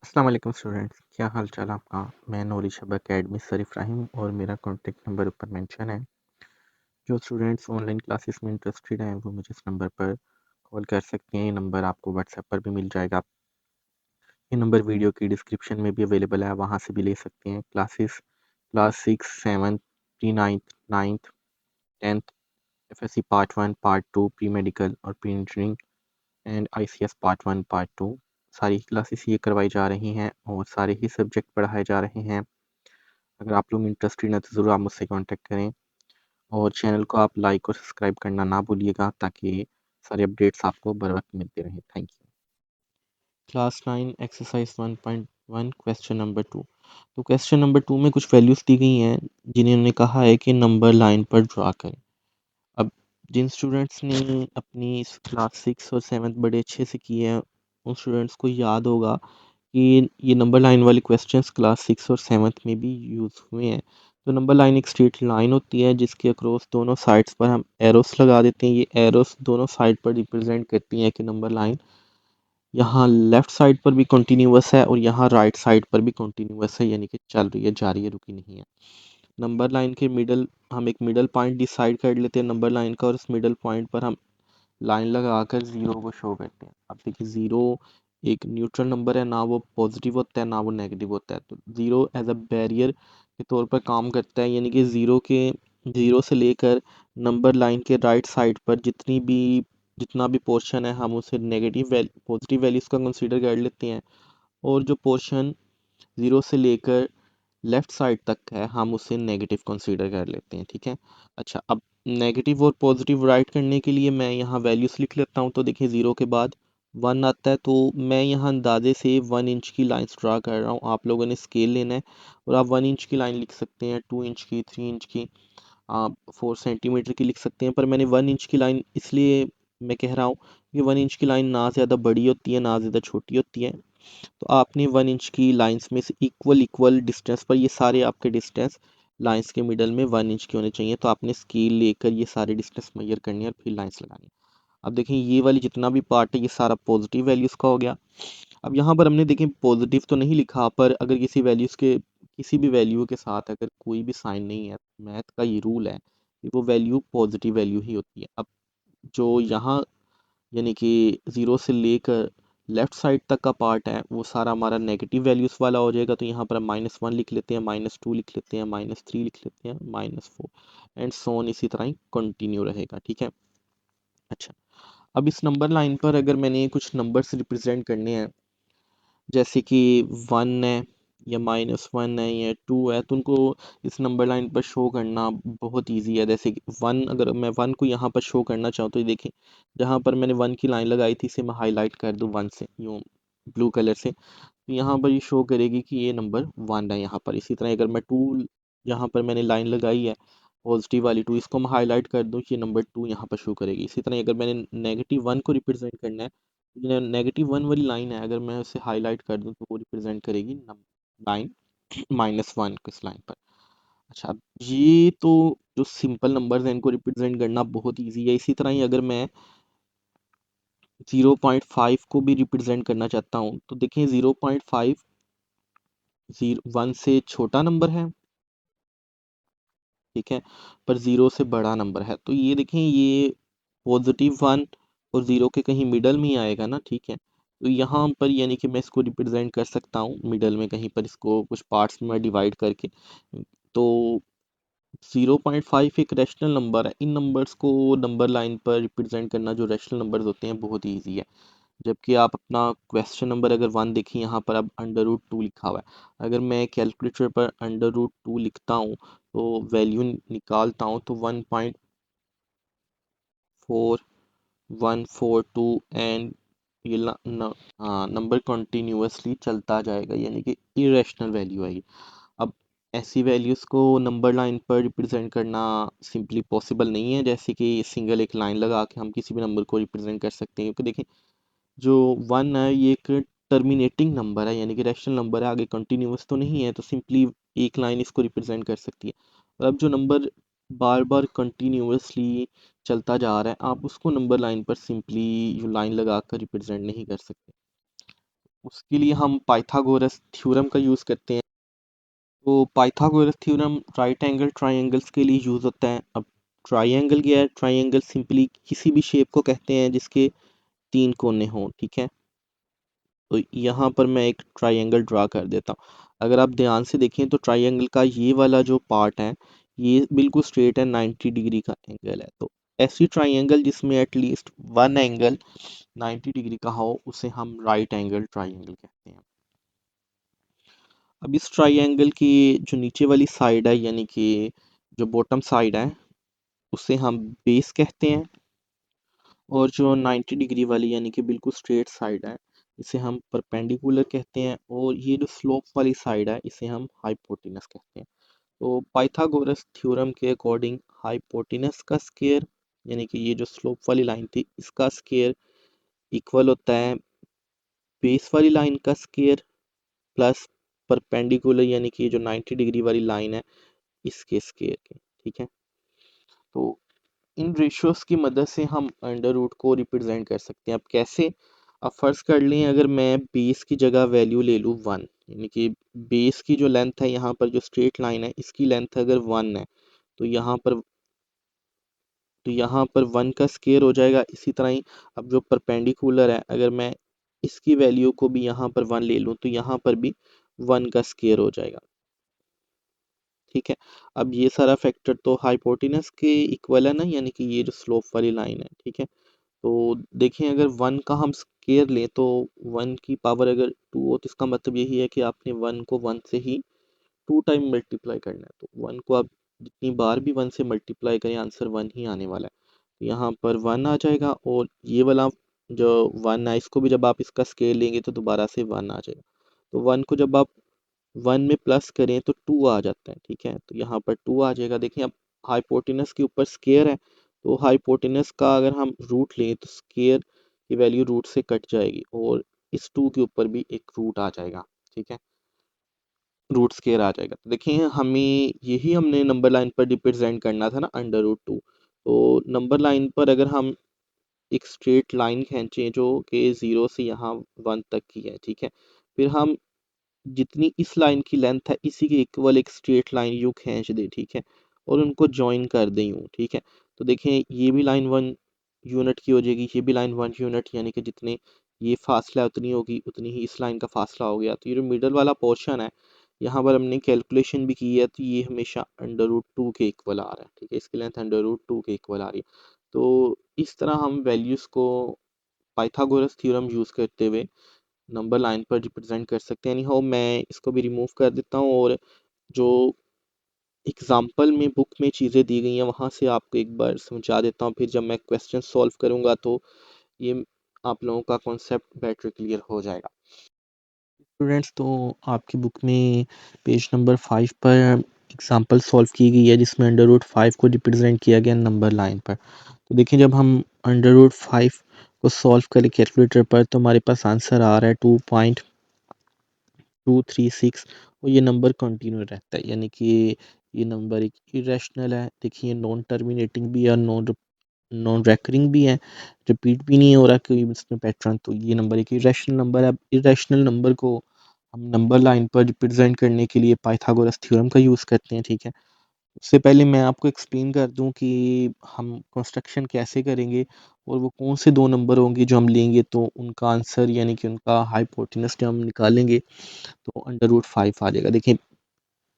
अस्सलाम वालेकुम स्टूडेंट्स, क्या हाल चाल आपका। मैं नूरी शब अकेडमी सर इब्राहिम और मेरा कॉन्टेक्ट नंबर ऊपर मेंशन है। जो स्टूडेंट्स ऑनलाइन क्लासेस में इंटरेस्टेड हैं वो मुझे इस नंबर पर कॉल कर सकते हैं। ये नंबर आपको व्हाट्सएप पर भी मिल जाएगा। ये नंबर वीडियो की डिस्क्रिप्शन में भी अवेलेबल है, वहाँ से भी ले सकते हैं। Class 6, 7, pre ninth, ninth, 10th, FSC part 1, part 2, pre medical और pre engineering and ICS part 1, part 2 सारी क्लासेस ये करवाई जा रही हैं और सारे ही सब्जेक्ट पढ़ाए जा रहे हैं। अगर आप लोग इंटरेस्टेड हैं तो ज़रूर आप मुझसे कांटेक्ट करें और चैनल को आप लाइक और सब्सक्राइब करना ना भूलिएगा ताकि सारे अपडेट्स आपको बर वक्त मिलते रहें। Thank you. Class 9 exercise 1.1 question number 2। तो क्वेश्चन नंबर 2 में कुछ वैल्यूज़ दी गई हैं जिन्हें उन्होंने कहा है कि नंबर लाइन पर ड्रा करें। अब जिन स्टूडेंट्स ने अपनी क्लास 6 और 7 बड़े अच्छे से किए हैं उन स्टूडेंट्स को याद होगा कि ये नंबर लाइन वाले क्वेश्चंस क्लास 6 और 7 में भी यूज़ हुए हैं। तो नंबर लाइन एक स्ट्रेट लाइन होती है जिसके अक्रॉस दोनों साइड्स पर हम एरोस लगा देते हैं। ये एरोस दोनों साइड पर रिप्रेजेंट करती हैं कि नंबर लाइन यहाँ लेफ्ट साइड पर भी कंटिन्यूअस है और यहाँ राइट साइड पर भी कंटिन्यूअस है, यानी कि चल रही है, जारी है, रुकी नहीं है। नंबर लाइन के मिडल हम एक मिडल पॉइंट डिसाइड कर लेते हैं नंबर लाइन का और उस मिडल पॉइंट पर हम लाइन लगाकर ज़ीरो को शो करते हैं। अब देखिए ज़ीरो एक न्यूट्रल नंबर है, ना वो पॉजिटिव होता है ना वो नेगेटिव होता है। तो ज़ीरो एज अ बैरियर के तौर पर काम करता है, यानी कि ज़ीरो से लेकर नंबर लाइन के राइट साइड पर जितना भी पोर्शन है हम उसे पॉजिटिव वैल्यूज़ का कंसीडर कर लेते हैं और जो पोर्शन ज़ीरो से लेकर लेफ्ट साइड तक है हम उसे नेगेटिव कंसीडर कर लेते हैं। ठीक है। अच्छा, अब नेगेटिव और पॉजिटिव राइट करने के लिए मैं यहाँ वैल्यूज़ लिख लेता हूँ। तो देखिए ज़ीरो के बाद 1 आता है, तो मैं यहाँ अंदाजे से 1 इंच की लाइन्स ड्रा कर रहा हूँ। आप लोगों ने स्केल लेना है और आप 1 इंच की लाइन लिख सकते हैं, 2 इंच की, 3 इंच की, आप 4 सेंटीमीटर की लिख सकते हैं। पर मैंने 1 इंच की लाइन इसलिए मैं कह रहा हूँ कि 1 इंच की लाइन ना ज़्यादा बड़ी होती है ना ज़्यादा छोटी होती है। तो आपने 1 इंच की लाइंस में से इक्वल इक्वल डिस्टेंस पर ये सारे आपके डिस्टेंस लाइंस के मिडल में 1 इंच के होने चाहिए। तो आपने स्केल लेकर ये सारे डिस्टेंस मेजर करनी है और फिर लाइंस लगानी है। अब देखें ये वाली जितना भी पार्ट है ये सारा पॉजिटिव वैल्यूज़ का हो गया। अब यहाँ पर हमने देखें पॉजिटिव तो नहीं लिखा, पर अगर किसी भी वैल्यू के साथ अगर कोई भी साइन नहीं है, मैथ का ये रूल है कि वो वैल्यू पॉजिटिव वैल्यू ही होती है। अब जो यहाँ यानी कि ज़ीरो से लेकर लेफ्ट साइड तक का पार्ट है वो सारा हमारा नेगेटिव वैल्यूज़ वाला हो जाएगा। तो यहाँ पर हम -1 लिख लेते हैं, -2 लिख लेते हैं, -3 लिख लेते हैं, -4 एंड सो ऑन, इसी तरह ही कंटिन्यू रहेगा। ठीक है। अच्छा, अब इस नंबर लाइन पर अगर मैंने कुछ नंबर्स रिप्रेजेंट करने हैं जैसे कि 1 है या -1 है या 2 है, तो उनको इस नंबर लाइन पर शो करना बहुत इजी है। जैसे कि 1, अगर मैं 1 को यहाँ पर शो करना चाहूँ तो ये देखें, जहाँ पर मैंने 1 की लाइन लगाई थी इसे मैं हाईलाइट कर दूँ 1 से, यूँ ब्लू कलर से, तो यहाँ पर ये शो करेगी कि ये नंबर 1 है यहाँ पर। इसी तरह अगर मैं 2 यहाँ पर मैंने लाइन लगाई है पॉजिटिव वाली 2, इसको मैं हाईलाइट कर दूँ कि ये नंबर 2 यहाँ पर शो करेगी। इसी तरह अगर मैंने -1 को रिप्रेजेंट करना है, -1 वाली लाइन है, अगर मैं उसे हाईलाइट कर दूं तो वो रिप्रेजेंट करेगी लाइन -1 को इस लाइन पर। अच्छा, अब ये तो जो सिंपल नंबर्स हैं इनको रिप्रेजेंट करना बहुत इजी है। इसी तरह ही अगर मैं 0.5 को भी रिप्रेजेंट करना चाहता हूँ तो देखिए 0.5 1 से छोटा नंबर है, ठीक है, पर 0 से बड़ा नंबर है। तो ये देखें ये +1 और 0 के कहीं मिडल में ही आएगा ना। ठीक है। तो यहाँ पर यानी कि मैं इसको रिप्रेजेंट कर सकता हूँ मिडल में कहीं पर, इसको कुछ पार्ट्स में डिवाइड करके। तो 0.5 एक रैशनल नंबर है। इन नंबर्स को नंबर लाइन पर रिप्रेजेंट करना जो रैशनल नंबर्स होते हैं बहुत ईजी है। जबकि आप अपना क्वेश्चन नंबर अगर 1 देखिए, यहाँ पर अब √2 लिखा हुआ है। अगर मैं कैलकुलेटर पर √2 लिखता हूँ तो वैल्यू निकालता हूँ तो 1.4142 एंड ये नंबर कंटिन्यूअसली चलता जाएगा, यानी कि इरेशनल वैल्यू है ये। अब ऐसी वैल्यूज़ को नंबर लाइन पर रिप्रेजेंट करना सिंपली पॉसिबल नहीं है, जैसे कि सिंगल एक लाइन लगा के हम किसी भी नंबर को रिप्रेजेंट कर सकते हैं, क्योंकि देखिए जो 1 है ये एक टर्मिनेटिंग नंबर है, यानी कि रैशनल नंबर है, आगे कंटिन्यूअस तो नहीं है, तो सिंपली एक लाइन इसको रिप्रेजेंट कर सकती है। और अब जो नंबर बार बार कंटिन्यूअसली चलता जा रहा है आप उसको नंबर लाइन पर सिंपली यू लाइन लगा कर रिप्रेजेंट नहीं कर सकते। उसके लिए हम पाइथागोरस थ्योरम का यूज़ करते हैं। तो Pythagoras theorem right angle triangles के लिए यूज़ होता है। अब ट्राइंगल क्या है? ट्राइंगल सिंपली किसी भी शेप को कहते हैं जिसके 3 कोने हों, ठीक है? तो यहाँ पर मैं एक ट्राइंगल ड्रा कर देता हूँ। अगर आप ध्यान से देखें तो ट्राइंगल का ये वाला जो पार्ट है, ये बिल्कुल स्ट्रेट है, 90 डिग्री का एंगल है। तो ऐसी ट्राइंगल जिसमें एटलीस्ट वन एंगल 90 डिग्री का हो, उसे हम राइट एंगल ट्राइंगल कहते हैं। अब इस ट्राइंगल की जो नीचे वाली साइड है, यानी कि जो बॉटम साइड है, उसे हम बेस कहते हैं, और जो 90 डिग्री वाली यानी कि बिल्कुल स्ट्रेट साइड है, इसे हम परपेंडिकुलर कहते हैं, और ये जो स्लोप वाली साइड है, इसे हम हाइपोटेनस कहते हैं। तो पाइथागोरस थ्योरम के अकॉर्डिंग हाइपोटेनस का स्क्वायर, यानी कि ये जो स्लोप वाली लाइन थी, इसका स्क्वायर इक्वल होता है बेस वाली लाइन का स्क्वायर प्लस परपेंडिकुलर यानी कि जो 90 डिग्री वाली लाइन है, इसके स्क्वायर के, ठीक है? तो इन रेशियोज की मदद से हम अंडर रूट को रिप्रेजेंट कर सकते हैं। अब कैसे? अब फर्ज कर लें अगर मैं बेस की जगह वैल्यू ले लूँ 1, यानी कि बेस की जो लेंथ है, यहाँ पर जो स्ट्रेट लाइन है, इसकी लेंथ अगर 1 है, तो यहाँ पर 1 का स्क्वायर हो जाएगा। इसी तरह ही अब जो परपेंडिकुलर है, अगर मैं इसकी वैल्यू को भी यहाँ पर 1 ले लूँ, तो यहाँ पर भी 1 का स्क्वायर हो जाएगा, ठीक है? अब ये सारा फैक्टर तो हाइपोटेनस के इक्वल है ना, यानी कि ये जो स्लोप वाली लाइन है, ठीक है? तो देखें अगर 1 का हम स्क्वायर लें तो 1 की पावर अगर 2 हो, तो इसका मतलब यही है कि आपने 1 को 1 से ही 2 टाइम मल्टीप्लाई करना है। तो 1 को आप जितनी बार भी 1 से मल्टीप्लाई करें, आंसर 1 ही आने वाला है। तो यहाँ पर 1 आ जाएगा, और ये वाला जो 1 है, इसको भी जब आप इसका स्क्वायर लेंगे तो दोबारा से 1 आ जाएगा। तो 1 को जब आप 1 में प्लस करें तो 2 आ जाता है, ठीक है? तो यहाँ पर 2 आ जाएगा। देखिए अब हाइपोटेनस के ऊपर स्क्वायर है, तो हाइपोटेनस का अगर हम रूट लें तो स्क्वायर की वैल्यू रूट से कट जाएगी, और इस 2 के ऊपर भी एक रूट आ जाएगा, ठीक है? रूट स्क्वायर आ जाएगा। तो देखिए हमें यही हमने नंबर लाइन पर रिप्रेजेंट करना था ना, अंडर रूट 2। तो नंबर लाइन पर अगर हम एक स्ट्रेट लाइन खींचें जो कि 0 से यहाँ 1 तक की है, ठीक है? फिर हम जितनी इस लाइन की लेंथ है, इसी के इक्वल एक स्ट्रेट लाइन यूँ खींच दें, ठीक है? और उनको जॉइन कर दें यूँ, ठीक है? तो देखें ये भी लाइन 1 यूनिट की हो जाएगी, ये भी लाइन 1 यूनिट, यानी कि जितने ये फासला है उतनी होगी, उतनी ही इस लाइन का फासला हो गया। तो ये जो मिडल वाला पोर्शन है, यहाँ पर हमने कैलकुलेशन भी की है, तो ये हमेशा अंडर रूट 2 के इक्वल आ रहा है, ठीक है? इसकी लेंथ अंडर रूट 2 के इक्वल आ रही है। तो इस तरह हम वैल्यूज़ को पाइथागोरस थ्योरम यूज़ करते हुए नंबर लाइन पर रिप्रेजेंट कर सकते हैं। एनी हाउ मैं इसको भी रिमूव कर देता हूँ, और जो एग्जाम्पल में बुक में चीज़ें दी गई हैं वहाँ से आपको एक बार समझा देता हूँ, फिर जब मैं क्वेश्चन सॉल्व करूँगा तो ये आप लोगों का कॉन्सेप्ट बेटर क्लियर हो जाएगा। स्टूडेंट्स, तो आपकी बुक में पेज नंबर 5 पर एग्जाम्पल सॉल्व की गई है, जिसमें अंडर रूट 5 को रिप्रेजेंट किया गया नंबर लाइन पर। तो देखिए जब हम अंडर रूट 5 को सॉल्व करें कैलकुलेटर पर, तो हमारे पास आंसर आ रहा है 2.236, और ये नंबर कंटिन्यू रहता है, यानी कि ये नंबर एक इरेशनल है। देखिए नॉन टर्मिनेटिंग भी है, नॉन नॉन रेकरिंग भी है, रिपीट भी नहीं हो रहा कोई इसमें पैटर्न। तो ये नंबर एक इरेशनल नंबर है। अब इरेशनल नंबर को हम नंबर लाइन पर रिप्रेजेंट करने के लिए पाइथागोरस थ्योरम का यूज़ करते हैं, ठीक है? उससे पहले मैं आपको एक्सप्लेन कर दूं कि हम कंस्ट्रक्शन कैसे करेंगे, और वो कौन से दो नंबर होंगे जो हम लेंगे तो उनका आंसर, यानी कि उनका हाइपोटेनस जब हम निकालेंगे तो अंडर रूट 5 आ जाएगा। देखिए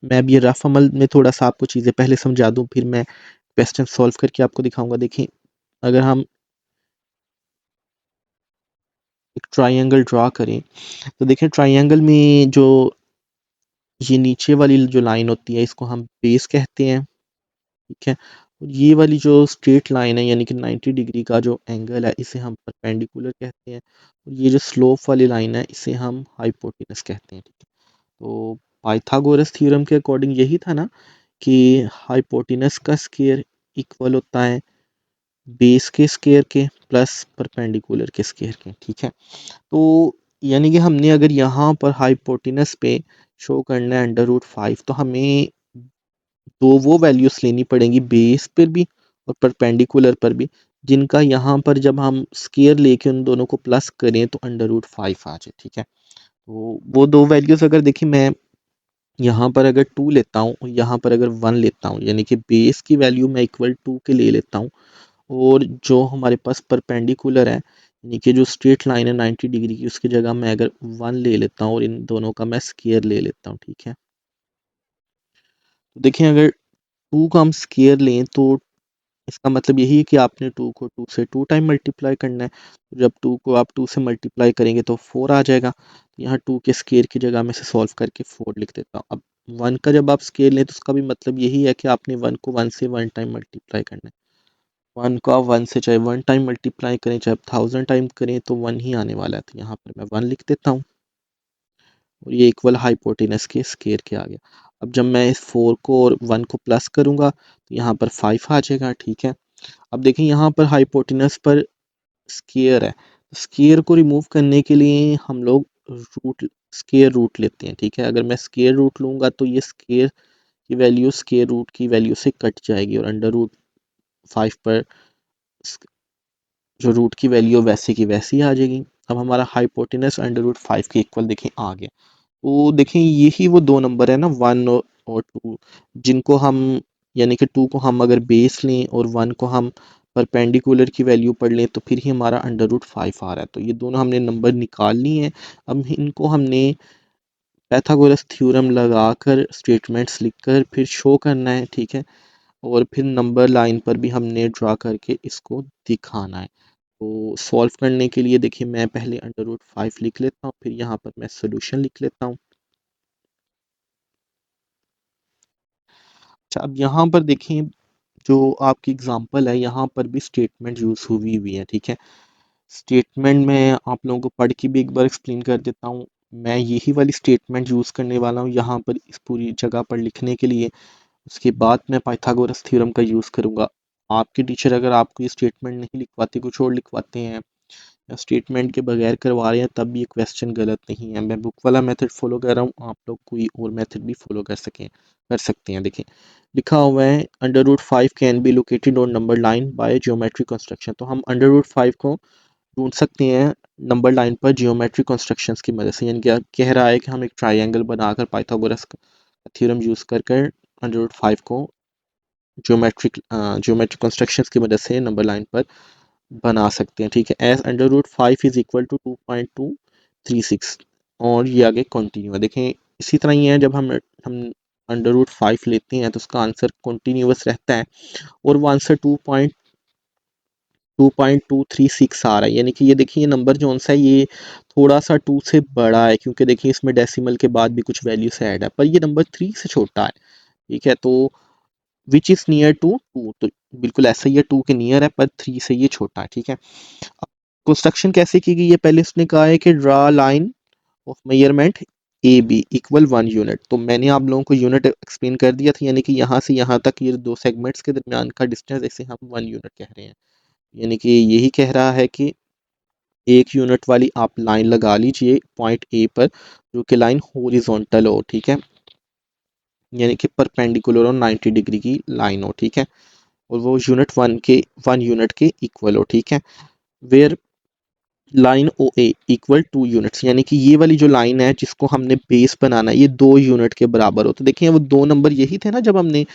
मैं अब ये रफ अमल में थोड़ा सा आपको चीज़ें पहले समझा दूं, फिर मैं क्वेश्चन सॉल्व करके आपको दिखाऊंगा। देखिए अगर हम एक ट्राइंगल ड्रा करें, तो देखिए ट्राइंगल में जो ये नीचे वाली जो लाइन होती है, इसको हम बेस कहते हैं, ठीक है? और ये वाली जो स्ट्रेट लाइन है, यानी कि 90 डिग्री का जो एंगल है, इसे हम परपेंडिकुलर कहते हैं, और ये जो स्लोप वाली लाइन है, इसे हम हाइपोटेनस कहते हैं, ठीक है? तो पाइथागोरस थ्योरम के अकॉर्डिंग यही था ना कि हाइपोटेनस का स्क्वायर इक्वल होता है बेस के स्क्वायर के प्लस परपेंडिकुलर के स्क्वायर के, ठीक है? तो यानी कि हमने अगर यहाँ पर हाइपोटेनस पे शो करना है अंडर रूट 5, तो हमें तो वो वैल्यूज लेनी पड़ेंगी बेस पर भी और परपेंडिकुलर पर भी, जिनका यहाँ पर जब हम स्क्वायर लेके उन दोनों को प्लस करें तो अंडर रूट 5 आ जाए, ठीक है? तो वो दो वैल्यूज़ अगर देखिए मैं यहाँ पर अगर 2 लेता हूँ और यहाँ पर अगर 1 लेता हूँ, यानी कि बेस की वैल्यू मैं इक्वल 2 के ले लेता हूँ, और जो हमारे पास परपेंडिकुलर है, यानी कि जो स्ट्रेट लाइन है 90 डिग्री की, उसकी जगह मैं अगर 1 ले लेता हूँ और इन दोनों का मैं स्क्वायर ले लेता हूँ, ठीक है। तो देखिए अगर 2 का हम स्क्वायर लें तो इसका मतलब यही है कि आपने 2 को 2 से 2 टाइम मल्टीप्लाई करना है। तो जब 2 को आप 2 से मल्टीप्लाई करेंगे तो 4 आ जाएगा। तो यहाँ 2 के स्क्वायर की जगह मैं इसे सॉल्व करके 4 लिख देता हूँ। अब 1 का जब आप स्क्वायर लें तो उसका भी मतलब यही है कि आपने 1 को 1 से 1 टाइम मल्टीप्लाई करना है। 1 को आप 1 से चाहे 1 टाइम मल्टीप्लाई करें, चाहे आप 1000 टाइम करें, तो 1 ही आने वाला है। तो यहाँ पर मैं 1 लिख देता हूँ और ये इक्वल हाइपोटेनस के स्क्वायर के आ गया। अब जब मैं इस 4 को और 1 को प्लस करूँगा तो यहाँ पर 5 आ जाएगा, ठीक है। अब देखिए यहाँ पर हाइपोटेनस पर स्क्वायर है। स्क्वायर को रिमूव करने के लिए हम लोग रूट स्क्वायर रूट लेते हैं, ठीक है। अगर मैं स्क्वायर रूट लूँगा तो ये स्क्वायर की वैल्यू स्क्वायर रूट की वैल्यू से कट जाएगी और अंडर रूट 5 पर जो रूट की वैल्यू वैसे की वैसी आ जाएगी। अब हमारा हाइपोटेनस अंडर रूट 5 के इक्वल देखिए आ गया। तो देखें यही वो दो नंबर है ना, 1 और 2, जिनको हम यानी कि 2 को हम अगर बेस लें और 1 को हम परपेंडिकुलर की वैल्यू पढ़ लें तो फिर ही हमारा अंडर रूट 5 आ रहा है। तो ये दोनों हमने नंबर निकाल लिए हैं। अब इनको हमने पैथागोरस थ्योरम लगाकर स्टेटमेंट्स लिखकर फिर शो करना है, ठीक है। और फिर नंबर लाइन पर भी हमने ड्रा करके इसको दिखाना है। तो सॉल्व करने के लिए देखिए मैं पहले अंडर रूट 5 लिख लेता हूँ, फिर यहाँ पर मैं सोल्यूशन लिख लेता हूँ। अच्छा, अब यहाँ पर देखें जो आपकी एग्जांपल है, यहाँ पर भी स्टेटमेंट यूज़ हुई हुई है, ठीक है। स्टेटमेंट मैं आप लोगों को पढ़ के भी एक बार एक्सप्लेन कर देता हूँ। मैं यही वाली स्टेटमेंट यूज़ करने वाला हूँ यहाँ पर इस पूरी जगह पर लिखने के लिए। उसके बाद मैं पाइथागोरस थ्योरम का यूज़ करूँगा। आपके टीचर अगर आपको ये स्टेटमेंट नहीं लिखवाते, कुछ और लिखवाते हैं या स्टेटमेंट के बगैर करवा रहे हैं, तब भी ये क्वेश्चन गलत नहीं है। मैं बुक वाला मेथड फॉलो कर रहा हूँ, आप लोग कोई और मेथड भी फॉलो कर सकते हैं। देखिए लिखा हुआ है under root 5 can be located on number line by geometry construction. तो हम अंडर रूट 5 को ढूंढ सकते हैं नंबर लाइन पर जियोमेट्री कंस्ट्रक्शंस की मदद से। यानी कि कह रहा है कि हम एक ट्राइंगल बनाकर पाइथागोरस थ्योरम यूज़ कर कर अंडर रूट 5 को जियोमेट्रिक कंस्ट्रक्शंस की मदद से नंबर लाइन पर बना सकते हैं, ठीक है। As under root 5 is equal to 2.236 और ये आगे कंटिन्यू है। देखें इसी तरह ही है, जब हम अंडर रूट 5 लेते हैं तो उसका आंसर कंटिन्यूअस रहता है और वो आंसर 2.236 आ रहा है। यानी कि ये देखिए ये नंबर जो सा है ये थोड़ा सा 2 से बड़ा है, क्योंकि देखिए इसमें डेसिमल के बाद भी कुछ वैल्यू से ऐड है, पर ये नंबर 3 से छोटा है, ठीक है। तो विच इज़ नियर टू 2, तो बिल्कुल ऐसा ही है, 2 के नियर है पर 3 से ये छोटा है, ठीक है। अब कंस्ट्रक्शन कैसे की गई है, पहले उसने कहा है कि draw line of measurement A B equal 1 unit. तो मैंने आप लोगों को यूनिट एक्सप्लेन कर दिया था, यानी कि यहाँ से यहाँ तक ये दो सेगमेंट्स के दरमियान का डिस्टेंस इसे हम 1 यूनिट कह रहे हैं। यानी कि यही कह रहा है कि 1 यूनिट वाली आप लाइन लगा लीजिए पॉइंट ए पर, जो कि लाइन हॉरिजॉन्टल हो, ठीक है, यानी कि परपेंडिकुलर और 90 डिग्री की लाइन हो, ठीक है। और वो यूनिट 1 यूनिट के इक्वल हो, ठीक है। Where line O A equal 2 units, यानी कि ये वाली जो लाइन है जिसको हमने बेस बनाना है ये 2 यूनिट के बराबर हो। तो देखिए वो दो नंबर यही थे ना, जब हमने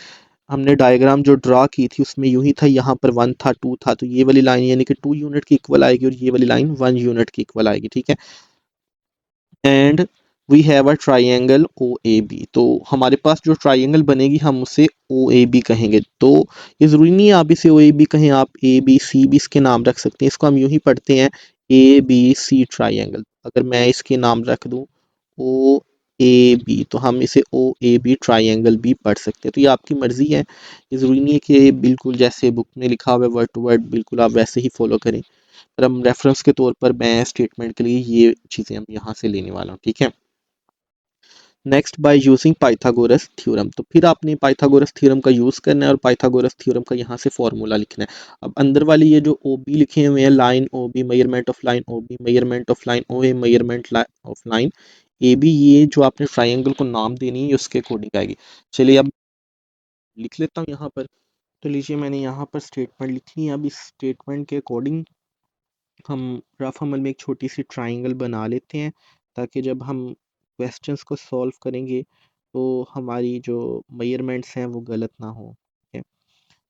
हमने डायग्राम जो ड्रा की थी उसमें यूं ही था, यहाँ पर 1 था 2 था, तो ये वाली लाइन यानी कि 2 यूनिट की इक्वल आएगी और ये वाली लाइन 1 यूनिट की इक्वल आएगी, ठीक है। And we have a triangle O A B, तो हमारे पास जो ट्राइंगल बनेगी हम उसे ओ ए बी कहेंगे। तो ये ज़रूरी नहीं है आप इसे ओ ए बी कहें, आप ए बी सी भी इसके नाम रख सकते हैं। इसको हम यूं ही पढ़ते हैं ए बी सी ट्राइंगल। अगर मैं इसके नाम रख दूं ओ ए बी तो हम इसे ओ ए बी ट्राइंगल भी पढ़ सकते हैं। तो ये आपकी मर्ज़ी है, ये ज़रूरी नहीं है कि बिल्कुल जैसे बुक में लिखा हुआ है वर्ड टू वर्ड बिल्कुल आप वैसे ही फॉलो करें। पर हम रेफरेंस के तौर पर मैं स्टेटमेंट के लिए ये चीज़ें हम यहाँ से लेने वाला हूँ, ठीक है। Next by using Pythagoras theorem, तो फिर आपने पाइथागोरस थ्योरम का यूज़ करना है और पाइथागोरस थ्योरम का यहाँ से फॉर्मूला लिखना है। अब अंदर वाली ये जो ओ बी लिखे हुए हैं, line O B measurement of line O B measurement of line O A measurement of line A B, ये जो आपने ट्राइंगल को नाम देनी है उसके अकॉर्डिंग आएगी। चलिए अब लिख लेता हूँ यहाँ पर। तो लीजिए मैंने यहाँ पर स्टेटमेंट लिखी है। अब इस स्टेटमेंट के अकॉर्डिंग हम रफ अमल में एक छोटी सी ट्राइंगल बना लेते हैं। ताकि जब हम क्वेश्चंस को सॉल्व करेंगे तो हमारी जो मेजरमेंट्स हैं वो गलत ना हो। ठीक है,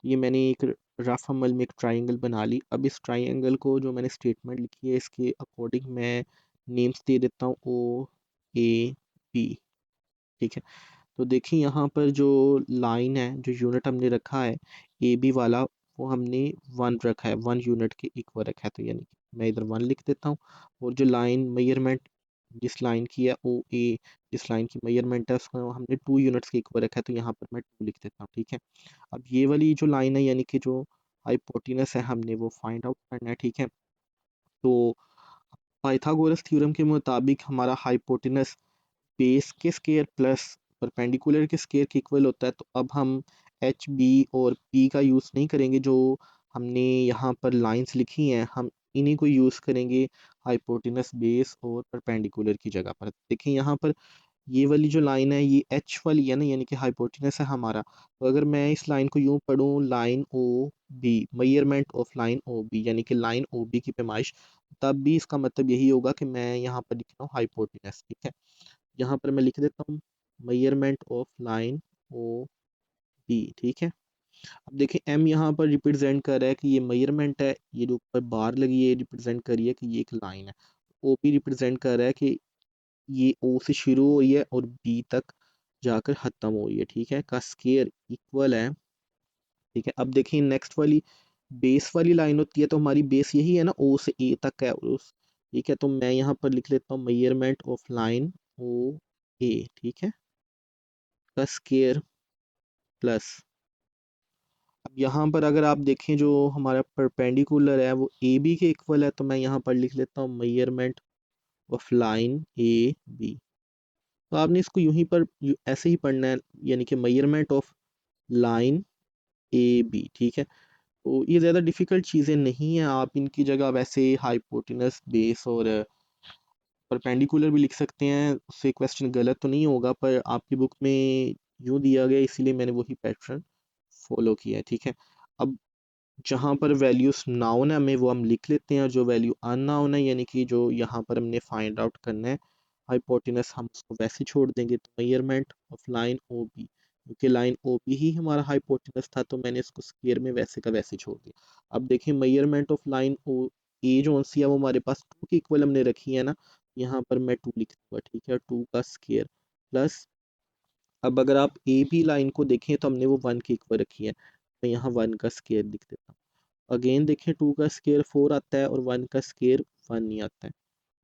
ये मैंने एक रफ अमल में एक ट्राइंगल बना ली। अब इस ट्राइंगल को जो मैंने स्टेटमेंट लिखी है इसके अकॉर्डिंग मैं नेम्स दे देता हूँ ओ ए बी। ठीक है, तो देखिए यहाँ पर जो लाइन है, जो यूनिट हमने रखा है ए बी वाला, वो हमने 1 रखा है, 1 यूनिट के इक्वल रखा है। तो यानी कि मैं इधर 1 लिख देता हूँ, और जो लाइन मेजरमेंट जिस लाइन की है ओ ए, जिस लाइन की मेजरमेंट है उसको हमने 2 यूनिट्स के इक्वल रखा है, तो यहाँ पर मैं 2 लिख देता हूँ। ठीक है, अब ये वाली जो लाइन है यानी कि जो हाइपोटेनस है हमने वो फाइंड आउट करना है। ठीक है, तो पाइथागोरस थ्योरम के मुताबिक हमारा हाइपोटेनस बेस के स्केयर प्लस परपेंडिकुलर के स्केयर के इक्वल होता है। तो अब हम एच बी और पी का यूज़ नहीं करेंगे, जो हमने यहाँ पर लाइंस लिखी हैं हम इन्हीं को यूज़ करेंगे हाइपोटेनस बेस और परपेंडिकुलर की जगह पर। देखिए यहाँ पर ये वाली जो लाइन है ये एच वाली है ना, यानी कि हाइपोटेनस है हमारा। तो अगर मैं इस लाइन को यूं पढूं, line O B, measurement of line O B, यानी कि लाइन ओ बी की पैमाइश, तब भी इसका मतलब यही होगा कि मैं यहाँ पर लिख रहा हूँ हाइपोटेनस। ठीक है, यहाँ पर मैं लिख देता हूँ measurement of line O B. ठीक है, अब देखिए एम यहाँ पर रिप्रेजेंट कर रहा है कि ये मेजरमेंट है, ये जो ऊपर बार लगी है रिप्रेजेंट कर रही है कि ये एक लाइन है। ओ पी रिप्रेजेंट कर रहा है कि ये ओ से शुरू हो रही है और बी तक जाकर ख़त्म हो रही है। ठीक है, का स्केयर इक्वल है। ठीक है, अब देखिए नेक्स्ट वाली बेस वाली लाइन होती है, तो हमारी बेस यही है ना, ओ से ए तक है उस। ठीक है, तो मैं यहाँ पर लिख लेता हूँ मेजरमेंट ऑफ लाइन ओ ए। ठीक है, का स्केयर प्लस, अब यहाँ पर अगर आप देखें जो हमारा परपेंडिकुलर है वो ए बी के इक्वल है, तो मैं यहाँ पर लिख लेता हूँ measurement of line A B. तो आपने इसको यूं ही पर ऐसे ही पढ़ना है, यानी कि measurement of line A B. ठीक है, तो ये ज़्यादा डिफ़िकल्ट चीज़ें नहीं हैं, आप इनकी जगह वैसे हाइपोटेनस बेस और परपेंडिकुलर भी लिख सकते हैं, उससे क्वेश्चन गलत तो नहीं होगा, पर आपकी बुक में यूँ दिया गया इसीलिए मैंने वही पैटर्न फॉलो किया है। ठीक है, अब जहाँ पर वैल्यूज़ नाउन है हमें वो हम लिख लेते हैं, और जो वैल्यू अननाउन है यानी कि जो यहाँ पर हमने फाइंड आउट करना है हाइपोटेनस, हम उसको वैसे छोड़ देंगे। तो measurement of line O B, क्योंकि लाइन ओ बी ही हमारा हाइपोटेनस था तो मैंने इसको स्क्वायर में वैसे का वैसे छोड़ दिया। अब देखिए मेजरमेंट ऑफ लाइन ओ ए जो सी है वो हमारे पास 2 की इक्वल हमने रखी है ना, यहाँ पर मैं 2 लिख दूंगा। ठीक है, 2 का स्क्वायर प्लस, अब अगर आप ए बी लाइन को देखें तो हमने वो 1 की इक्वल रखी है, मैं यहाँ 1 का स्क्वायर लिख देता हूँ। अगेन देखें 2 का स्क्वायर 4 आता है और 1 का स्क्वायर 1 नहीं आता है।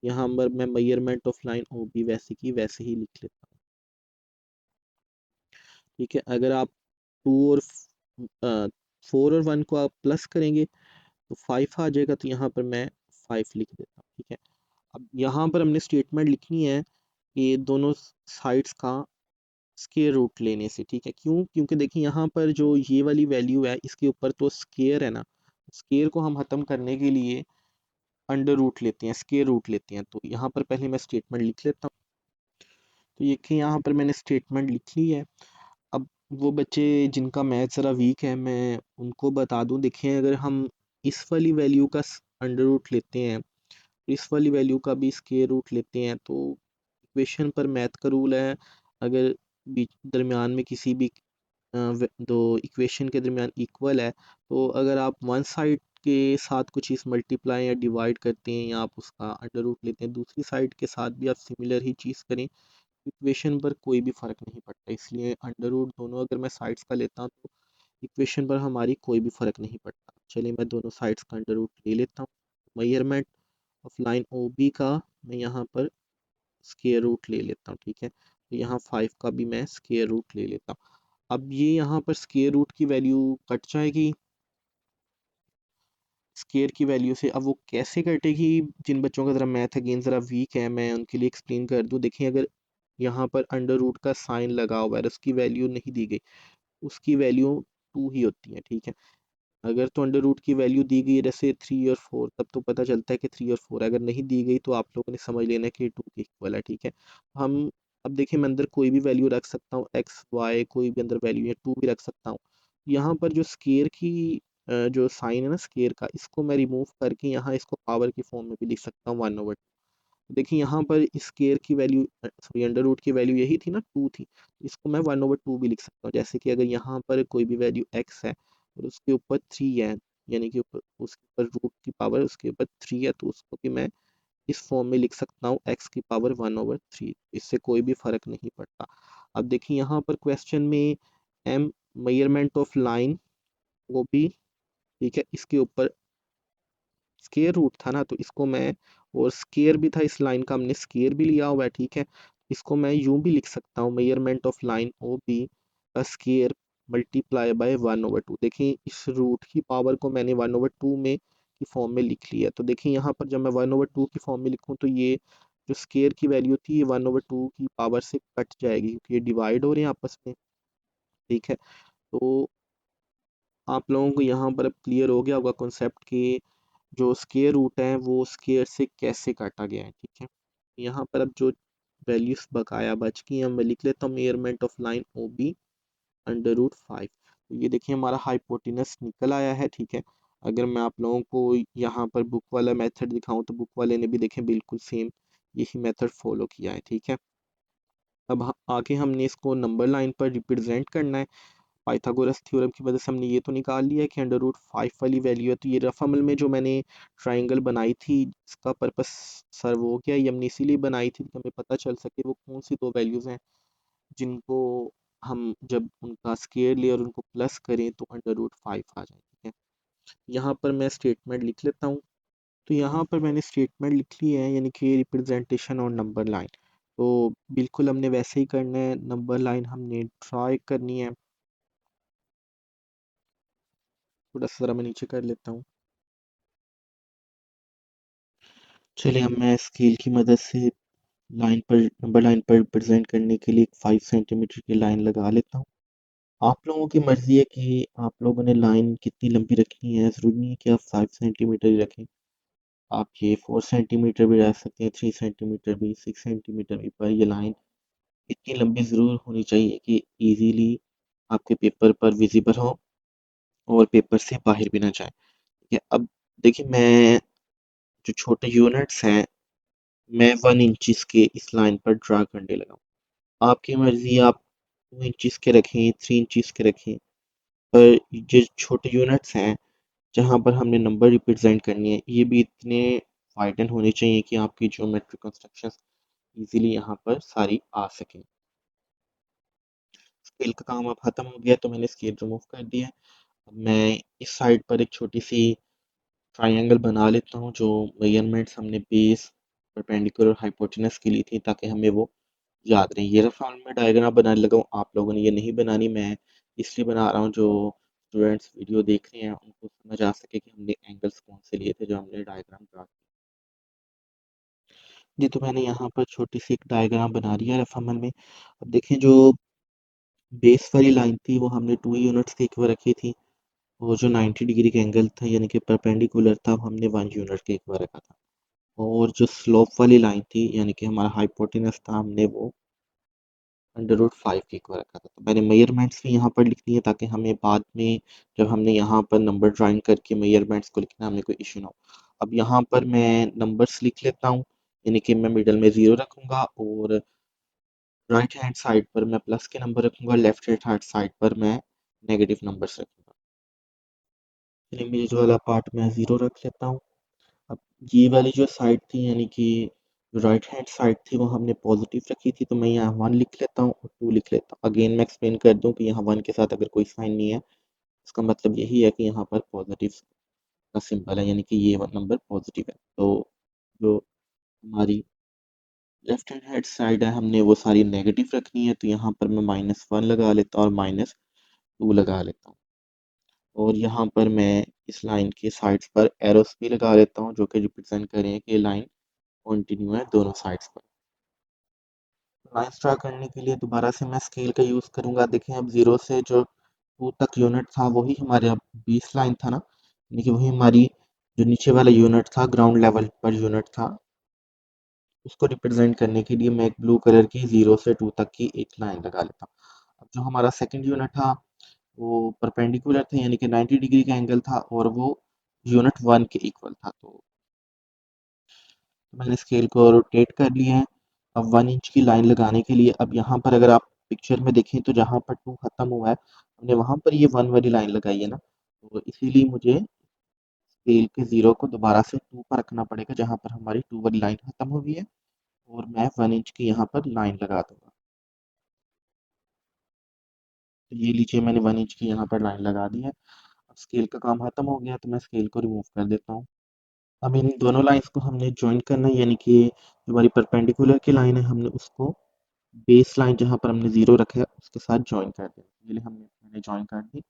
यहाँ पर मैं measurement of line O B वैसे की वैसे ही लिख लेता हूँ। ठीक है, अगर आप 2 और 4 और 1 को आप प्लस करेंगे तो 5 आ जाएगा, तो यहाँ पर मैं 5 लिख देता हूँ। ठीक है, अब यहाँ पर हमने स्टेटमेंट लिखनी है कि दोनों साइड्स का स्क्वायर रूट लेने से। ठीक है, क्यों? क्योंकि देखिए यहाँ पर जो ये वाली वैल्यू है इसके ऊपर तो स्क्वायर है ना, स्क्वायर को हम ख़त्म करने के लिए अंडर रूट लेते हैं, स्क्वायर रूट लेते हैं। तो यहाँ पर पहले मैं स्टेटमेंट लिख लेता हूँ। तो ये कि यहाँ पर मैंने स्टेटमेंट लिख ली है। अब वो बच्चे जिनका मैथ ज़रा वीक है मैं उनको बता दूं, देखिए अगर हम इस वाली वैल्यू का अंडर रूट लेते हैं, इस वाली वैल्यू का भी स्क्वायर रूट लेते हैं, तो इक्वेशन पर मैथ का रूल है, अगर बीच दरमियान में किसी भी दो इक्वेशन के दरमियान इक्वल है, तो अगर आप वन साइड के साथ कुछ चीज़ मल्टीप्लाई या डिवाइड करते हैं या आप उसका अंडर रूट लेते हैं, दूसरी साइड के साथ भी आप सिमिलर ही चीज़ करें, इक्वेशन पर कोई भी फ़र्क नहीं पड़ता। इसलिए अंडर रूट दोनों अगर मैं साइड्स का लेता हूँ तो इक्वेशन पर हमारी कोई भी फ़र्क नहीं पड़ता। चलिए मैं दोनों साइड्स का अंडर रूट ले लेता हूँ। Measurement of line O B का मैं यहाँ पर स्क्वायर रूट ले लेता हूँ। ठीक है, तो यहाँ 5 का भी मैं स्क्वायर रूट ले लेता हूँ। अब ये यहाँ पर स्क्वायर रूट की वैल्यू कट जाएगी स्क्वायर की वैल्यू से। अब वो कैसे कटेगी, जिन बच्चों का ज़रा मैथ अगेन ज़रा वीक है मैं उनके लिए एक्सप्लेन कर दूँ। देखिए अगर यहाँ पर अंडर रूट का साइन लगा हुआ है और उसकी वैल्यू नहीं दी गई, उसकी वैल्यू 2 ही होती है। ठीक है, अगर तो अंडर रूट की वैल्यू दी गई है जैसे 3 और 4, तब तो पता चलता है कि 3 और 4 है। अगर नहीं दी गई तो आप लोगों ने समझ लेना है कि 2 के इक्वल है। ठीक है, हम अब देखिए मैं अंदर कोई भी वैल्यू रख सकता हूँ, एक्स वाई कोई भी अंदर वैल्यू है, 2 भी रख सकता हूँ। यहाँ पर जो स्केयर की जो साइन है ना स्केयर का, इसको मैं रिमूव करके यहाँ इसको पावर की फॉर्म में भी लिख सकता हूँ 1/2। देखिए यहाँ पर स्केयर की वैल्यू, सॉरी अंडर रूट की वैल्यू यही थी ना, 2 थी, इसको मैं 1/2 भी लिख सकता हूँ। जैसे कि अगर यहाँ पर कोई भी वैल्यू x है और उसके ऊपर 3 है, यानी कि ऊपर उसके ऊपर रूट की पावर उसके ऊपर 3 है, तो उसको भी मैं इस फॉर्म में लिख सकता हूँ x की पावर 1/3। इससे कोई भी फर्क नहीं पड़ता। अब देखिए यहाँ पर क्वेश्चन में m मेजरमेंट ऑफ लाइन, वो भी ठीक है, इसके ऊपर स्केयर रूट था ना, तो इसको मैं, और स्केयर भी था इस लाइन का, हमने स्केयर भी लिया हुआ है, ठीक है, इसको मैं यूं भी लिख सकता हूँ, measurement of line O B का स्केयर मल्टीप्लाई बाय 1/2। देखिए इस रूट की पावर को मैंने 1/2 में की फॉर्म में लिख लिया। तो देखिए यहाँ पर जब मैं 1/2 की फॉर्म में लिखूँ तो ये जो स्केयर की वैल्यू थी ये 1/2 की पावर से कट जाएगी, क्योंकि ये डिवाइड हो रहे हैं आपस में, ठीक है। तो आप लोगों को यहाँ पर अब क्लियर हो गया होगा कॉन्सेप्ट कि जो स्केयर रूट है वो स्केयर से कैसे काटा गया है, ठीक है। यहाँ पर अब जो वैल्यूज बकाया बच गई हैं मैं लिख लेता हूँ, measurement of line O B √5। तो ये देखिए हमारा हाइपोटेनस निकल आया है, ठीक है। अगर मैं आप लोगों को यहाँ पर बुक वाला मेथड दिखाऊं तो बुक वाले ने भी देखें बिल्कुल सेम यही मेथड फॉलो किया है, ठीक है। अब आगे हमने इसको नंबर लाइन पर रिप्रेजेंट करना है। पाइथागोरस थ्योरम की वजह से हमने ये तो निकाल लिया है कि √5 वाली वैल्यू है, तो ये रफ अमल में जो मैंने ट्राइंगल बनाई थी इसका पर्पस सर्व हो गया। ये हमने इसीलिए बनाई थी कि हमें पता चल सके वो कौन सी दो वैल्यूज़ हैं जिनको हम जब उनका स्केयर ले और उनको प्लस करें तो √5 आ जाए, ठीक है। यहाँ पर मैं स्टेटमेंट लिख लेता हूँ। तो यहाँ पर मैंने स्टेटमेंट लिख ली है, यानी कि रिप्रेजेंटेशन और नंबर लाइन। तो बिल्कुल हमने वैसे ही करना है, नंबर लाइन हमने ट्राई करनी है। थोड़ा सा ज़रा मैं नीचे कर लेता हूँ। चलिए अब मैं स्केल की मदद से लाइन पर, नंबर लाइन पर रिप्रेजेंट करने के लिए एक 5 सेंटीमीटर की लाइन लगा लेता हूँ। आप लोगों की मर्जी है कि आप लोगों ने लाइन कितनी लंबी रखनी है, ज़रूरी नहीं है कि आप 5 सेंटीमीटर ही रखें। आप ये 4 सेंटीमीटर भी रख सकते हैं, 3 सेंटीमीटर भी, 6 सेंटीमीटर भी, पर ये लाइन इतनी लंबी ज़रूर होनी चाहिए कि ईजीली आपके पेपर पर विजिबल हो और पेपर से बाहर भी ना जाए, ठीक है। अब देखिए मैं जो छोटे यूनिट्स हैं मैं 1 इंचज़ के इस लाइन पर ड्रा करने लगा हूँ। आपकी मर्ज़ी, आप 2 इंचज़ के रखें, 3 इंचज़ के रखें, पर जो छोटे यूनिट्स हैं जहाँ पर हमने नंबर रिप्रेजेंट करनी है ये भी इतने वाइडन होने चाहिए कि आपकी ज्योमेट्रिक कंस्ट्रक्शंस इजीली यहाँ पर सारी आ सकें। स्केल का काम अब ख़त्म हो गया तो मैंने स्केल रिमूव कर दिया है। अब मैं इस साइड पर एक छोटी सी ट्रायंगल बना लेता हूँ जो मेजरमेंट्स हमने बेस, परपेंडिकुलर और हाइपोटेनस की ली थी ताकि हमें वो याद रहे। ये रफ में डायग्राम बनाने लगा हूँ, आप लोगों ने ये नहीं बनानी, मैं इसलिए बना रहा हूँ जो स्टूडेंट्स वीडियो देख रहे हैं उनको समझ आ सके कि हमने एंगल्स कौन से लिए थे जो हमने डायग्राम ड्रा किया। जी तो मैंने यहाँ पर छोटी सी एक डायग्राम बना लिया है रफ अमल में। अब देखें जो बेस वाली लाइन थी वो हमने 2 यूनिट्स के इक्वल रखी थी, और जो 90 डिग्री का एंगल था यानी कि परपेंडिकुलर था वो हमने 1 यूनिट के इक्वल रखा था, और जो स्लोप वाली लाइन थी यानी कि हमारा हाइपोटेनस था हमने वो √5 के इक्वल रखा था। तो मैंने मेजरमेंट्स भी यहाँ पर लिख दिए ताकि हमें बाद में जब हमने यहाँ पर नंबर ड्राइंग करके मेजरमेंट्स को लिखना हमें कोई इशू ना हो। अब यहाँ पर मैं नंबर्स लिख लेता हूँ, यानी कि मैं मिडल में 0 रखूँगा और राइट हैंड साइड पर मैं प्लस के नंबर रखूँगा, लेफ्ट हैंड साइड पर मैं नेगेटिव नंबर्स रखूँगा। चलिए मेज वाला पार्ट मैं 0 रख लेता हूँ। अब ये वाली जो साइड थी यानी कि जो राइट हैंड साइड थी वो हमने पॉजिटिव रखी थी, तो मैं यहाँ 1 लिख लेता हूँ और 2 लिख लेता हूँ। अगेन मैं एक्सप्लेन कर दूँ कि यहाँ 1 के साथ अगर कोई साइन नहीं है इसका मतलब यही है कि यहाँ पर पॉजिटिव का सिंबल है, यानी कि ये नंबर पॉजिटिव है। तो जो हमारी लेफ्ट हैंड साइड है हमने वो सारी नेगेटिव रखनी है, तो यहाँ पर मैं -1 लगा लेता हूँ और -2 लगा लेता हूँ। और यहाँ पर मैं इस लाइन के साइड्स पर एरोस भी लगा लेता हूँ जो कि रिप्रेजेंट करें कि लाइन कंटिन्यू है दोनों साइड्स पर। लाइन्स ड्रा करने के लिए दोबारा से मैं स्केल का यूज़ करूँगा। देखें अब 0 से जो 2 तक यूनिट था वही हमारे अब बेस लाइन था ना, यानी कि वही हमारी जो नीचे वाला यूनिट था ग्राउंड लेवल पर यूनिट था, उसको रिप्रेजेंट करने के लिए मैं एक ब्लू कलर की 0 से 2 तक की एक लाइन लगा लेता हूँ। अब जो हमारा सेकंड यूनिट था वो परपेंडिकुलर था यानी कि 90 डिग्री का एंगल था और वो यूनिट 1 के इक्वल था। तो मैंने स्केल को रोटेट कर लिया है। अब 1 इंच की लाइन लगाने के लिए अब यहाँ पर अगर आप पिक्चर में देखें तो जहाँ पर 2 ख़त्म हुआ है हमने वहाँ पर ये 1 वाली लाइन लगाई है ना, तो इसीलिए मुझे स्केल के 0 को दोबारा से 2 पर रखना पड़ेगा जहाँ पर हमारी 2 वाली लाइन ख़त्म हुई है, और मैं 1 इंच की यहाँ पर लाइन लगा दूंगा। तो ये लीजिए मैंने 1 इंच की यहाँ पर लाइन लगा दी है। अब स्केल का काम ख़त्म हो गया तो मैं स्केल को रिमूव कर देता हूँ। अब इन दोनों लाइंस को हमने जॉइन करना है, यानी कि जो हमारी परपेंडिकुलर की लाइन है हमने उसको बेस लाइन जहाँ पर हमने 0 रखा है उसके साथ जॉइन कर देना। ये मैंने जॉइन कर दी।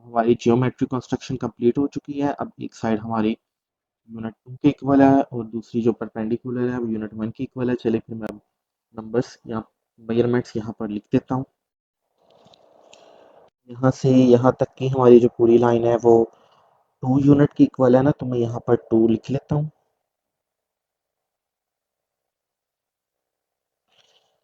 हमारी जियोमेट्री कंस्ट्रक्शन कंप्लीट हो चुकी है। अब एक साइड हमारी यूनिट 2 के इक्वल है और दूसरी जो परपेंडिकुलर है वो यूनिट 1 के इक्वल है। चलिए फिर मैं नंबर्स या मेजरमेंट्स यहाँ पर लिख देता हूँ। यहाँ से यहाँ तक की हमारी जो पूरी लाइन है वो 2 यूनिट की इक्वल है ना, तो मैं यहाँ पर 2 लिख लेता हूँ।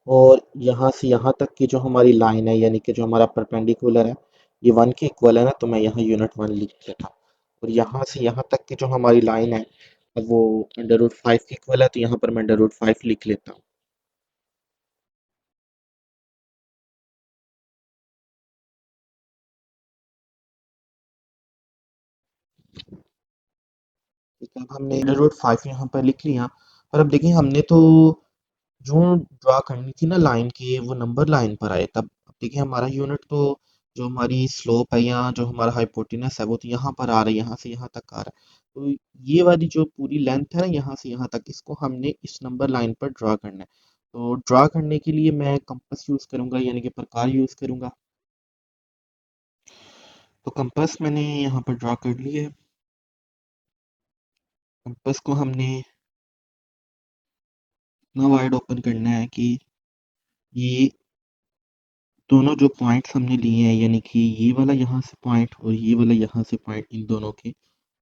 और यहाँ से यहाँ तक की जो हमारी लाइन है यानी कि जो हमारा परपेंडिकुलर है ये 1 के इक्वल है ना, तो मैं यहाँ यूनिट 1 लिख देता हूँ। और यहाँ से यहाँ तक की जो हमारी लाइन है अब वो अंडर रूट 5 के इक्वल है, तो यहाँ पर मैं अंडर रूट 5 लिख लेता हूँ। ठीक है, अब हमने अंडर रूट 5 यहाँ पर लिख लिया। और अब देखिए हमने तो जो ड्रा करनी थी ना लाइन की वो नंबर लाइन पर आए, तब अब देखिए हमारा यूनिट तो जो हमारी स्लोप है या जो हमारा हाइपोटेनस है वो तो यहाँ पर आ रहा है, यहाँ से यहाँ तक आ रहा है। तो ये वाली जो पूरी लेंथ है ना यहाँ से यहाँ तक, इसको हमने इस नंबर लाइन पर ड्रा करना है। तो ड्रा करने के लिए मैं कंपास यूज करूंगा यानी कि प्रकार यूज करूंगा। तो कंपास मैंने यहाँ पर ड्रा कर लिया है। कंपास को हमने इतना वाइड ओपन करना है कि ये दोनों जो पॉइंट्स हमने लिए हैं यानी कि ये वाला यहाँ से पॉइंट और ये वाला यहाँ से पॉइंट, इन दोनों के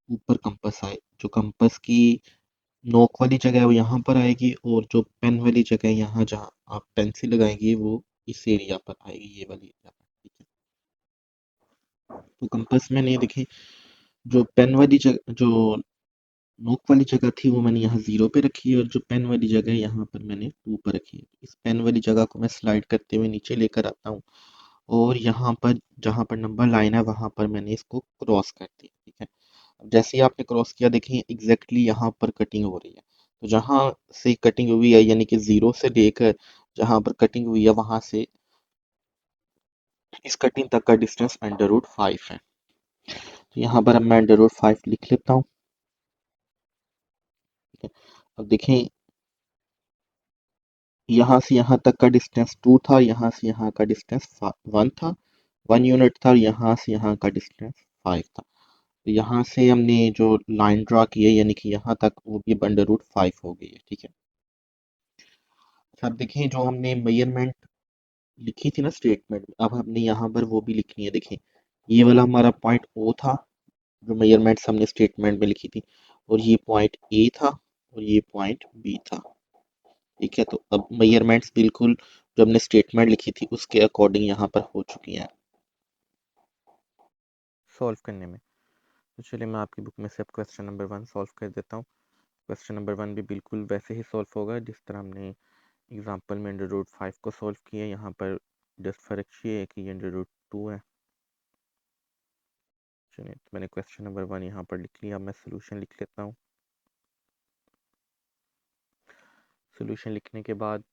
ऊपर कंपास आए। जो कंपास की नोक वाली जगह है वो यहाँ पर आएगी और जो पेन वाली जगह है यहाँ जहाँ आप पेंसिल लगाएंगे वो इस एरिया पर आएगी, ये वाली एरिया पर। ठीक है, तो कंपास मैंने देखे जो पेन वाली जगह जो नोक वाली जगह थी वो मैंने यहाँ 0 पे रखी है और जो पेन वाली जगह है यहाँ पर मैंने 2 पर रखी है। इस पेन वाली जगह को मैं स्लाइड करते हुए नीचे लेकर आता हूँ और यहाँ पर जहाँ पर नंबर लाइन है वहाँ पर मैंने इसको क्रॉस कर दिया। ठीक है, अब जैसे ही आपने क्रॉस किया देखिए एग्जैक्टली यहाँ पर कटिंग हो रही है। तो जहाँ से कटिंग हुई है यानी कि 0 से लेकर जहाँ पर कटिंग हुई है वहाँ से इस कटिंग तक का डिस्टेंस अंडर रूट 5 है। तो यहाँ पर अब मैं अंडर रूट 5 लिख लेता हूँ। ठीक है, अब देखें यहाँ से यहाँ तक का डिस्टेंस 2 था, यहाँ से यहाँ का डिस्टेंस 1 था, 1 यूनिट था, और यहाँ से यहाँ का डिस्टेंस 5 था। तो यहाँ से हमने जो लाइन ड्रा की है यानी कि यहाँ तक वो भी अंडर रूट 5 हो गई है। ठीक है, अच्छा अब देखें जो हमने मेजरमेंट लिखी थी ना स्टेटमेंट में, अब हमने यहाँ पर वो भी लिखनी है। देखें ये वाला हमारा पॉइंट ओ था जो मेजरमेंट्स हमने स्टेटमेंट में लिखी थी, और ये पॉइंट ए था और ये पॉइंट बी था। ठीक है, तो अब मेजरमेंट्स बिल्कुल जो हमने स्टेटमेंट लिखी थी उसके अकॉर्डिंग यहाँ पर हो चुकी हैं सॉल्व करने में। तो चलिए मैं आपकी बुक में से अब क्वेश्चन नंबर 1 सॉल्व कर देता हूँ। क्वेश्चन नंबर 1 भी बिल्कुल वैसे ही सॉल्व होगा जिस तरह हमने एग्जाम्पल में अंडर रूट 5 को सॉल्व किया। यहाँ पर जस्ट फर्क ये है कि ये अंडर रूट 2 है। चलिए तो मैंने क्वेश्चन नंबर 1 यहाँ पर लिख लिया। अब मैं सोल्यूशन लिख लेता हूँ। सोल्यूशन लिखने के बाद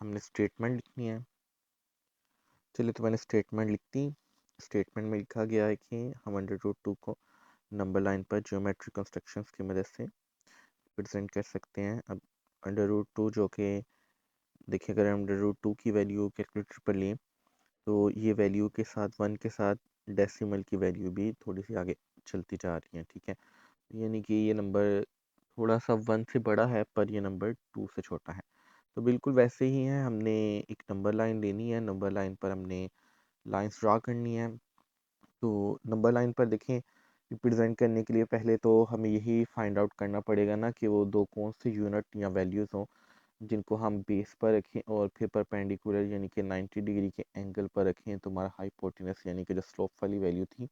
हमने स्टेटमेंट लिखनी है। चलिए तो मैंने स्टेटमेंट लिख दी। स्टेटमेंट में लिखा गया है कि हम अंडर रूट 2 को नंबर लाइन पर ज्योमेट्री कंस्ट्रक्शंस की मदद से रिप्रेजेंट कर सकते हैं। अब अंडर रूट 2 जो कि देखिए अगर अंडर रूट 2 की वैल्यू कैलकुलेटर पर लें तो ये वैल्यू के साथ 1 के साथ डेसिमल की वैल्यू भी थोड़ी सी आगे चलती जा रही है। ठीक है, यानी कि ये नंबर थोड़ा सा 1 से बड़ा है पर ये नंबर 2 से छोटा है। तो बिल्कुल वैसे ही है, हमने एक नंबर लाइन लेनी है, नंबर लाइन पर हमने लाइंस ड्रा करनी है। तो नंबर लाइन पर देखें रिप्रेजेंट करने के लिए पहले तो हमें यही फाइंड आउट करना पड़ेगा ना कि वो दो कौन से यूनिट या वैल्यूज़ हों जिनको हम बेस पर रखें और फिर परपेंडिकुलर यानी कि 90 डिग्री के एंगल पर रखें तो हमारा हाइपोटेनस यानी कि जो स्लोप वाली वैल्यू थी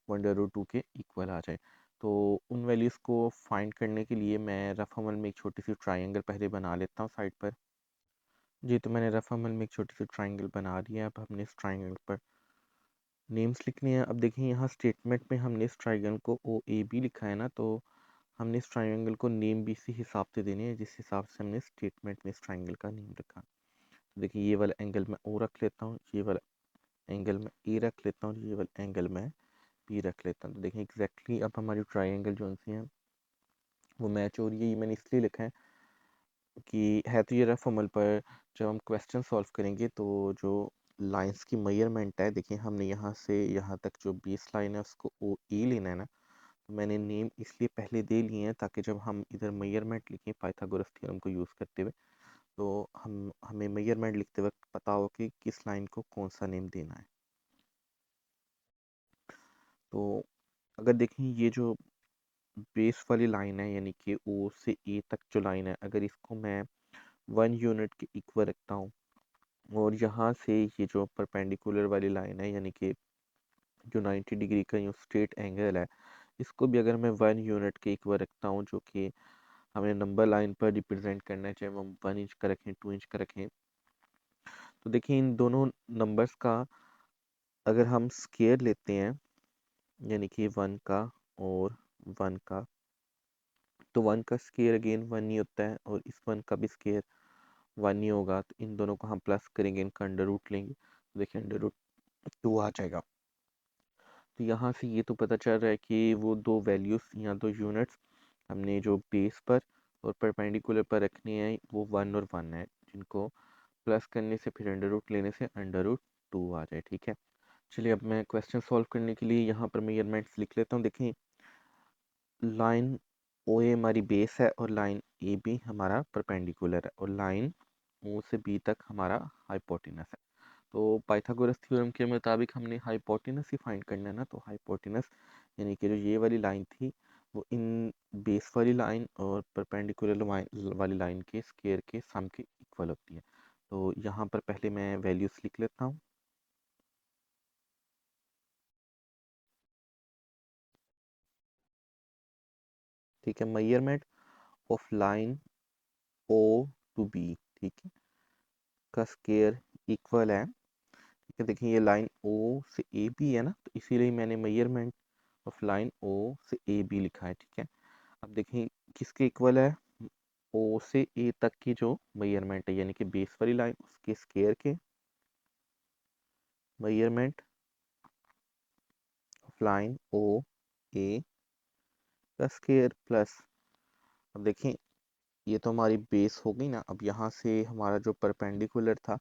वो अंडर रूट 2 के इक्वल आ जाए। तो उन वैल्यूज़ को फाइंड करने के लिए मैं रफ अमल में एक छोटी सी ट्राइंगल पहले बना लेता हूँ साइड पर। जी, तो मैंने रफ अमल में एक छोटी सी ट्राइंगल बना दिया है। अब हमने इस ट्राइंगल पर नेम्स लिखने हैं। अब देखिए यहाँ स्टेटमेंट में हमने इस ट्राइंगल को ओ ए बी लिखा है ना, तो हमने इस ट्राइंगल को नेम भी इसी हिसाब से देने हैं जिस हिसाब से हमने स्टेटमेंट में इस ट्राइंगल का नेम रखा। तो देखिए ये वाला एंगल मैं ओ रख लेता हूँ, ये वाला एंगल मैं ए रख लेता हूँ, ये वाला एंगल मैं बी रख लेता हूँ। तो देखिए एग्जैक्टली अब हमारी ट्राइंगल जो सी हैं वो मैच हो रही है। ये मैंने इसलिए लिखा है कि है तो ये रफ अमल पर जब हम क्वेश्चन सॉल्व करेंगे तो जो लाइंस की मेजरमेंट है, देखिए हमने यहाँ से यहाँ तक जो बेस लाइन है उसको ओ ए लेना है ना। तो मैंने नेम इसलिए पहले दे लिए हैं ताकि जब हम इधर मेजरमेंट लिखें पाइथागोरस थ्योरम को यूज़ करते हुए, तो हमें मेजरमेंट लिखते वक्त पता हो कि किस लाइन को कौन सा नेम देना है। तो अगर देखें ये जो बेस वाली लाइन है यानी कि ओ से ए तक जो लाइन है, अगर इसको मैं 1 यूनिट के इक्वल रखता हूँ और यहाँ से ये जो परपेंडिकुलर वाली लाइन है यानी कि जो 90 डिग्री का यूँ स्ट्रेट एंगल है, इसको भी अगर मैं 1 यूनिट के इक्वल रखता हूँ जो कि हमें नंबर लाइन पर रिप्रेजेंट करना है, चाहे हम 1 इंच का रखें 2 इंच का रखें। तो देखिए इन दोनों नंबर्स का अगर हम स्केयर लेते हैं यानी कि 1 का और 1 का, तो 1 का स्केयर अगेन 1 ही होता है और इस 1 का भी स्केयर 1 ही होगा। तो इन दोनों को हम प्लस करेंगे, इनका अंडर रूट लेंगे, तो देखिए अंडर रूट 2 आ जाएगा। तो यहाँ से ये तो पता चल रहा है कि वो दो वैल्यूज़ या दो यूनिट्स हमने जो बेस पर और परपेंडिकुलर पर रखनी है वो 1 और 1 है, जिनको प्लस करने से फिर अंडर रूट लेने से अंडर रूट 2 आ जाए। ठीक है, चलिए अब मैं क्वेश्चन सॉल्व करने के लिए यहाँ पर मेजरमेंट्स लिख लेता हूँ। देखें लाइन ओ ए हमारी बेस है और लाइन ए बी हमारा परपेंडिकुलर है और लाइन ओ से बी तक हमारा हाइपोटेनस है। तो पाइथागोरस थ्योरम के मुताबिक हमने हाइपोटेनस ही फाइंड करना है ना। तो हाइपोटेनस यानी कि जो ये वाली लाइन थी वो इन बेस वाली लाइन और परपेंडिकुलर वाली लाइन के स्केयर के सम के इक्वल होती है। तो यहाँ पर पहले मैं वैल्यूज लिख लेता हूँ। ठीक है, measurement of line O to B, ठीक है, का स्केयर इक्वल है। ठीक है, देखिए ये लाइन ओ से ए बी है ना, तो इसीलिए मैंने मेजरमेंट ऑफ लाइन ओ से ए बी लिखा है। ठीक है, अब देखिए किसके इक्वल है, ओ से ए तक की जो मेजरमेंट है यानी कि बेस वाली लाइन उसके स्केयर के मेजरमेंट ऑफ लाइन ओ ए का स्केयर प्लस, अब देखिए ये तो हमारी बेस हो गई ना। अब यहाँ से हमारा जो परपेंडिकुलर था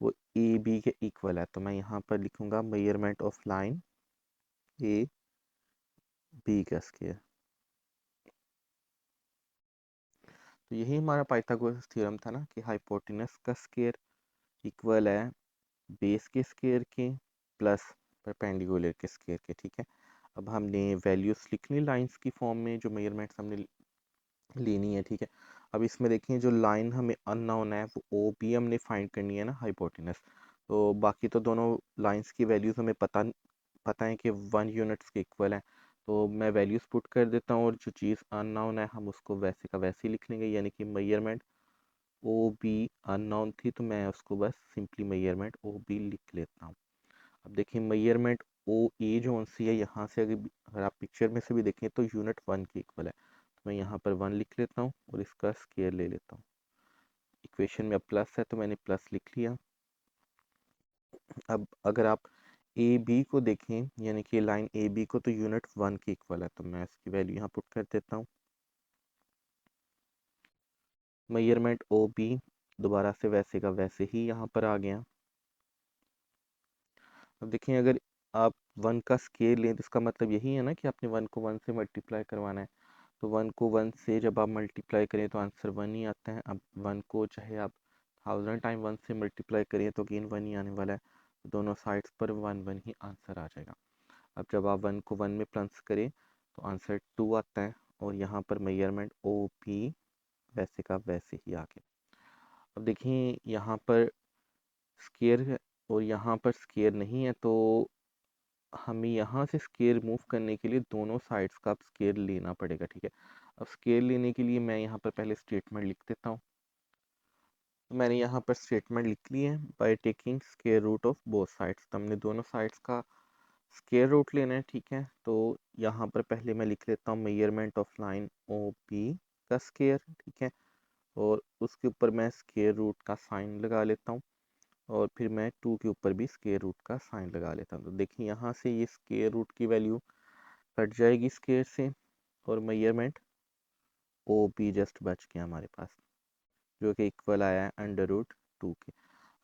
वो ए बी के इक्वल है, तो मैं यहाँ पर लिखूंगा measurement of line A B का स्केयर। तो यही हमारा पाइथागोरस थ्योरम था ना कि हाइपोटेनस का स्केयर इक्वल है बेस के स्केयर के प्लस परपेंडिकुलर के स्केयर के। ठीक है, अब हमने वैल्यूज लिखनी लाइंस की फॉर्म में जो मेजरमेंट्स हमने लेनी है। ठीक है, अब इसमें देखें जो लाइन हमें अननोन है वो ओ बी हमने फाइंड करनी है ना हाइपोटेनस। तो बाकी तो दोनों लाइंस की वैल्यूज हमें पता है कि 1 यूनिट्स के इक्वल है। तो मैं वैल्यूज पुट कर देता हूँ और जो चीज़ अननोन है हम उसको वैसे का वैसे ही लिख लेंगे, यानी कि मेजरमेंट ओ बी अननोन थी तो मैं उसको बस सिंपली मेजरमेंट ओ बी लिख लेता हूँ। अब देखिए मेजरमेंट ओ ए जो सी है यहाँ से अगर आप पिक्चर में से भी देखें तो यूनिट 1 के इक्वल है, तो मैं यहाँ पर 1 लिख लेता हूँ और इसका स्केयर ले लेता हूँ। इक्वेशन में अब प्लस है तो मैंने प्लस लिख लिया। अब अगर आप ए बी को देखें यानी कि लाइन ए बी को, तो यूनिट 1 के इक्वल है, तो मैं इसकी वैल्यू यहाँ पुट कर देता हूँ। मेजरमेंट ओ बी दोबारा से वैसे का वैसे ही यहाँ पर आ गया। अब देखिए अगर आप 1 का स्केयर लें तो इसका मतलब यही है ना कि आपने 1 को 1 से मल्टीप्लाई करवाना है। तो 1 को 1 से जब आप मल्टीप्लाई करें तो आंसर 1 ही आता है। अब 1 को चाहे आप 1000 टाइम 1 से मल्टीप्लाई करें तो अगेन 1 ही आने वाला है। तो दोनों साइड्स पर 1 1 ही आंसर आ जाएगा। अब जब आप 1 को 1 में प्लस करें तो आंसर 2 आता है और यहाँ पर मेजरमेंट ओ पी वैसे का वैसे ही आ गया। अब देखिए यहाँ पर स्केयर है और यहाँ पर स्केयर नहीं है, तो हमें यहाँ से स्केल मूव करने के लिए दोनों साइड्स का अब स्केल लेना पड़ेगा, ठीक है। अब स्केल लेने के लिए मैं यहाँ पर पहले स्टेटमेंट लिख देता हूँ। तो मैंने यहाँ पर स्टेटमेंट लिख ली है, by taking square root of both sides. तो हमने दोनों साइड्स का स्क्वायर रूट लेना है, ठीक है। तो यहाँ पर पहले मैं लिख लेता हूँ measurement of line O P का स्क्वायर, ठीक है। और उसके ऊपर मैं स्क्वायर रूट का साइन लगा लेता हूँ, और फिर मैं 2 के ऊपर भी स्क्वायर रूट का साइन लगा लेता हूँ। तो देखिए यहाँ से ये स्क्वायर रूट की वैल्यू कट जाएगी स्क्वायर से, और मेजरमेंट ओ पी जस्ट बच गया हमारे पास, जो कि इक्वल आया है √2 के।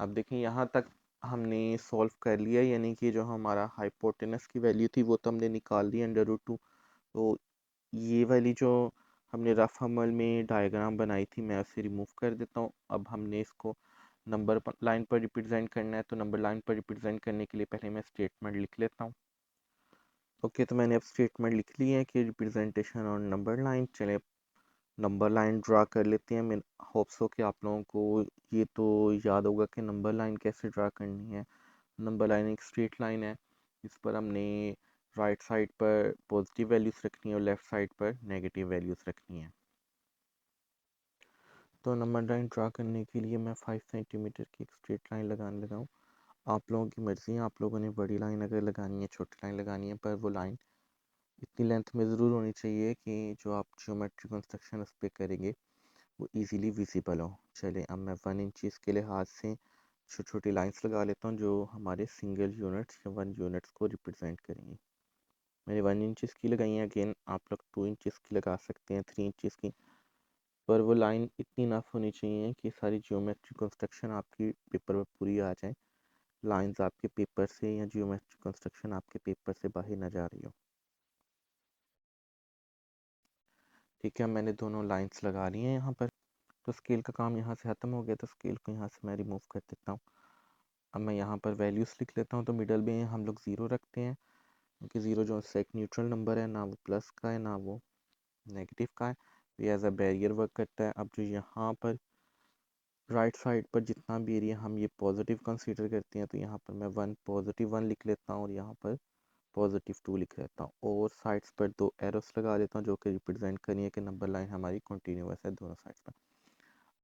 अब देखिए यहाँ तक हमने सॉल्व कर लिया, यानी कि जो हमारा हाइपोटेनस की वैल्यू थी वो तो हमने निकाल दी √2। तो ये वाली जो हमने रफ अमल में डायग्राम बनाई थी मैं उसे रिमूव कर देता हूँ। अब हमने इसको नंबर लाइन पर रिप्रेजेंट करना है, तो नंबर लाइन पर रिप्रेजेंट करने के लिए पहले मैं स्टेटमेंट लिख लेता हूँ। ओके, तो मैंने अब स्टेटमेंट लिख ली है कि रिप्रेजेंटेशन ऑन नंबर लाइन। चले नंबर लाइन ड्रा कर लेते हैं। मैं होप्स हो कि आप लोगों को ये तो याद होगा कि नंबर लाइन कैसे ड्रा करनी है। नंबर लाइन एक स्ट्रेट लाइन है, इस पर हमने राइट साइड पर पॉजिटिव वैल्यूज़ रखनी है और लेफ़्ट साइड पर नेगेटिव वैल्यूज़ रखनी है। तो नंबर लाइन ड्रा करने के लिए मैं 5 सेंटीमीटर की एक स्ट्रेट लाइन लगाने लगा हूँ। आप लोगों की मर्ज़ी है, आप लोगों ने बड़ी लाइन अगर लगानी है, छोटी लाइन लगानी है, पर वो लाइन इतनी लेंथ में ज़रूर होनी चाहिए कि जो आप ज्योमेट्री कंस्ट्रक्शन उस पर करेंगे वो इजीली विजिबल हो। चलें, अब मैं 1 इंचज़ के लिहाज से छोटी छोटी लाइंस लगा लेता हूँ जो हमारे सिंगल यूनिट्स या 1 यूनिट्स को रिप्रेजेंट करेंगी। मैंने 1 इंचज़ की लगाई है, अगेन आप लोग 2 इंचज़ की लगा सकते हैं, 3 इंचज़ की, पर वो लाइन इतनी इनफ होनी चाहिए कि सारी ज्योमेट्री कंस्ट्रक्शन आपकी पेपर पर पूरी आ जाए, लाइंस आपके पेपर से या ज्योमेट्री कंस्ट्रक्शन आपके पेपर से बाहर ना जा रही हो। ठीक है, मैंने दोनों लाइंस लगा ली हैं यहाँ पर। तो स्केल का काम यहाँ से ख़त्म हो गया, तो स्केल को यहाँ से मैं रिमूव कर देता हूँ। अब मैं यहाँ पर वैल्यूज़ लिख लेता हूँ। तो मिडल में हम लोग ज़ीरो रखते हैं, क्योंकि ज़ीरो जो है एक न्यूट्रल नंबर है, ना वो प्लस का है ना वो नेगेटिव का है, ये एज अ बैरियर वर्क करता है। अब जो यहाँ पर राइट साइड पर जितना भी एरिया हम ये पॉजिटिव कंसीडर करते हैं, तो यहाँ पर मैं +1 लिख लेता हूँ और यहाँ पर +2 लिख लेता हूँ, और साइड्स पर 2 एरोस लगा देता हूँ जो कि रिप्रेजेंट करिए कि नंबर लाइन हमारी कंटिन्यूअस है दोनों साइड्स पर।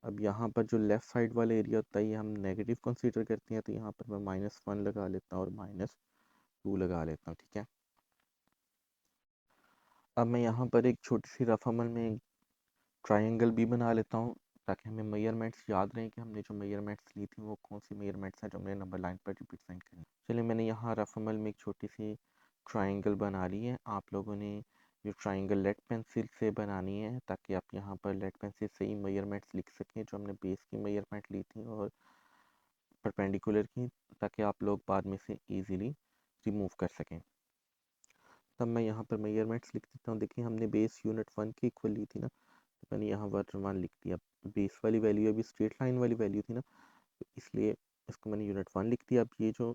अब यहाँ पर जो लेफ़्ट साइड वाला एरिया होता है ये हम नेगेटिव कंसीडर करते हैं, तो यहाँ पर मैं -1 लगा लेता हूँ और -2 लगा लेता हूँ, ठीक है। अब मैं यहाँ पर एक छोटी सी रफ अमल में ट्रायंगल भी बना लेता हूँ, ताकि हमें मेजरमेंट्स याद रहें कि हमने जो मेजरमेंट्स ली थी वो कौन सी मेजरमेंट्स हैं जो हमने नंबर लाइन पर रिप्रेजेंट करनी। चलिए, मैंने यहाँ रफ अमल में एक छोटी सी ट्रायंगल बना ली है। आप लोगों ने जो ट्रायंगल लेड पेंसिल से बनानी है, ताकि आप यहाँ पर लेड पेंसिल से ही मेजरमेंट्स लिख सकें जो हमने बेस की मेजरमेंट ली थी और परपेंडिकुलर की, ताकि आप लोग बाद में से ईज़िली रिमूव कर सकें। तब मैं यहाँ पर मेजरमेंट्स लिख देता हूँ। देखिए, हमने बेस यूनिट 1 की इक्वल ली थी ना, तो मैंने यहाँ +1 लिख दिया। बेस वाली वैल्यू अभी स्ट्रेट लाइन वाली वैल्यू थी ना, तो इसलिए इसको मैंने यूनिट 1 लिख दिया। अब ये जो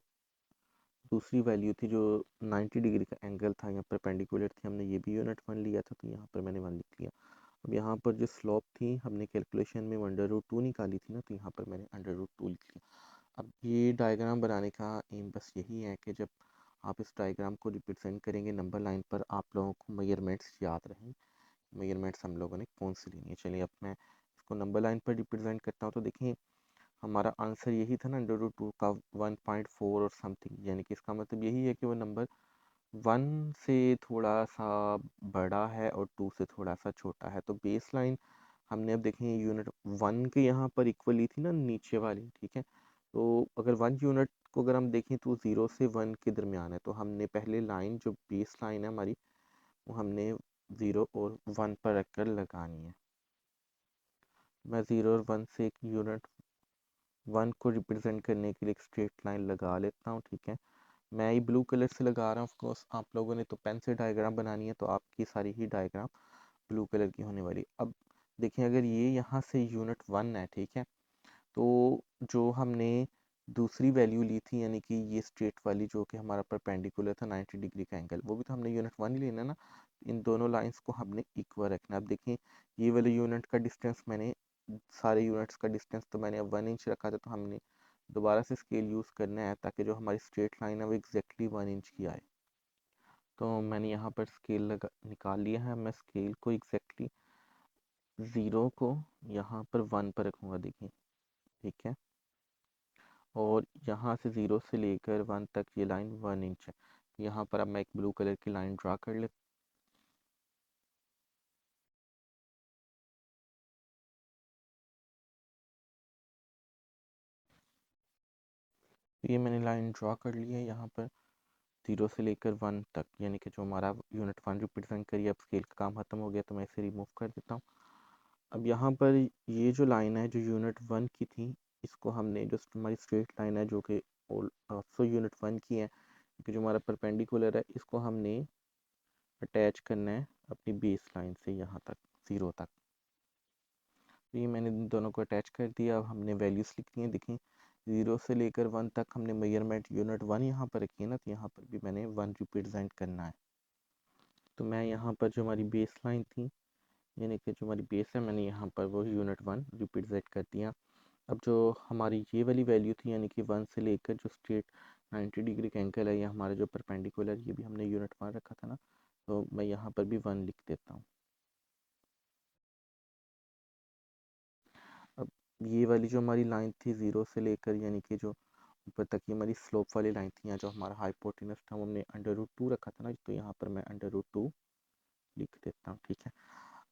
दूसरी वैल्यू थी जो 90 डिग्री का एंगल था, यहाँ परपेंडिकुलर थी, हमने ये भी यूनिट 1 लिया था, तो यहाँ पर मैंने 1 लिख लिया। अब यहाँ पर जो स्लोप थी हमने कैलकुलेशन में √2 निकाली थी ना, तो यहाँ पर मैंने √2 लिख लिया। अब ये डायग्राम बनाने का एम बस यही है कि जब आप इस डायग्राम को रिप्रेजेंट करेंगे नंबर लाइन पर, आप लोगों को मेजरमेंट्स याद रहें, मेजरमेंट्स हम लोगों ने कौन सी लेनी है। चलिए, अब मैं इसको नंबर लाइन पर रिप्रेजेंट करता हूँ। तो देखिए, हमारा आंसर यही था ना √2 का 1.4 और समथिंग, यानी कि इसका मतलब यही है कि वो नंबर 1 से थोड़ा सा बड़ा है और 2 से थोड़ा सा छोटा है। तो बेस लाइन हमने अब देखें यूनिट 1 के यहाँ पर इक्वल ली थी ना नीचे वाली, ठीक है। तो अगर 1 यूनिट को अगर हम देखें तो 0 से 1 के दरमियान है, तो हमने पहले लाइन जो बेस लाइन है हमारी वो हमने 0 और 1 पर रखकर लगानी है। मैं 0 और 1 से एक यूनिट 1 को रिप्रेजेंट करने के लिए एक स्ट्रेट लाइन लगा लेता हूँ, ठीक है। मैं ये ब्लू कलर से लगा रहा हूँ, ऑफकोर्स आप लोगों ने तो पेन से डायग्राम बनानी है, तो आपकी सारी ही डायग्राम ब्लू कलर की होने वाली। अब देखिए, अगर ये यहाँ से यूनिट 1 है, ठीक है, तो जो हमने दूसरी वैल्यू ली थी, यानी कि ये स्ट्रेट वाली जो कि हमारा परपेंडिकुलर था 90 डिग्री का एंगल, वो भी तो हमने यूनिट 1 ही लेना ना। इन दोनों लाइंस को हमने इक्वल रखना। अब देखिए, ये वाले यूनिट का डिस्टेंस मैंने सारे यूनिट्स का डिस्टेंस तो मैंने अब 1 इंच रखा था, तो हमने दोबारा से स्केल यूज़ करना है ताकि जो हमारी स्ट्रेट लाइन है वो एग्जैक्टली 1 इंच की आए। तो मैंने यहाँ पर स्केल निकाल लिया है। मैं स्केल को एग्जैक्टली 0 को यहाँ पर 1 पर रखूँगा, देखिए, ठीक है। और यहाँ से 0 से लेकर 1 तक ये लाइन 1 इंच है। यहाँ पर अब मैं एक ब्लू कलर की लाइन ड्रा कर लेता हूँ। ये मैंने लाइन ड्रा कर ली है यहाँ पर 0 से लेकर 1 तक, यानी कि जो हमारा यूनिट 1 रिप्रेजेंट करिए। अब स्केल का काम खत्म हो गया तो मैं इसे रिमूव कर देता हूँ। अब यहाँ पर ये जो लाइन है जो यूनिट 1 की थी, इसको हमने जो हमारी स्ट्रेट लाइन है जो कि ऑल्सो यूनिट 1 की है, कि जो हमारा परपेंडिकुलर है, इसको हमने अटैच करना है अपनी बेस लाइन से यहाँ तक 0 तक। तो ये मैंने इन दोनों को अटैच कर दिया। अब हमने वैल्यूज़ लिखनी है, देखें 0 से लेकर 1 तक हमने मेजरमेंट यूनिट 1 यहाँ पर रखी है ना, तो यहाँ पर भी मैंने 1 रिप्रेजेंट करना है। तो मैं यहाँ पर जो हमारी बेस लाइन थी, यानी कि जो हमारी बेस है, मैंने यहाँ पर वो यूनिट 1 रिप्रेजेंट कर दिया। अब जो हमारी ये वाली वैल्यू थी, यानी कि 1 से लेकर जो स्ट्रेट 90 डिग्री का एंगल है, या हमारा जो परपेंडिकुलर, ये भी हमने यूनिट 1 रखा था ना, तो मैं यहाँ पर भी 1 लिख देता हूँ। अब ये वाली जो हमारी लाइन थी 0 से लेकर, यानी कि जो ऊपर तक ये हमारी स्लोप वाली लाइन थी, या जो हमारा हाइपोटेनस था वो हमने √2 रखा था ना, तो यहाँ पर मैं √2 लिख देता हूँ, ठीक है।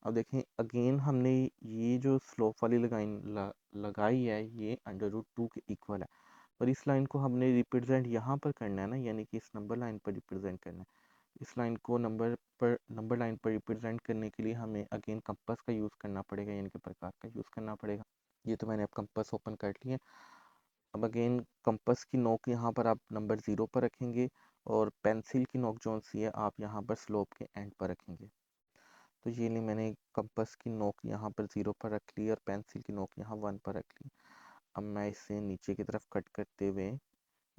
अब देखें अगेन हमने ये जो स्लोप वाली लगाई है, ये √2 के इक्वल है, पर इस लाइन को हमने रिप्रेजेंट यहाँ पर करना है ना, यानी कि इस नंबर लाइन पर रिप्रेजेंट करना है। इस लाइन को नंबर लाइन पर रिप्रेजेंट करने के लिए हमें अगेन कंपास का यूज़ करना पड़ेगा, यानी कि प्रकाश का यूज़ करना पड़ेगा। ये तो मैंने अब कंपास ओपन कर लिया। अब अगेन कंपास की नोक यहाँ पर आप नंबर 0 पर रखेंगे, और पेंसिल की नोक जो सी है आप यहाँ पर स्लोप के एंड पर रखेंगे। तो ये नहीं, मैंने कंपास की नोक यहाँ पर 0 पर रख ली और पेंसिल की नोक यहाँ 1 पर रख ली। अब मैं इसे नीचे की तरफ कट करते हुए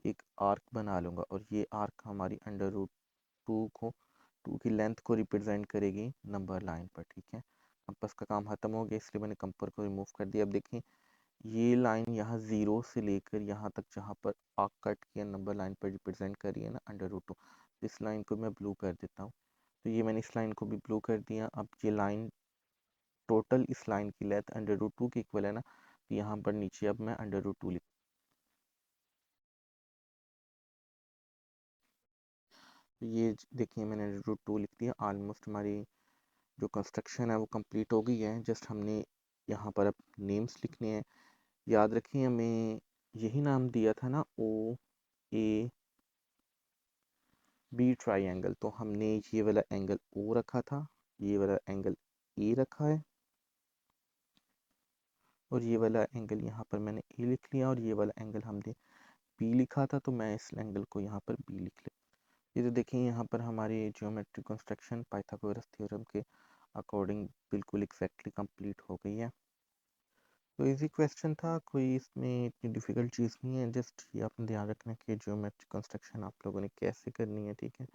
एक आर्क बना लूँगा, और ये आर्क हमारी √2 की लेंथ को रिप्रेजेंट करेगी नंबर लाइन पर, ठीक है। कंपास का काम खत्म हो गया, इसलिए मैंने कंपास को रिमूव कर दिया। अब देखें ये लाइन यहाँ 0 से लेकर यहाँ तक जहाँ पर आर्क कट किया नंबर लाइन पर रिप्रेजेंट करी है ना √2, इस लाइन को मैं ब्लू कर देता हूँ। तो ये मैंने इस लाइन को भी ब्लू कर दिया। अब ये लाइन टोटल इस लाइन की लेंथ √2 की इक्वल है ना, तो यहाँ पर नीचे अब मैं √2 लिख, तो ये देखिए मैंने √2 लिख दिया। ऑलमोस्ट हमारी जो कंस्ट्रक्शन है वो कंप्लीट हो गई है। जस्ट हमने यहाँ पर अब नेम्स लिखने हैं। याद रखें हमें यही नाम दिया था ना, OAB ट्राइंगल, तो हमने ये वाला एंगल O रखा था, ये वाला एंगल A रखा है, और ये वाला एंगल यहाँ पर मैंने A लिख लिया, और ये वाला एंगल हमने B लिखा था, तो मैं इस एंगल को यहाँ पर B लिख लिया। ये तो देखिए यहाँ पर हमारी ज्योमेट्रिक कंस्ट्रक्शन पाइथागोरस थ्योरम के अकॉर्डिंग बिल्कुल एग्जैक्टली कंप्लीट हो गई है। तो इजी क्वेश्चन था, कोई इसमें इतनी डिफ़िकल्ट चीज़ नहीं है। जस्ट ये आपने ध्यान रखना कि ज्योमेट्रिक कंस्ट्रक्शन आप लोगों ने कैसे करनी है, ठीक है।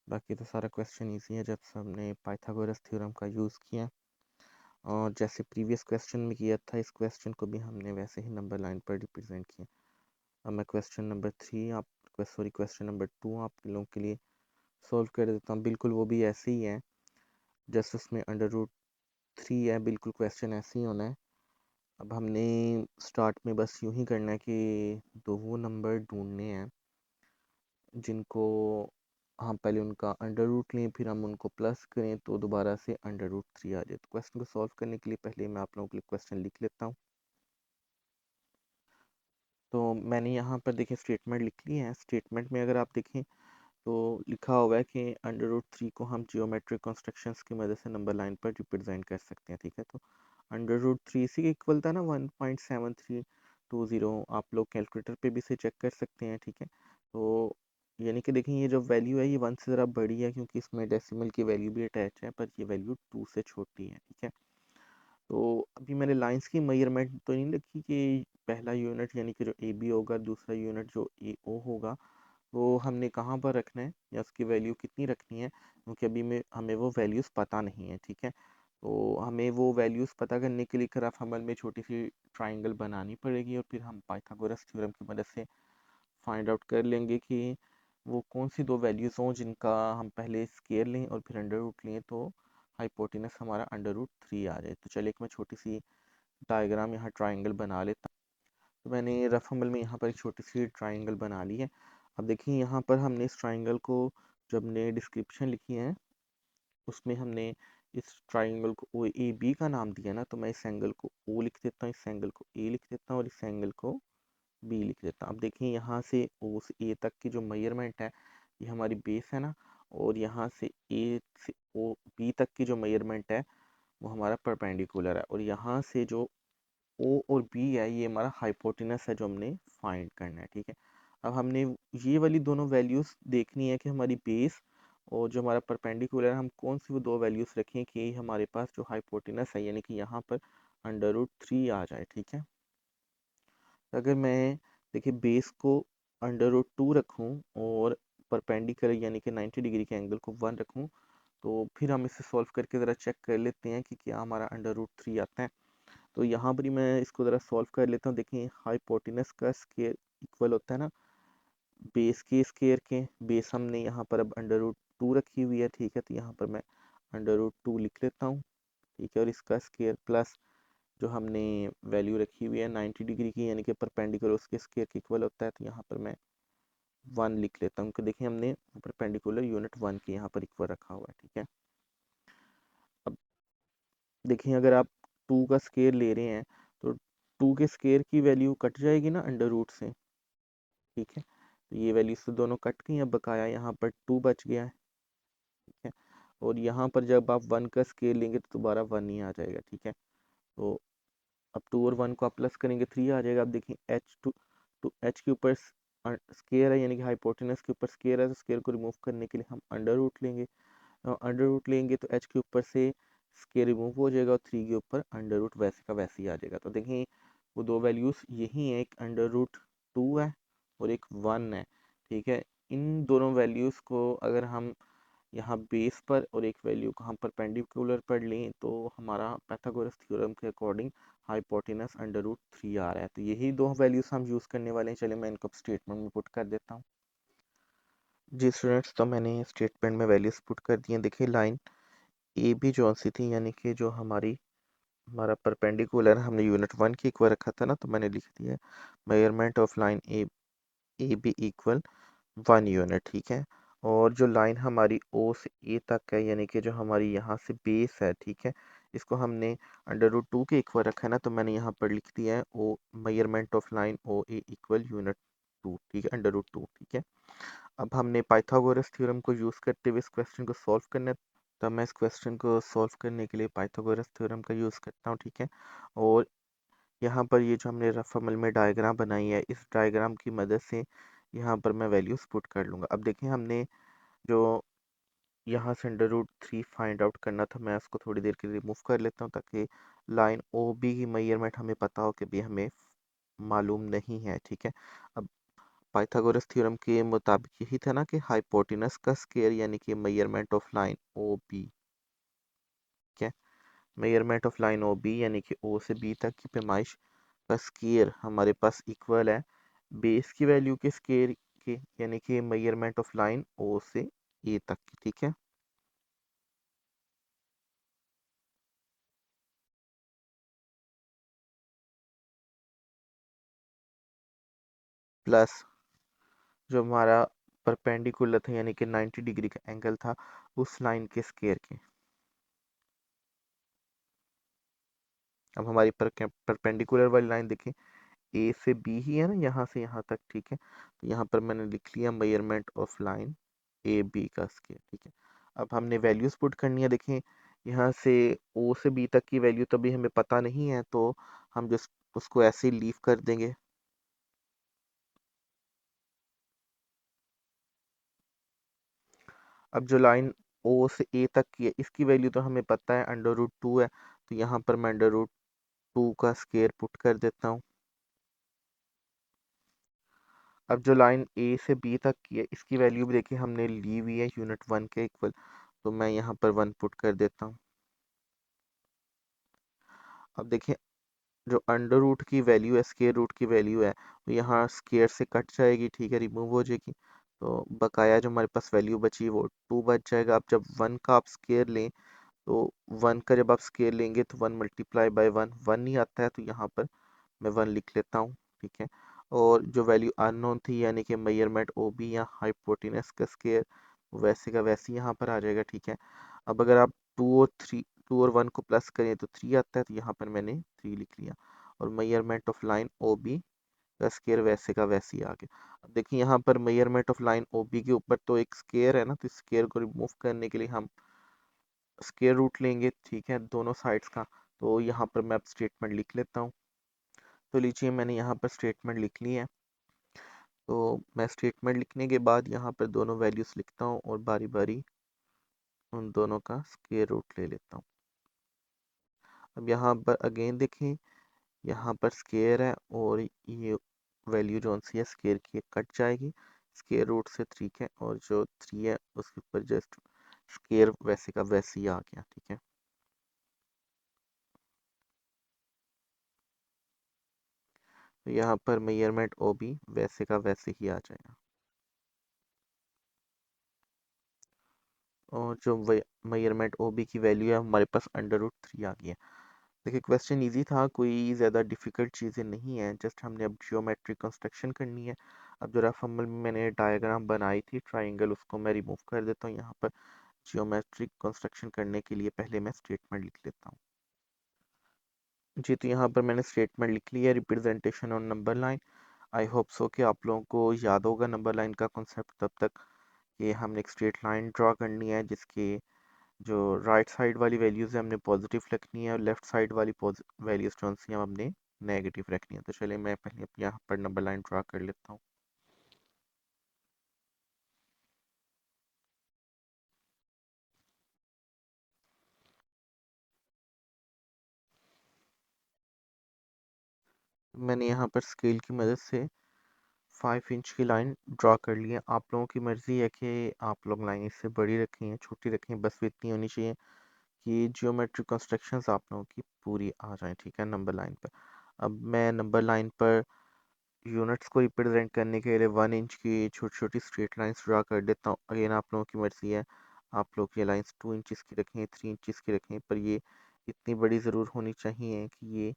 बाकी तो सारा क्वेश्चन इजी है जब हमने पाइथागोरस थ्योरम का यूज़ किया, और जैसे प्रीवियस क्वेश्चन में किया था, इस क्वेश्चन को भी हमने वैसे ही नंबर लाइन पर रिप्रेजेंट किया। अब मैं क्वेश्चन नंबर 3 क्वेश्चन नंबर 2 आप लोगों के लिए सॉल्व कर देता हूँ। बिल्कुल वो भी ऐसे ही है, जस्ट उसमें √3 है, बिल्कुल क्वेश्चन ऐसे ही होना है। अब हमने स्टार्ट में बस यूं ही करना है कि दो वो नंबर ढूंढने हैं जिनको हम पहले उनका √रूट लें, फिर हम उनको प्लस करें तो दोबारा से √3 आ जाए। तो क्वेश्चन को सॉल्व करने के लिए पहले मैं आप लोगों के लिए क्वेश्चन लिख लेता हूँ। तो मैंने यहाँ पर देखिए स्टेटमेंट लिख ली है। स्टेटमेंट में अगर आप देखें तो लिखा हुआ है कि √3 को हम जियोमेट्रिक कंस्ट्रक्शंस की मदद से नंबर लाइन पर रिप्रेजेंट कर सकते हैं, ठीक है। तो √3 इसी के इक्वल था ना 1.7320, आप लोग कैलकुलेटर पे भी इसे चेक कर सकते हैं, ठीक है। तो यानी कि देखें ये जो वैल्यू है ये 1 से ज़रा बड़ी है, क्योंकि इसमें डेसिमल की वैल्यू भी अटैच है, पर ये वैल्यू 2 से छोटी है, ठीक है। तो अभी मैंने लाइंस की मेजरमेंट तो नहीं रखी कि पहला यूनिट यानी कि जो AB होगा, दूसरा यूनिट जो AO होगा, वो हमने कहाँ पर रखना है या उसकी वैल्यू कितनी रखनी है, क्योंकि अभी में हमें वो वैल्यूज़ पता नहीं है, ठीक है। तो हमें वो वैल्यूज़ पता करने के लिए ग्राफ अमल में छोटी सी ट्राइंगल बनानी पड़ेगी, और फिर हम पाइथागोरस थ्योरम की मदद से फाइंड आउट कर लेंगे कि वो कौन सी दो वैल्यूज़ हों जिनका हम पहले स्केयर लें और फिर अंडर रूट लें तो हाइपोटेनस हमारा अंडर रूट 3 आ जाए। तो चलिए एक मैं छोटी सी डायग्राम यहाँ ट्राइंगल बना लेता हूँ। तो मैंने रफ अमल में यहाँ पर एक छोटी सी ट्राइंगल बना ली है। अब देखिए यहाँ पर हमने इस ट्राइंगल को जब हमने डिस्क्रिप्शन लिखी है उसमें हमने इस ट्राइंगल को ओ ए बी का नाम दिया ना, तो मैं इस एंगल को ओ लिख देता हूँ, इस एंगल को ए लिख देता हूँ और इस एंगल को बी लिख देता हूँ। अब देखिए यहाँ से ओ से ए तक की जो मेजरमेंट है ये हमारी बेस है ना, और यहाँ से ए से ओ बी तक की जो मेजरमेंट है वो हमारा परपेंडिकुलर है, और यहाँ से जो ओ और बी है ये हमारा हाइपोटेनस है जो हमने फाइंड करना है। ठीक है, अब हमने ये वाली दोनों वैल्यूज़ देखनी है कि हमारी बेस और जो हमारा परपेंडिकुलर है हम कौन सी वो दो वैल्यूज़ रखें कि हमारे पास जो हाइपोटेनस है यानी कि यहाँ पर अंडर रूट 3 आ जाए। ठीक है, अगर मैं देखिए बेस को अंडर रूट 2 रखूँ और परपेंडिकुलर यानी कि 90 डिग्री के एंगल को 1 रखूँ, तो फिर हम इसे सॉल्व करके ज़रा चेक कर लेते हैं कि क्या हमारा अंडर रूट 3 आता है। तो यहाँ पर ही मैं इसको ज़रा सॉल्व कर लेता हूँ। देखिए हाइपोटेनस का स्केयर इक्वल होता है ना बेस के स्केयर के। बेस हमने यहाँ पर अब अंडर रूट 2 रखी हुई है। ठीक है, तो यहाँ पर मैं अंडर रूट 2 लिख लेता हूँ। ठीक है, और इसका स्केयर प्लस जो हमने वैल्यू रखी हुई है 90 डिग्री की यानी कि परपेंडिकुलर उसके स्केयर के इक्वल होता है, तो यहाँ पर मैं 1 लिख लेता हूँ। देखिए हमने परपेंडिकुलर यूनिट 1 की यहाँ पर इक्वल रखा हुआ है। ठीक है, अब देखिए अगर आप 2 का स्केयर ले रहे हैं तो 2 के स्केयर की वैल्यू कट जाएगी ना अंडर रूट से। ठीक है, तो ये वैल्यू से दोनों कट गई, अब बकाया यहाँ पर 2 बच गया है। ठीक है, और यहाँ पर जब आप 1 का स्केयर लेंगे तो दोबारा 1 ही आ जाएगा। ठीक है, तो अब 2 और 1 को आप प्लस करेंगे 3 आ जाएगा। अब देखिए एच के ऊपर स्केयर है यानी कि हाइपोटेनस के ऊपर स्केयर है, तो स्केयर को रिमूव करने के लिए हम अंडर रूट लेंगे। अंडर रूट लेंगे तो एच के ऊपर से स्केयर रिमूव हो जाएगा और 3 के ऊपर अंडर रूट वैसे का वैसे ही आ जाएगा। तो देखिए वो दो वैल्यूज़ यही है, एक अंडर रूट 2 है और एक 1 है। ठीक है, इन दोनों वैल्यूज़ को अगर हम यहाँ बेस पर और एक वैल्यू को हम परपेंडिकुलर पर लें तो हमारा पाइथागोरस थ्योरम के अकॉर्डिंग हाइपोटेनस अंडर रूट 3 आ रहा है। तो यही दो वैल्यूज़ हम यूज़ करने वाले हैं। चलिए मैं इनको स्टेटमेंट में पुट कर देता हूँ। जी स्टूडेंट्स, तो मैंने स्टेटमेंट में वैल्यूज़ पुट कर दी हैं। देखिए लाइन ए बी जो सी थी यानी कि जो हमारा परपेंडिकुलर हमने यूनिट 1 की इक्वल रखा था ना, तो मैंने लिख दिया है measurement of line A B equal 1 unit. ठीक है, और जो लाइन हमारी ओ से ए तक है यानी कि जो हमारी यहाँ से बेस है, ठीक है, इसको हमने अंडर रूट 2 के इक्वल रखा है ना, तो मैंने यहाँ पर लिख दिया है O measurement of line O A equal unit 2। ठीक है, अंडर रूट 2। ठीक है, अब हमने पाइथागोरस थ्योरम को यूज़ करते हुए इस क्वेश्चन को सॉल्व करना है। तो मैं इस क्वेश्चन को सॉल्व करने के लिए पाइथागोरस थ्योरम का यूज़ करता हूँ। ठीक है, और यहाँ पर ये जो हमने रफ अमल में डायग्राम बनाई है इस डायग्राम की मदद से यहाँ पर मैं वैल्यूज़ पुट कर लूँगा। अब देखिए हमने जो यहाँ से अंडर रूट 3 फाइंड आउट करना था, मैं उसको थोड़ी देर के लिए रिमूव कर लेता हूँ ताकि लाइन ओ बी की मेजरमेंट हमें पता हो कि भी हमें मालूम नहीं है। ठीक है, अब पाइथागोरस थ्योरम के मुताबिक यही था ना कि हाइपोटेनस का स्क्वायर यानी कि measurement of line O B. ठीक है, measurement of line O B यानी कि ओ से बी तक की पैमाइश का स्क्वायर हमारे पास इक्वल है बेस की वैल्यू के स्क्वायर के यानी कि मेजरमेंट ऑफ लाइन ओ से ए तक की। ठीक है, प्लस जो हमारा परपेंडिकुलर था यानी कि 90 डिग्री का एंगल था उस लाइन के स्क्वायर के। अब हमारी परपेंडिकुलर वाली लाइन देखें ए से बी ही है ना, यहाँ से यहाँ तक। ठीक है, तो यहाँ पर मैंने लिख लिया measurement of line A B का स्क्वायर। ठीक है, अब हमने वैल्यूज पुट करनी है। देखें यहाँ से ओ से बी तक की वैल्यू तभी हमें पता नहीं है, तो हम जस्ट उसको ऐसे ही लीव कर देंगे। अब जो लाइन ओ से ए तक की है इसकी वैल्यू तो हमें पता है अंडर रूट 2 है, तो यहाँ पर मैं अंडर रूट 2 का स्क्वायर पुट कर देता हूँ। अब जो लाइन ए से बी तक की है इसकी वैल्यू भी देखिए हमने ली हुई है यूनिट 1 के इक्वल, तो मैं यहाँ पर 1 पुट कर देता हूँ। अब देखिए जो अंडर रूट की वैल्यू है स्क्वायर रूट की वैल्यू है वो यहाँ स्क्वायर से कट जाएगी। ठीक है, रिमूव हो जाएगी। तो बकाया जो हमारे पास वैल्यू बची वो 2 बच जाएगा। अब जब 1 का आप स्केयर लें तो 1 का जब आप स्केयर लेंगे तो 1 मल्टीप्लाई बाय 1 1 ही आता है, तो यहाँ पर मैं 1 लिख लेता हूँ। ठीक है, और जो वैल्यू अननोन थी यानी कि मेजरमेंट ओ बी या हाइपोटेनस का स्केयर वैसे का वैसे यहाँ पर आ जाएगा। ठीक है, अब अगर आप 2 और 1 को प्लस करें तो 3 आता है, तो यहाँ पर मैंने 3 लिख लिया। और measurement of line O B का स्केयर वैसे का वैसे ही आ गया। अब देखिए यहाँ पर measurement of line O B के ऊपर तो एक स्केयर है ना, तो स्केयर को रिमूव करने के लिए हम स्केयर रूट लेंगे। ठीक है, दोनों साइड्स का। तो यहाँ पर मैं अब स्टेटमेंट लिख लेता हूँ। तो लीजिए मैंने यहाँ पर स्टेटमेंट लिख ली है। तो मैं स्टेटमेंट लिखने के बाद यहाँ पर दोनों वैल्यूज लिखता हूँ और बारी बारी उन दोनों का स्क्वायर रूट ले लेता हूँ। अब यहाँ पर अगेन देखें, यहाँ पर स्क्वायर है और ये वैल्यू जो सी है स्क्वायर की कट जाएगी स्क्वायर रूट से। ठीक है, और जो 3 है उसके ऊपर जस्ट स्क्वायर वैसे का वैसे ही आ गया। ठीक है, तो यहाँ पर मेजरमेंट ओ बी वैसे का वैसे ही आ जाएगा। और जो मेजरमेंट ओ बी की वैल्यू है हमारे पास अंडर रूट 3 आ गई है। देखिए क्वेश्चन इजी था, कोई ज़्यादा डिफ़िकल्ट चीज़ें नहीं हैं, जस्ट हमने अब जियोमेट्रिक कंस्ट्रक्शन करनी है। अब जो रफ अमल में मैंने डायग्राम बनाई थी ट्राइंगल, उसको मैं रिमूव कर देता हूँ यहाँ पर। जियोमेट्रिक कंस्ट्रक्शन करने के लिए पहले मैं स्टेटमेंट लिख लेता हूँ। जी, तो यहाँ पर मैंने स्टेटमेंट लिख लिया, representation on number line. I hope so कि आप लोगों को याद होगा नंबर लाइन का कॉन्सेप्ट तब तक कि हमने एक स्ट्रेट लाइन ड्रॉ करनी है जिसके जो राइट साइड वाली वैल्यूज़ है हमने पॉजिटिव रखनी है और लेफ्ट साइड वाली वैल्यूज़ जो सी हम हमने नेगेटिव रखनी है। तो चलिए मैं पहले यहाँ पर नंबर लाइन ड्रा कर लेता हूँ। मैंने यहाँ पर स्केल की मदद से 5 इंच की लाइन ड्रा कर ली है। आप लोगों की मर्ज़ी है कि आप लोग लाइन इससे बड़ी रखें छोटी रखें, बस इतनी होनी चाहिए कि जियोमेट्रिक कंस्ट्रक्शंस आप लोगों की पूरी आ जाएं। ठीक है, नंबर लाइन पर। अब मैं नंबर लाइन पर यूनिट्स को रिप्रेजेंट करने के लिए 1 इंच की छोटी छोटी स्ट्रेट लाइंस ड्रा कर देता हूँ। अगेन आप लोगों की मर्जी है, आप लोग ये लाइंस 2 इंचज़ की रखें 3 इंचज़ की रखें, पर ये इतनी बड़ी ज़रूर होनी चाहिए कि ये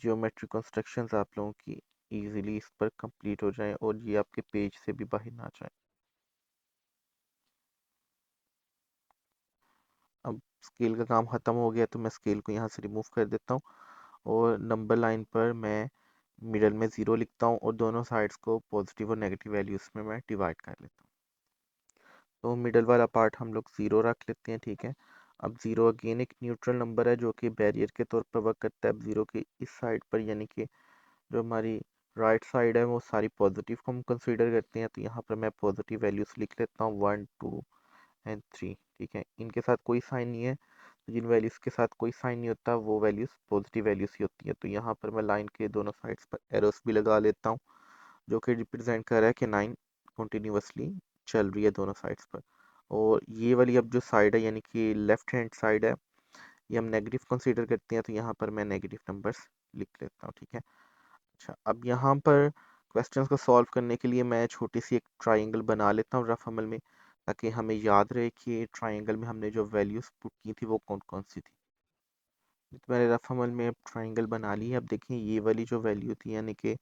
जियोमेट्रिक कंस्ट्रक्शंस आप लोगों की इजीली इस पर कंप्लीट हो जाए और ये आपके पेज से भी बाहर ना जाए। अब स्केल का काम ख़त्म हो गया तो मैं स्केल को यहाँ से रिमूव कर देता हूँ और नंबर लाइन पर मैं मिडल में 0 लिखता हूँ और दोनों साइड्स को पॉजिटिव और नेगेटिव वैल्यूज़ में मैं डिवाइड कर लेता हूँ। तो मिडल वाला पार्ट हम लोग 0 रख लेते हैं। ठीक है, अब 0 अगेन एक न्यूट्रल नंबर है जो कि बैरियर के तौर पर वर्क करता है। अब 0 की इस साइड पर यानी कि जो हमारी राइट साइड है वो सारी पॉजिटिव को हम कंसीडर करते हैं, तो यहाँ पर मैं पॉजिटिव वैल्यूज़ लिख लेता हूँ 1 2 एंड 3। ठीक है, इनके साथ कोई साइन नहीं है, तो जिन वैल्यूज़ के साथ कोई साइन नहीं होता वो वैल्यूज़ पॉजिटिव वैल्यूज़ ही होती है। तो यहाँ पर मैं लाइन के दोनों साइड्स पर एरोस भी लगा लेता हूँ जो कि रिप्रेजेंट कर रहा है कि लाइन कंटिन्यूअसली चल रही है दोनों साइड्स पर। और ये वाली अब जो साइड है यानी कि लेफ्ट हैंड साइड है ये हम नेगेटिव कंसीडर करते हैं, तो यहाँ पर मैं नेगेटिव नंबर्स लिख लेता हूँ। ठीक है, अच्छा अब यहाँ पर क्वेश्चंस को सॉल्व करने के लिए मैं छोटी सी एक ट्राइंगल बना लेता हूँ रफ अमल में, ताकि हमें याद रहे कि ट्राइंगल में हमने जो वैल्यूज पुट की थी वो कौन कौन सी थी। तो मैंने रफ अमल में ट्राइंगल बना ली है। अब देखिए ये वाली जो वैल्यू थी यानी कि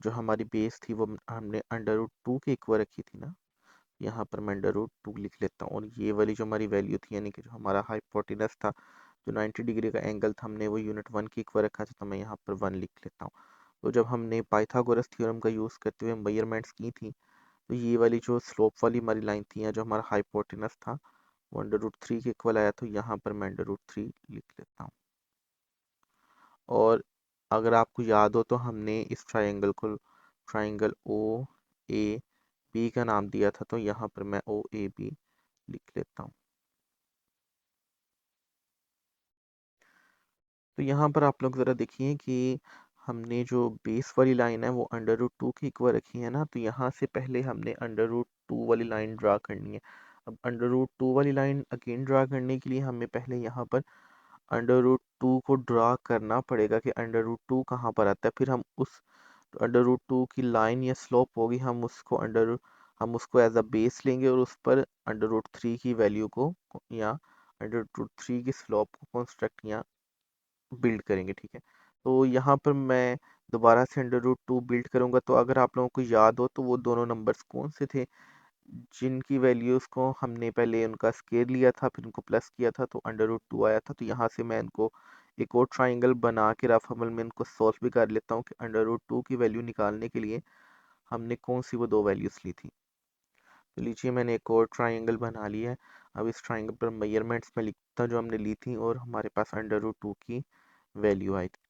जो हमारी बेस थी वो हमने अंडर रूट 2 के इक्वल रखी थी ना, यहाँ पर मैं अंडर रूट 2 लिख लेता हूँ। और ये वाली जो हमारी वैल्यू थी यानी कि जो हमारा हाइपोटेनस था जो 90 डिग्री का एंगल था हमने वो यूनिट 1 के इक्वल रखा था, तो मैं यहाँ पर 1 लिख लेता हूँ। तो जब हमने पाइथागोरस थ्योरम का यूज़ करते हुए मेजरमेंट्स की थी तो ये वाली जो स्लोप वाली हमारी लाइन थी या जो हमारा हाइपोटेनस था वो अंडर रूट 3 के इक्वल आया, तो यहाँ पर मैं अंडर रूट 3 लिख लेता हूँ। और अगर आपको याद हो तो हमने इस ट्राइंगल को ट्राइंगल ओ ए बी का नाम दिया था, तो यहाँ पर मैं ओ ए बी लिख लेता हूँ। तो यहाँ पर आप लोग ज़रा देखिए कि हमने जो बेस वाली लाइन है वो अंडर रूट 2 की इक्वल रखी है ना, तो यहाँ से पहले हमने अंडर रूट 2 वाली लाइन ड्रा करनी है। अब अंडर रूट 2 वाली लाइन अगेन ड्रा करने के लिए हमें पहले यहाँ पर अंडर रूट 2 को ड्रा करना पड़ेगा कि अंडर रूट 2 कहाँ पर आता है, फिर हम उस अंडर रूट 2 की लाइन या स्लोप होगी हम उसको अंडर हम उसको एज अ बेस लेंगे और उस पर अंडर रूट 3 की वैल्यू को या अंडर रूट 3 की स्लोप को कंस्ट्रक्ट या बिल्ड करेंगे, ठीक है। तो यहाँ पर मैं दोबारा से अंडर रूट 2 बिल्ड करूँगा। तो अगर आप लोगों को याद हो तो वो दोनों नंबर्स कौन से थे जिनकी वैल्यूज़ को हमने पहले उनका स्केयर लिया था, फिर उनको प्लस किया था तो अंडर रूट 2 आया था। तो यहाँ से मैं इनको एक और ट्राइंगल बना के रफ अमल में इनको सॉल्व भी कर लेता हूँ कि अंडर रूट 2 की वैल्यू निकालने के लिए हमने कौन सी वो दो वैल्यूज़ ली थी। तो लीजिए मैंने एक और ट्राइंगल बना लिया है। अब इस ट्राइंगल पर मेजरमेंट्स में लिखता जो हमने ली थी और हमारे पास अंडर रूट 2 की वैल्यू आई थी।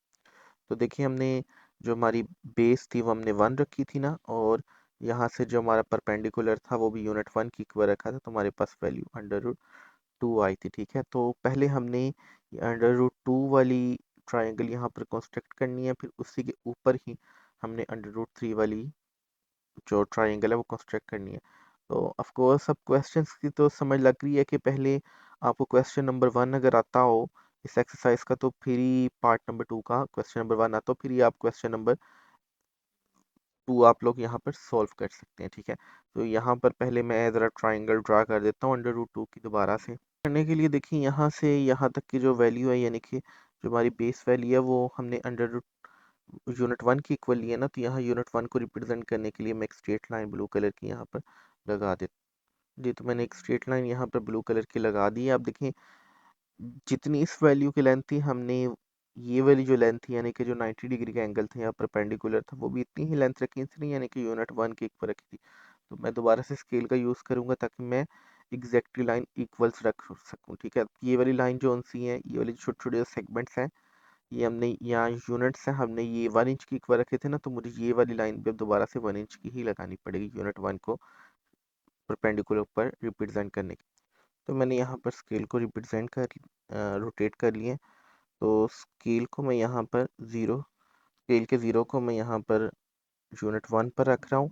तो देखिए हमने जो हमारी बेस थी वो हमने 1 रखी थी ना, और यहाँ से जो हमारा परपेंडिकुलर था वो भी यूनिट 1 की इक्वल रखा था, तो हमारे पास वैल्यू अंडर रूट 2 आई थी, ठीक है। तो पहले हमने अंडर रूट 2 वाली ट्राइंगल यहाँ पर कंस्ट्रक्ट करनी है, फिर उसी के ऊपर ही हमने अंडर रूट 3 वाली जो ट्राइंगल है वो कंस्ट्रक्ट करनी है। तो ऑफ कोर्स अब क्वेश्चंस की तो समझ लग रही है कि पहले आपको क्वेश्चन नंबर 1 अगर आता हो इस एक्सरसाइज का, तो फिर ही पार्ट नंबर 2 का क्वेश्चन नंबर 1 आता, तो फिर ही आप क्वेश्चन नंबर 2 आप लोग यहाँ पर सॉल्व कर सकते हैं, ठीक है। तो यहाँ पर पहले मैं ज़रा ट्राइंगल ड्रा कर देता हूँ अंडर रूट 2 की दोबारा से करने के लिए। देखिए यहाँ से यहाँ तक की जो वैल्यू है, यानी कि जो हमारी बेस वैल्यू है वो हमने यूनिट 1 की इक्वल ली है ना, तो यहाँ यूनिट 1 को रिप्रेजेंट करने के लिए मैं एक स्ट्रेट लाइन ब्लू कलर की यहाँ पर लगा देता। जी, तो मैंने एक स्ट्रेट लाइन यहाँ पर ब्लू कलर की लगा दी है। आप देखिए जितनी इस वैल्यू की लेंथ थी, हमने ये वाली जो लेंथ थी यानी कि जो 90 डिग्री का एंगल था यहाँ परपेंडिकुलर था, वो भी इतनी ही लेंथ रखी थी, यानी कि यूनिट 1 के इक्वल रखी थी। तो मैं दोबारा से स्केल का यूज़ करूँगा ताकि मैं एग्जैक्टली लाइन इक्वल्स रख सकूँ, ठीक है। ये वाली लाइन जो सी है, ये वाली छोटे छोटे सेगमेंट्स हैं, ये हमने यहाँ यूनिट्स हैं, हमने ये 1 इंच की इक्वल रखे थे ना, तो मुझे ये वाली लाइन भी अब दोबारा से 1 इंच की ही लगानी पड़ेगी यूनिट 1 को परपेंडिकुलर पर रिप्रेजेंट करने के। तो मैंने यहाँ पर स्केल को रिप्रेजेंट कर रोटेट कर लिए। तो स्केल को मैं यहाँ पर स्केल के ज़ीरो को मैं यहाँ पर यूनिट 1 पर रख रहा हूँ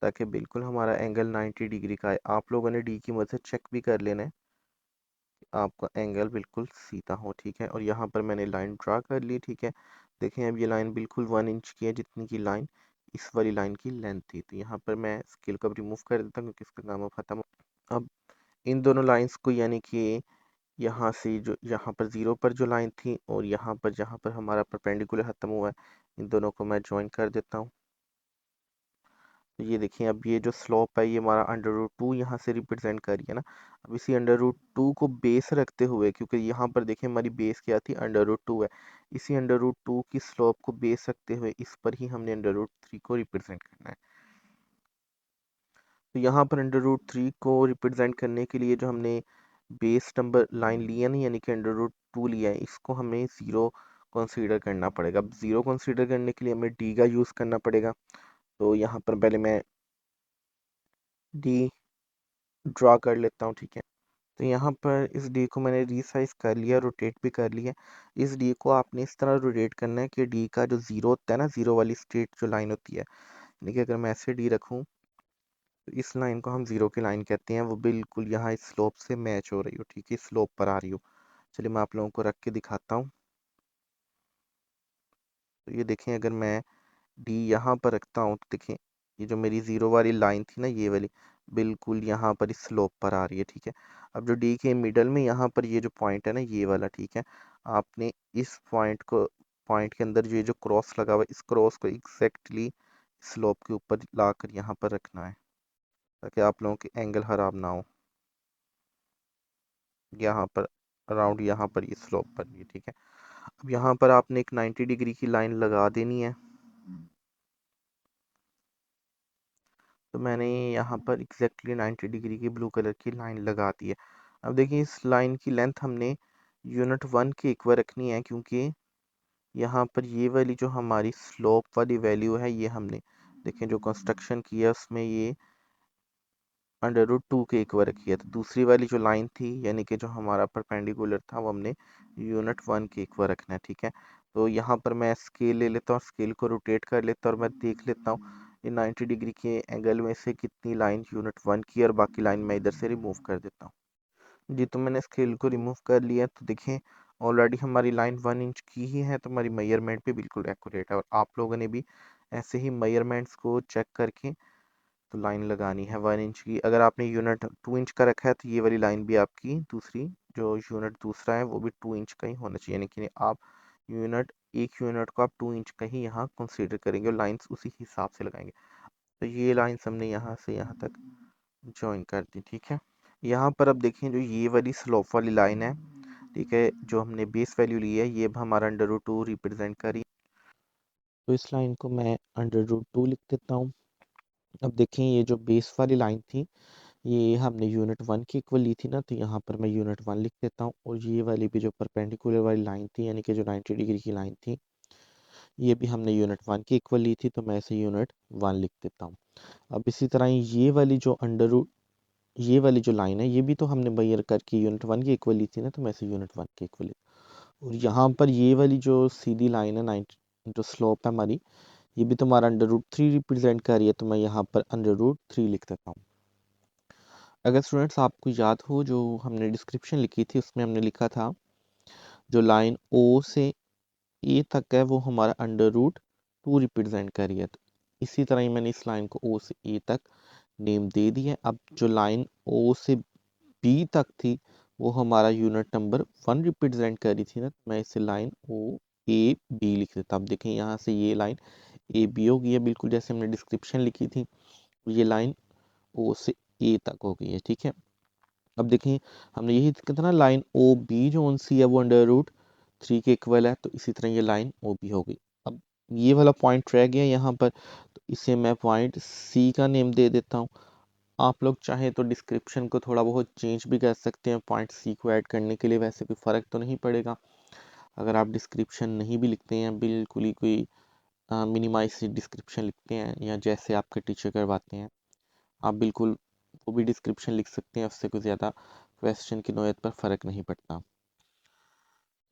ताकि बिल्कुल हमारा एंगल 90 डिग्री का है। आप लोगों ने डी की मदद से चेक भी कर लेना है कि आपका एंगल बिल्कुल सीधा हो, ठीक है। और यहाँ पर मैंने लाइन ड्रा कर ली, ठीक है। देखें अब ये लाइन बिल्कुल 1 इंच की है जितनी की लाइन इस वाली लाइन की लेंथ थी। तो यहाँ पर मैं स्केल को रिमूव कर देता हूँ क्योंकि इसका काम अब खत्म हो। अब इन दोनों लाइंस को यानी कि यहाँ से जो यहाँ पर ज़ीरो पर जो लाइन थी और यहाँ पर जहाँ पर हमारा परपेंडिकुलर ख़त्म हुआ है, इन दोनों को मैं ज्वाइन कर देता हूँ। तो ये देखिए अब ये जो स्लोप है ये हमारा अंडर रूट 2 यहाँ से रिप्रेजेंट कर रही है ना। अब इसी अंडर रूट 2 को बेस रखते हुए, क्योंकि यहाँ पर देखिए हमारी बेस क्या थी, अंडर रूट 2 है, इसी अंडर रूट 2 की स्लोप को बेस रखते हुए इस पर ही हमने अंडर रूट 3 को रिप्रेजेंट करना है। तो यहाँ पर अंडर रूट 3 को रिप्रेजेंट करने के लिए जो हमने बेस नंबर लाइन लिया नहीं, यानी कि अंडर रूट 2 लिया है, इसको हमें ज़ीरो कंसीडर करना पड़ेगा। अब ज़ीरो कंसीडर करने के लिए हमें डी का यूज़ करना पड़ेगा। तो यहाँ पर पहले मैं डी ड्रा कर लेता हूँ, ठीक है। तो यहाँ पर इस डी को मैंने रीसाइज कर लिया, रोटेट भी कर लिया। इस डी को आपने इस तरह रोटेट करना है कि डी का जो ज़ीरो होता है ना, ज़ीरो वाली स्ट्रेट जो लाइन होती है, देखिए अगर मैं ऐसे डी रखूँ तो इस लाइन को हम ज़ीरो की लाइन कहते हैं, वो बिल्कुल यहाँ इस स्लोप से मैच हो रही हो, ठीक है, स्लोप पर आ रही हो। चलिए मैं आप लोगों को रख के दिखाता हूँ। तो ये देखें अगर मैं डी यहाँ पर रखता हूँ तो देखें ये जो मेरी ज़ीरो वाली लाइन थी ना, ये वाली बिल्कुल यहाँ पर इस स्लोप पर आ रही है, ठीक है। अब जो डी के मिडल में यहाँ पर ये जो पॉइंट है ना, ये वाला, ठीक है, आपने इस पॉइंट के अंदर ये जो क्रॉस लगा हुआ है, इस क्रॉस को एग्जैक्टली स्लोप के ऊपर ला कर यहाँ पर रखना है ताकि आप लोगों के एंगल खराब ना हो। यहाँ पर अराउंड यहाँ पर ये स्लोप पर ये, ठीक है। अब यहाँ पर आपने एक 90 डिग्री की लाइन लगा देनी है। तो मैंने यहाँ पर एग्जैक्टली 90 डिग्री की ब्लू कलर की लाइन लगा दी है। अब देखिए इस लाइन की लेंथ हमने यूनिट 1 के इक्वल रखनी है, क्योंकि यहाँ पर ये वाली जो हमारी स्लोप वाली वैल्यू है, ये हमने देखें जो कंस्ट्रक्शन किया उसमें ये अंडर रूट 2 के इक्वल रखी है। तो दूसरी वाली जो लाइन थी यानी कि जो हमारा परपेंडिकुलर था वो हमने यूनिट 1 के इक्वल रखना है, ठीक है। तो यहाँ पर मैं स्केल ले लेता हूँ, स्केल को रोटेट कर लेता हूँ और मैं देख लेता हूँ ये 90 डिग्री के एंगल में से कितनी लाइन यूनिट 1 की और बाकी लाइन मैं इधर से रिमूव कर देता हूँ। जी, तो मैंने स्केल को रिमूव कर लिया। तो देखें ऑलरेडी हमारी लाइन 1 इंच की ही है, तो हमारी मेजरमेंट भी बिल्कुल एक्यूरेट है। और आप लोगों ने भी ऐसे ही मेजरमेंट्स को चेक करके तो लाइन लगानी है 1 इंच की। अगर आपने यूनिट 2 इंच का रखा है तो ये वाली लाइन भी आपकी दूसरी जो यूनिट दूसरा है वो भी 2 इंच का ही होना चाहिए, यानी कि आप यूनिट एक यूनिट को आप 2 इंच का ही यहाँ कंसीडर करेंगे और लाइंस उसी हिसाब से लगाएंगे। तो ये लाइंस हमने यहाँ से यहाँ तक ज्वाइन कर दी, ठीक है। यहाँ पर अब देखें जो ये वाली स्लोप वाली लाइन है, ठीक है, जो हमने बेस वैल्यू ली है ये अब हमारा अंडर रूट 2 रिप्रेजेंट करी। तो इस लाइन को मैं अंडर रूट 2 लिख देता हूँ। अब देखें ये जो बेस वाली लाइन थी ये हमने यूनिट 1 की इक्वल ली थी ना, तो यहाँ पर मैं यूनिट 1 लिख देता हूँ। और ये वाली भी जो परपेंडिकुलर वाली लाइन थी यानी कि जो 90 डिग्री की लाइन थी ये भी हमने यूनिट 1 की इक्वल ली थी, तो मैं इसे यूनिट 1 लिख देता हूँ। अब इसी तरह ये वाली जो ये वाली जो लाइन है ये भी तो हमने मेजर करके यूनिट 1 की इक्वल ली थी ना, तो मैं इसे यूनिट 1 की इक्वल। और यहाँ पर ये वाली जो सीधी लाइन है 90 जो स्लोप है हमारी ये भी तो हमारा अंडर रूट 3 रिप्रेजेंट कर रही है, तो मैं यहाँ पर अंडर रूट 3 लिख देता हूँ। अगर स्टूडेंट्स आपको याद हो जो हमने डिस्क्रिप्शन लिखी थी उसमें हमने लिखा था जो लाइन ओ से ए तक है वो हमारा अंडर रूट 2 रिप्रेजेंट कर रही है। तो इसी तरह ही मैंने इस लाइन को ओ से ए तक नेम दे दी है। अब जो लाइन ओ से बी तक थी वो हमारा यूनिट नंबर 1 रिप्रेजेंट कर रही थी ना, तो मैं इसे लाइन ओ ए बी लिख देता। अब देखें यहाँ से ये लाइन ए बी हो गई है बिल्कुल जैसे हमने डिस्क्रिप्शन लिखी थी। ये लाइन ओ से ए तक हो गई है, ठीक है। अब देखिए हमने यही कहता ना लाइन ओ बी जो सी है वो अंडर रूट 3 के इक्वल है, तो इसी तरह ये लाइन ओ बी हो गई। अब ये वाला पॉइंट रह गया यहाँ पर, तो इसे मैं पॉइंट सी का नेम दे देता हूँ। आप लोग चाहें तो डिस्क्रिप्शन को थोड़ा बहुत चेंज भी कर सकते हैं पॉइंट सी को ऐड करने के लिए, वैसे कोई फ़र्क तो नहीं पड़ेगा। अगर आप डिस्क्रिप्शन नहीं भी लिखते हैं बिल्कुल ही कोई मिनिमाइज डिस्क्रिप्शन लिखते हैं या जैसे आपके टीचर करवाते हैं आप बिल्कुल वो भी डिस्क्रिप्शन लिख सकते हैं, उससे कोई ज़्यादा क्वेश्चन की नौयत पर फ़र्क नहीं पड़ता।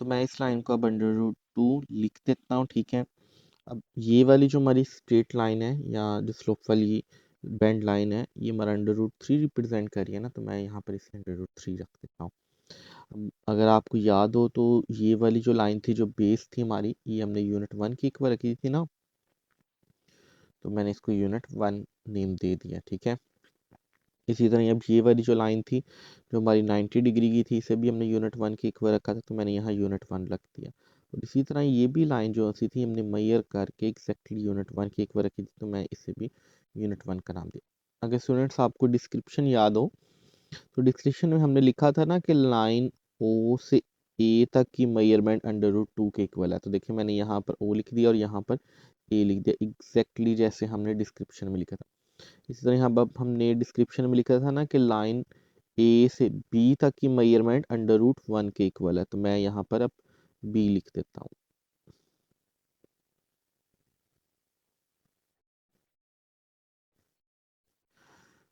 तो मैं इस लाइन को अब अंडर रूट 2 लिख देता हूँ, ठीक है। अब ये वाली जो हमारी स्ट्रेट लाइन है या जो स्लोप वाली बेंड लाइन है ये हमारा अंडर रूट 3 रिप्रेजेंट कर रही है ना, तो मैं यहाँ पर इसे अंडर रूट 3 रख देता हूँ। अब अगर आपको याद हो तो ये वाली जो लाइन थी जो बेस थी हमारी ये हमने यूनिट 1 की इक्वल रखी थी ना, तो मैंने इसको यूनिट 1 नेम दे दिया, ठीक है। इसी तरह अब ये वाली जो लाइन थी जो हमारी 90 डिग्री की थी इसे भी हमने यूनिट 1 के इक्वल रखा था, तो मैंने यहाँ यूनिट 1 रख दिया। और इसी तरह ये भी लाइन जो सी थी हमने मेजर करके एग्जैक्टली यूनिट 1 के इक्वल रखी थी, तो मैं इसे भी यूनिट 1 का नाम दिया। अगर स्टूडेंट्स आपको डिस्क्रिप्शन याद हो तो डिस्क्रिप्शन में हमने लिखा था ना कि लाइन ओ से ए तक की मेजरमेंट अंडर रूट 2 के इक्वल है, तो देखिए मैंने यहाँ पर ओ लिख दिया और यहाँ पर ए लिख दिया एग्जैक्टली जैसे हमने डिस्क्रिप्शन में लिखा था। इसी तरह यहाँ अब हमने डिस्क्रिप्शन में लिखा था ना कि लाइन ए से बी तक की मेजरमेंट अंडर रूट 1 के इक्वल है, तो मैं यहाँ पर अब बी लिख देता हूँ।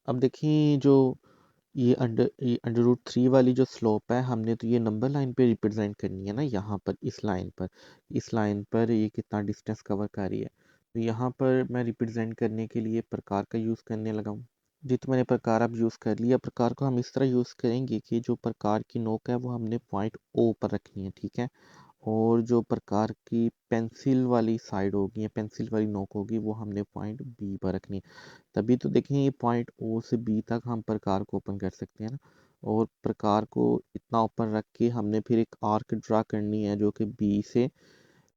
अब देखिए जो ये अंडर रूट 3 वाली जो स्लोप है हमने तो ये नंबर लाइन पे रिप्रेजेंट करनी है ना, यहाँ पर इस लाइन पर ये कितना डिस्टेंस कवर कर रही है, तो यहाँ पर मैं रिप्रेजेंट करने के लिए प्रकार का यूज़ करने लगा हूँ। जी तो मैंने प्रकार अब यूज़ कर लिया। प्रकार को हम इस तरह यूज़ करेंगे कि जो प्रकार की नोक है वो हमने पॉइंट ओ पर रखनी है, ठीक है। और जो प्रकार की पेंसिल वाली साइड होगी या पेंसिल वाली नोक होगी वो हमने पॉइंट बी पर रखनी है। तभी तो देखें ये पॉइंट ओ से बी तक हम प्रकार को ओपन कर सकते हैं ना। और प्रकार को इतना ओपन रख के हमने फिर एक आर्क ड्रा करनी है जो कि बी से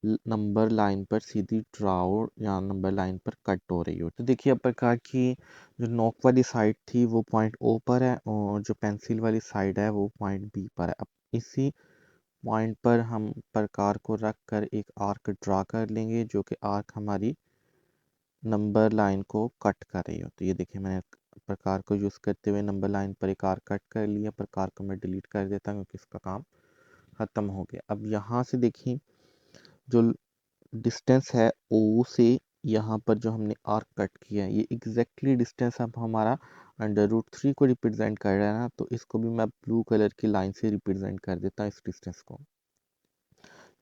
नंबर लाइन पर सीधी ड्रा हो या नंबर लाइन पर कट हो रही हो। तो देखिए अब प्रकार की जो नोक वाली साइड थी वो पॉइंट ओ पर है और जो पेंसिल वाली साइड है वो पॉइंट बी पर है। अब इसी पॉइंट पर हम प्रकार को रख कर एक आर्क ड्रा कर लेंगे जो कि आर्क हमारी नंबर लाइन को कट कर रही हो। तो ये देखिए मैंने प्रकार को यूज़ करते हुए नंबर लाइन पर एक आर्क कट कर लिया। प्रकार को मैं डिलीट कर देता हूँ क्योंकि इसका काम ख़त्म हो गया। अब यहाँ से देखिए जो डिस्टेंस है ओ से यहाँ पर जो हमने आर्क कट किया है ये एग्जैक्टली डिस्टेंस अब हमारा अंडर रूट 3 को रिप्रेजेंट कर रहा है ना, तो इसको भी मैं ब्लू कलर की लाइन से रिप्रेजेंट कर देता हूँ इस डिस्टेंस को।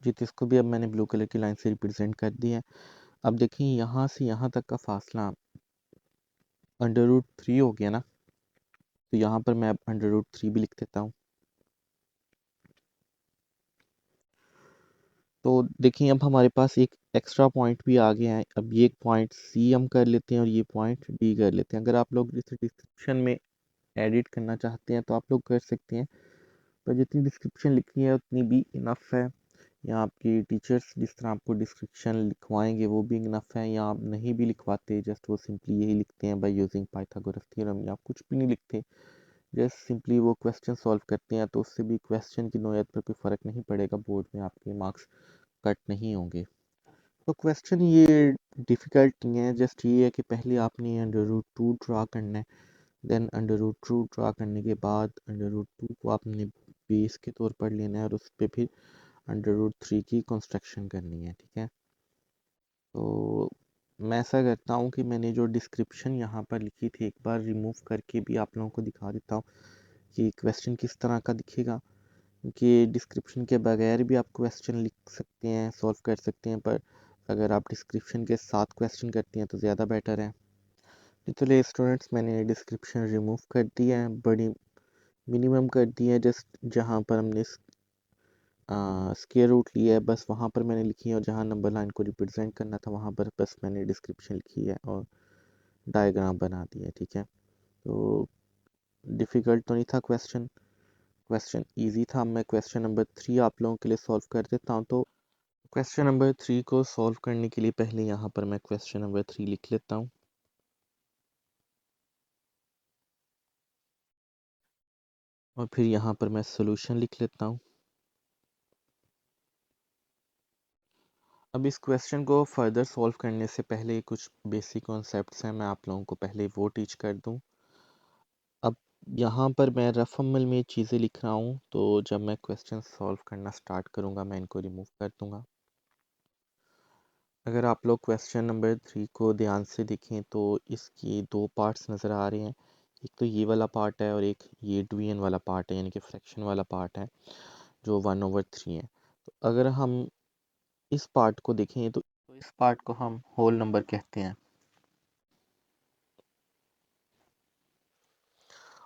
जी तो इसको भी अब मैंने ब्लू कलर की लाइन से रिप्रेजेंट कर दिया है। अब देखिए यहाँ से यहाँ तक का फासला अंडर रूट 3 हो गया ना, तो यहाँ पर मैं अब अंडर रूट 3 भी लिख देता हूँ। तो देखिए अब हमारे पास एक एक्स्ट्रा पॉइंट भी आ गया है। अब ये पॉइंट सी हम कर लेते हैं और ये पॉइंट डी कर लेते हैं। अगर आप लोग इसे डिस्क्रिप्शन में एडिट करना चाहते हैं तो आप लोग कर सकते हैं, पर जितनी डिस्क्रिप्शन लिखी है उतनी भी इनफ है। या आपकी टीचर्स जिस तरह आपको डिस्क्रिप्शन लिखवाएंगे वो भी इनफ है, या आप नहीं भी लिखवाते, जस्ट वो सिंपली यही लिखते हैं बाय यूजिंग पाइथागोरस थ्योरम, या कुछ भी नहीं लिखते, जस्ट सिंपली वो क्वेश्चन सॉल्व करते हैं, तो उससे भी क्वेश्चन की नौयत पर कोई फ़र्क नहीं पड़ेगा, बोर्ड में आपके मार्क्स कट नहीं होंगे। तो क्वेश्चन ये डिफ़िकल्ट नहीं है, जस्ट ये है कि पहले आपने अंडर रूट टू ड्रा करना है, then under root to draw करने के बाद अंडर रूट टू को आपने बेस के तौर पर लेना है और उस पर फिर अंडर रूट थ्री की कंस्ट्रक्शन करनी है, ठीक है। तो मैं ऐसा करता हूँ कि मैंने जो डिस्क्रिप्शन यहाँ पर लिखी थी एक बार रिमूव करके भी आप लोगों को दिखा देता हूँ कि क्वेश्चन किस तरह का दिखेगा, कि डिस्क्रिप्शन के बगैर भी आप क्वेश्चन लिख सकते हैं, सॉल्व कर सकते हैं, पर अगर आप डिस्क्रिप्शन के साथ क्वेश्चन करते हैं तो ज़्यादा बेटर है। चलिए स्टूडेंट्स, मैंने डिस्क्रिप्शन रिमूव कर दिया है, बड़ी मिनिमम कर दी है, जस्ट जहाँ पर हमने स्क्वायर रूट लिया है बस वहाँ पर मैंने लिखी है, और जहाँ नंबर लाइन को रिप्रेजेंट करना था वहाँ पर बस मैंने डिस्क्रिप्शन लिखी है और डायग्राम बना दिया है, ठीक है। तो डिफ़िकल्ट तो नहीं था क्वेश्चन, क्वेश्चन इजी था। मैं क्वेश्चन नंबर 3 आप लोगों के लिए सॉल्व कर देता हूँ। तो क्वेश्चन नंबर 3 को सॉल्व करने के लिए पहले यहाँ पर मैं क्वेश्चन नंबर 3 लिख लेता हूँ, और फिर यहाँ पर मैं सॉल्यूशन लिख लेता हूँ। अब इस क्वेश्चन को फर्दर सॉल्व करने से पहले कुछ बेसिक कॉन्सेप्ट्स हैं, मैं आप लोगों को पहले वो टीच कर दूँ। अब यहाँ पर मैं रफ अमल में चीज़ें लिख रहा हूँ, तो जब मैं क्वेश्चन सॉल्व करना स्टार्ट करूँगा मैं इनको रिमूव कर दूँगा। अगर आप लोग क्वेश्चन नंबर 3 को ध्यान से देखें तो इसकी दो पार्ट्स नज़र आ रहे हैं, एक तो ये वाला पार्ट है और एक ये डिवीजन वाला पार्ट है, यानी कि फ्रैक्शन वाला पार्ट है जो 1/3 है। तो अगर हम इस पार्ट को देखें तो इस पार्ट को हम होल नंबर कहते हैं,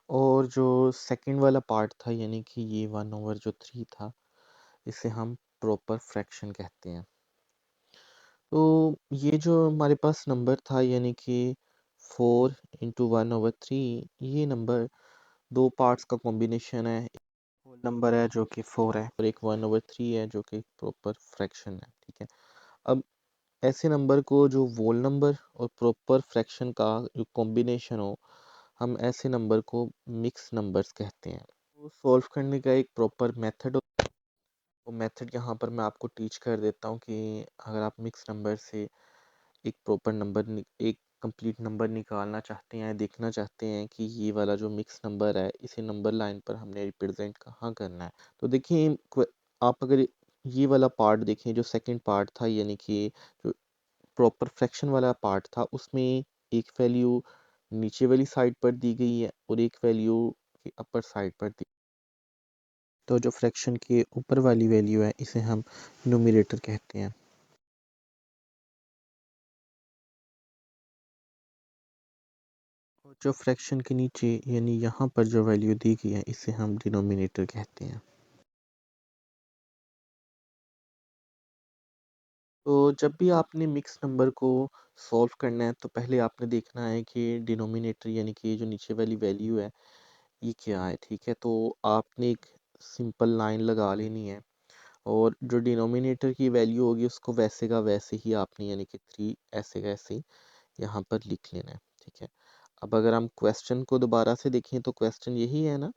और जो सेकंड वाला पार्ट था यानी कि ये 1/3 था, इसे हम प्रॉपर फ्रैक्शन कहते हैं। तो ये जो हमारे पास नंबर था यानी कि 4 इंटू 1/3, ये नंबर दो पार्ट्स का कॉम्बिनेशन है, एक होल नंबर है जो कि 4 है और एक 1/3 है जो कि प्रॉपर फ्रैक्शन है, ठीक है। अब ऐसे नंबर को जो होल नंबर और प्रॉपर फ्रैक्शन का जो कॉम्बिनेशन हो, हम ऐसे नंबर को मिक्स नंबर्स कहते हैं। तो सॉल्व करने का एक प्रॉपर मेथड, वो मेथड यहाँ पर मैं आपको टीच कर देता हूँ कि अगर आप मिक्स नंबर से एक प्रॉपर नंबर, एक कंप्लीट नंबर निकालना चाहते हैं, देखना चाहते हैं कि ये वाला जो मिक्स नंबर है इसे नंबर लाइन पर हमने रिप्रेजेंट कहाँ करना है। तो देखिए आप अगर ये वाला पार्ट देखें, जो सेकंड पार्ट था यानी कि जो प्रॉपर फ्रैक्शन वाला पार्ट था, उसमें एक वैल्यू नीचे वाली साइड पर दी गई है और एक वैल्यू की अपर साइड पर दी। तो जो फ्रैक्शन के ऊपर वाली वैल्यू है इसे हम न्यूमरेटर कहते हैं, और जो फ्रैक्शन के नीचे यानी यहाँ पर जो वैल्यू दी गई है इसे हम डिनोमिनेटर कहते हैं। तो जब भी आपने मिक्स नंबर को सॉल्व करना है तो पहले आपने देखना है कि डिनोमिनेटर यानी कि जो नीचे वाली वैल्यू है ये क्या है, ठीक है। तो आपने एक सिंपल लाइन लगा लेनी है और जो डिनोमिनेटर की वैल्यू होगी उसको वैसे का वैसे ही आपने यानी कि 3 ऐसे का ऐसे ही यहाँ पर लिख लेना है, ठीक है। अब अगर हम क्वेश्चन को दोबारा से देखें तो क्वेश्चन यही है ना,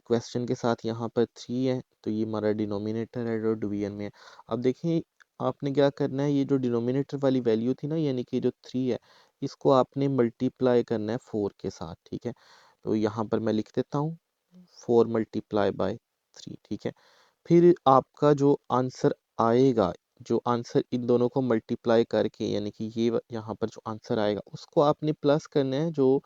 क्वेश्चन के साथ यहाँ पर 3 है तो ये हमारा डिनोमिनेटर है जो डिवीजन में है। अब देखिए आपने क्या करना है, ये जो डिनोमिनेटर वाली वैल्यू थी ना यानी कि जो 3 है, इसको आपने मल्टीप्लाई करना है 4 के साथ, ठीक है। तो यहाँ पर मैं लिख देता हूँ 4 मल्टीप्लाई बाय 3, ठीक है। फिर आपका जो आंसर आएगा, जो आंसर इन दोनों को मल्टीप्लाई करके यानी कि ये यहाँ पर जो आंसर आएगा उसको आपने प्लस करना है जो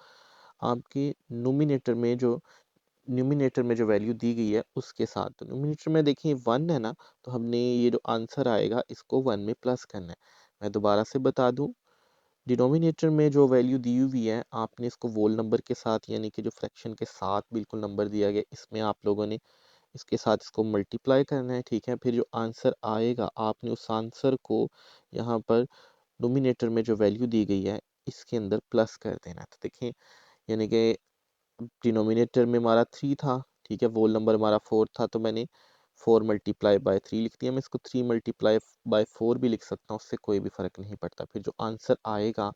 आपके न्यूमिनेटर में जो वैल्यू दी गई है उसके साथ। तो न्यूमिनेटर में देखिए 1 है ना, तो हमने ये जो आंसर आएगा इसको 1 में प्लस करना है। मैं दोबारा से बता दूं, डिनोमिनेटर में जो वैल्यू दी हुई है आपने इसको वोल नंबर के साथ यानी कि जो फ्रैक्शन के साथ बिल्कुल नंबर दिया गया इसमें आप लोगों ने इसके साथ इसको मल्टीप्लाई करना है, ठीक है। फिर जो आंसर आएगा आपने उस आंसर को यहाँ पर नोमिनेटर में जो वैल्यू दी गई है इसके अंदर प्लस कर देना है। तो देखिए यानी कि डिनोमिनेटर में हमारा 3 था, ठीक है, वोल नंबर हमारा 4 था, तो मैंने 4 मल्टीप्लाई बाय 3 लिख दिया। मैं इसको 3 मल्टीप्लाई बाय 4 भी लिख सकता हूँ, उससे कोई भी फ़र्क नहीं पड़ता। फिर जो आंसर आएगा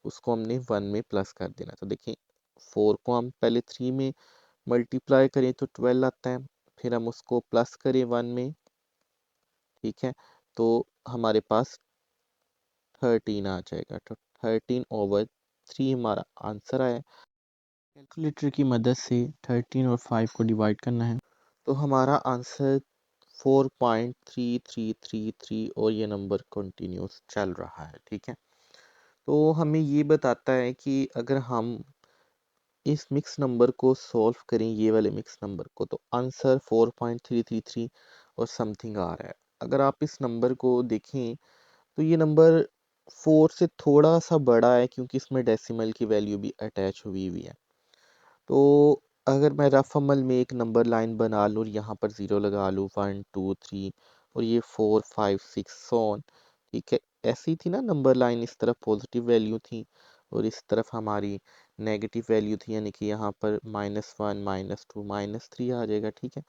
उसको हमने 1 में प्लस कर देना। तो देखिए 4 को हम पहले 3 में मल्टीप्लाई करें तो 12 आता है, फिर हम उसको प्लस करें 1 में, ठीक है, तो हमारे पास 13 आ जाएगा। तो 13/3 हमारा आंसर आया। कैलकुलेटर की मदद से 13 और 5 को डिवाइड करना है, तो हमारा आंसर 4.3333 और ये नंबर कंटिन्यूस चल रहा है, ठीक है। तो हमें ये बताता है कि अगर हम इस मिक्स नंबर को सॉल्व करें, ये वाले मिक्स नंबर को, तो आंसर 4.333 और समथिंग आ रहा है। अगर आप इस नंबर को देखें तो ये नंबर 4 से थोड़ा सा बड़ा है क्योंकि इसमें डेसिमल की वैल्यू भी अटैच हुई हुई है। तो अगर मैं रफ अमल में एक नंबर लाइन बना लूँ और यहाँ पर 0 लगा लूँ, 1 2 3 और ये 4 5 6 सो ऑन, ठीक है। ऐसी थी ना नंबर लाइन, इस तरफ पॉजिटिव वैल्यू थी और इस तरफ हमारी नेगेटिव वैल्यू थी, यानी कि यहाँ पर -1 -2 -3 आ जाएगा, ठीक है।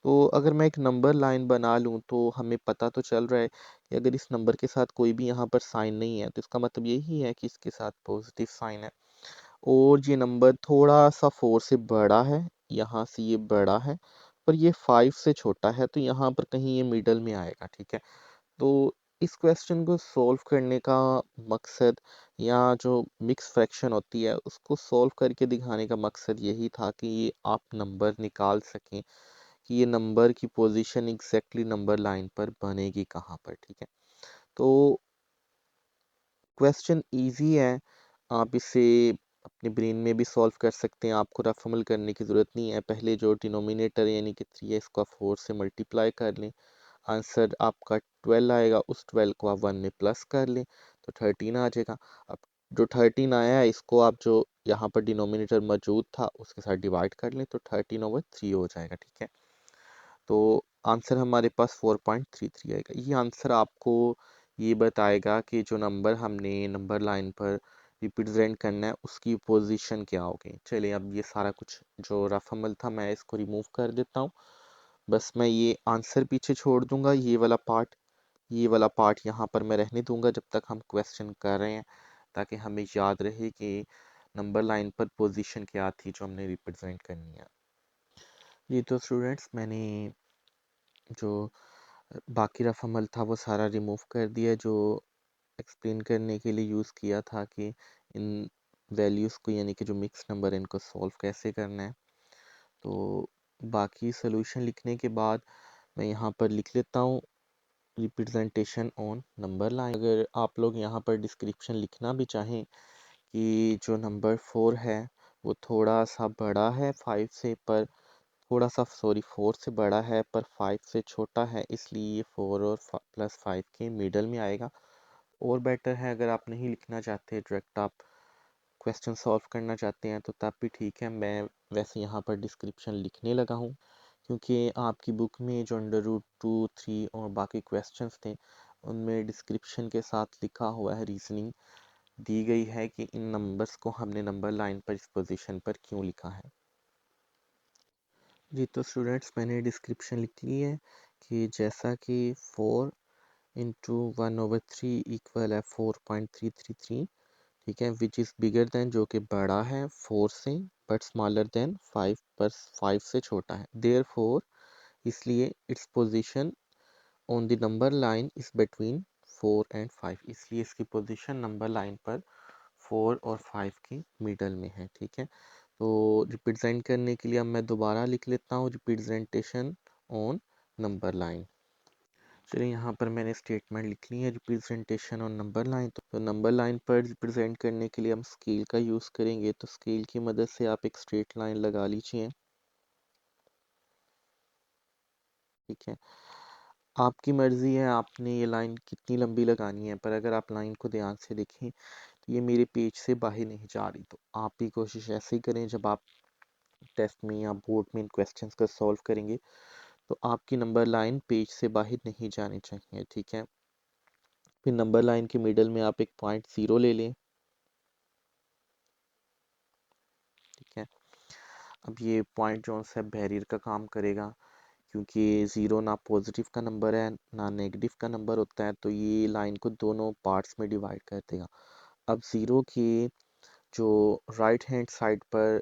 तो अगर मैं एक नंबर लाइन बना लूँ तो हमें पता तो चल रहा है कि अगर इस नंबर के साथ कोई भी यहाँ पर साइन नहीं है तो इसका मतलब यही है कि इसके साथ पॉजिटिव साइन है। और ये नंबर थोड़ा सा 4 से बड़ा है, यहाँ से ये बड़ा है, पर ये 5 से छोटा है, तो यहाँ पर कहीं ये मिडल में आएगा, ठीक है। तो इस क्वेश्चन को सॉल्व करने का मकसद, या जो मिक्स फ्रैक्शन होती है उसको सॉल्व करके दिखाने का मकसद यही था कि ये आप नंबर निकाल सकें कि ये नंबर की पोजीशन एग्जैक्टली नंबर लाइन पर बनेगी कहाँ पर, ठीक है। तो क्वेश्चन इजी है, आप इसे अपने ब्रेन में भी सॉल्व कर सकते हैं, आपको रफ अमल करने की ज़रूरत नहीं है। पहले जो डिनोमिनेटर यानी कि 3 है इसको आप 4 से मल्टीप्लाई कर लें, आंसर आपका 12 आएगा, उस 12 को आप 1 में प्लस कर लें तो 13 आ जाएगा। अब जो 13 आया है इसको आप जो यहाँ पर डिनोमिनेटर मौजूद था उसके साथ डिवाइड कर लें तो 13/3 हो जाएगा, ठीक है। तो आंसर हमारे पास 4.33 आएगा। ये आंसर आपको ये बताएगा कि जो नंबर हमने नंबर लाइन पर रिप्रेजेंट करना है उसकी पोजीशन क्या होगी। चलिए अब ये सारा कुछ जो रफ अमल था मैं इसको रिमूव कर देता हूँ। बस मैं ये आंसर पीछे छोड़ दूंगा, ये वाला पार्ट यहाँ पर मैं रहने दूंगा जब तक हम क्वेश्चन कर रहे हैं, ताकि हमें याद रहे कि नंबर लाइन पर पोजीशन क्या थी जो हमने रिप्रेजेंट करनी है। जी तो स्टूडेंट्स, मैंने जो बाकी रफ अमल था वो सारा रिमूव कर दिया, जो एक्सप्लेन करने के लिए यूज़ किया था कि इन वैल्यूज़ को यानी कि जो मिक्स नंबर है इनको सॉल्व कैसे करना है। तो बाकी सोल्यूशन लिखने के बाद मैं यहाँ पर लिख लेता हूँ रिप्रेजेंटेशन ऑन नंबर लाइन। अगर आप लोग यहाँ पर डिस्क्रिप्शन लिखना भी चाहें कि जो नंबर 4 है वो थोड़ा सा बड़ा है 5 से, पर थोड़ा सा सॉरी 4 से बड़ा है पर 5 से छोटा है, इसलिए ये 4 और +5 के मिडल में आएगा। और बेटर है अगर आप नहीं लिखना चाहते, डायरेक्ट आप क्वेश्चन सॉल्व करना चाहते हैं तो तब भी ठीक है। मैं वैसे यहाँ पर डिस्क्रिप्शन लिखने लगा हूँ क्योंकि आपकी बुक में जो √2 3 और बाकी क्वेश्चंस थे उनमें डिस्क्रिप्शन के साथ लिखा हुआ है, रीजनिंग दी गई है कि इन नंबर्स को हमने नंबर लाइन पर इस पोजीशन पर क्यों लिखा है। जी तो स्टूडेंट्स, मैंने डिस्क्रिप्शन लिख ली है कि जैसा कि 4 इंटू 1/3 इक्वल है 4.333, ठीक है, विच इज़ बिगर देन जो कि बड़ा है 4 से बट स्मॉलर देन 5 पर 5 से छोटा है। देयरफॉर इसलिए its position on the number line is between 4 and 5, इसलिए इसकी पोजीशन नंबर लाइन पर 4 और 5 के मिडल में है, ठीक है। तो रिप्रेजेंट करने के लिए अब मैं दोबारा लिख लेता हूँ रिप्रेजेंटेशन ऑन नंबर लाइन। चलिए यहाँ पर मैंने स्टेटमेंट लिख ली है रिप्रेजेंटेशन ऑन नंबर लाइन। तो नंबर लाइन पर रिप्रेजेंट करने के लिए हम स्केल का यूज़ करेंगे, तो स्केल की मदद से आप एक स्ट्रेट लाइन लगा लीजिए, ठीक है। आपकी मर्ज़ी है आपने ये लाइन कितनी लंबी लगानी है, पर अगर आप लाइन को ध्यान से देखें तो ये मेरे पेज से बाहर नहीं जा रही, तो आप भी कोशिश ऐसे ही करें जब आप टेस्ट में या बोर्ड में इन क्वेश्चंस को सॉल्व करेंगे तो आपकी नंबर लाइन पेज से बाहर नहीं जानी चाहिए, ठीक है। फिर नंबर लाइन के मिडल में आप एक पॉइंट 0 ले लें, ठीक है। अब ये पॉइंट जो है बैरियर का काम करेगा, क्योंकि 0 ना पॉजिटिव का नंबर है ना नेगेटिव का नंबर होता है, तो ये लाइन को दोनों पार्ट्स में डिवाइड कर देगा। अब 0 की जो राइट हैंड साइड पर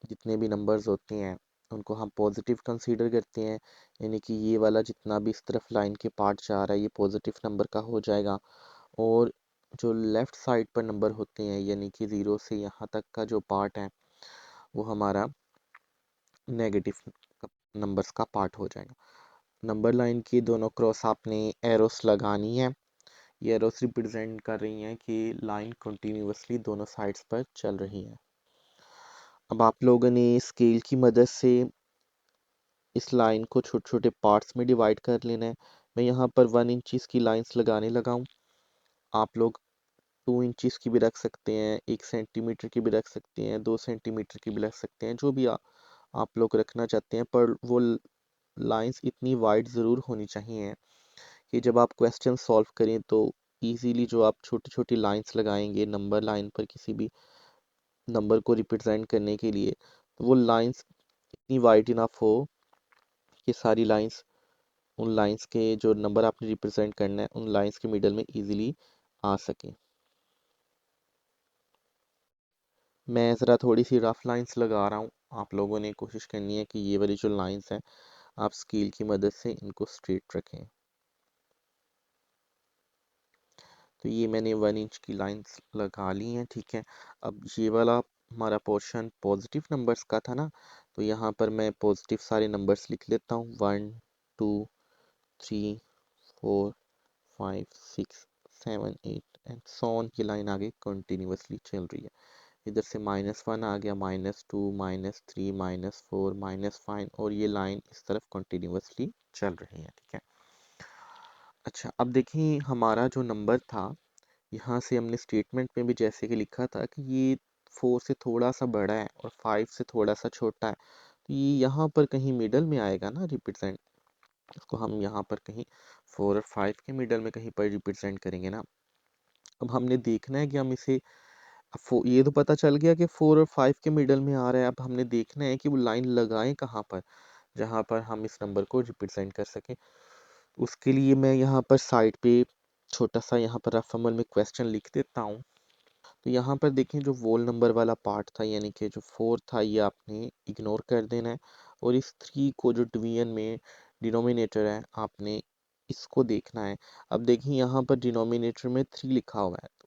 जितने भी नंबर्स होते हैं उनको हम पॉजिटिव कंसीडर करते हैं, यानी कि ये वाला जितना भी इस तरफ लाइन के पार्ट जा रहा है ये पॉजिटिव नंबर का हो जाएगा। और जो लेफ़्ट साइड पर नंबर होते हैं यानी कि 0 से यहाँ तक का जो पार्ट है वो हमारा नेगेटिव नंबर्स का पार्ट हो जाएगा। नंबर लाइन की दोनों क्रॉस आपने एरोस लगानी है। ये एरोस रिप्रेजेंट कर रही हैं कि लाइन कंटिन्यूअसली दोनों साइड्स पर चल रही है। अब आप लोगों ने स्केल की मदद से इस लाइन को छोटे छोटे पार्ट्स में डिवाइड कर लेना है। मैं यहाँ पर 1 इंचज़ की लाइंस लगाने लगा हूँ। आप लोग 2 इंचज़ की भी रख सकते हैं, 1 सेंटीमीटर की भी रख सकते हैं, 2 सेंटीमीटर की भी रख सकते हैं, जो भी आप लोग रखना चाहते हैं, पर वो लाइंस इतनी वाइड ज़रूर होनी चाहिए कि जब आप क्वेश्चन सॉल्व करें तो इजीली जो आप छोटी छोटी लाइंस लगाएंगे नंबर लाइन पर किसी भी नंबर को रिप्रेजेंट करने के लिए, तो वो लाइंस इतनी वाइड इनफ हो कि सारी लाइंस उन लाइंस के जो नंबर आपने रिप्रेजेंट करना है उन लाइंस के मिडल में इजीली आ सके। मैं ज़रा थोड़ी सी रफ लाइंस लगा रहा हूँ, आप लोगों ने कोशिश करनी है कि ये वाली जो लाइंस हैं आप स्केल की मदद से इनको स्ट्रेट रखें। तो ये मैंने 1 इंच की लाइंस लगा ली हैं, ठीक है। अब ये वाला हमारा पोर्शन पॉजिटिव नंबर्स का था ना, तो यहाँ पर मैं पॉजिटिव सारे नंबर्स लिख लेता हूँ, 1 2 3 4 5 6 7 8 एंड सो ऑन। की लाइन आगे कंटिन्यूअसली चल रही है। इधर से -1 आ गया, -2 -3 -4 -5 और ये लाइन इस तरफ कंटिन्यूअसली चल रही है, ठीक है। अच्छा, अब देखिए हमारा जो नंबर था यहाँ से हमने स्टेटमेंट में भी जैसे कि लिखा था कि ये 4 से थोड़ा सा बड़ा है और 5 से थोड़ा सा छोटा है, तो ये यहाँ पर कहीं मिडल में आएगा ना रिप्रेजेंट। इसको हम यहाँ पर कहीं 4 और 5 के मिडल में कहीं पर रिप्रेजेंट करेंगे ना। अब हमने देखना है कि हम इसे ये तो पता चल गया कि 4 और 5 के मिडल में आ रहा है। अब हमने देखना है कि वो लाइन लगाएं कहाँ पर, जहाँ पर हम इस नंबर को रिप्रेजेंट कर सकें। उसके लिए मैं यहाँ पर साइड पे छोटा सा यहाँ पर रफ अमल में क्वेश्चन लिख देता हूँ। तो यहाँ पर देखें जो वोल नंबर वाला पार्ट था यानी कि जो 4 था ये आपने इग्नोर कर देना है, और इस 3 को जो डिवीजन में डिनोमिनेटर है आपने इसको देखना है। अब देखिए यहाँ पर डिनोमिनेटर में 3 लिखा हुआ है, तो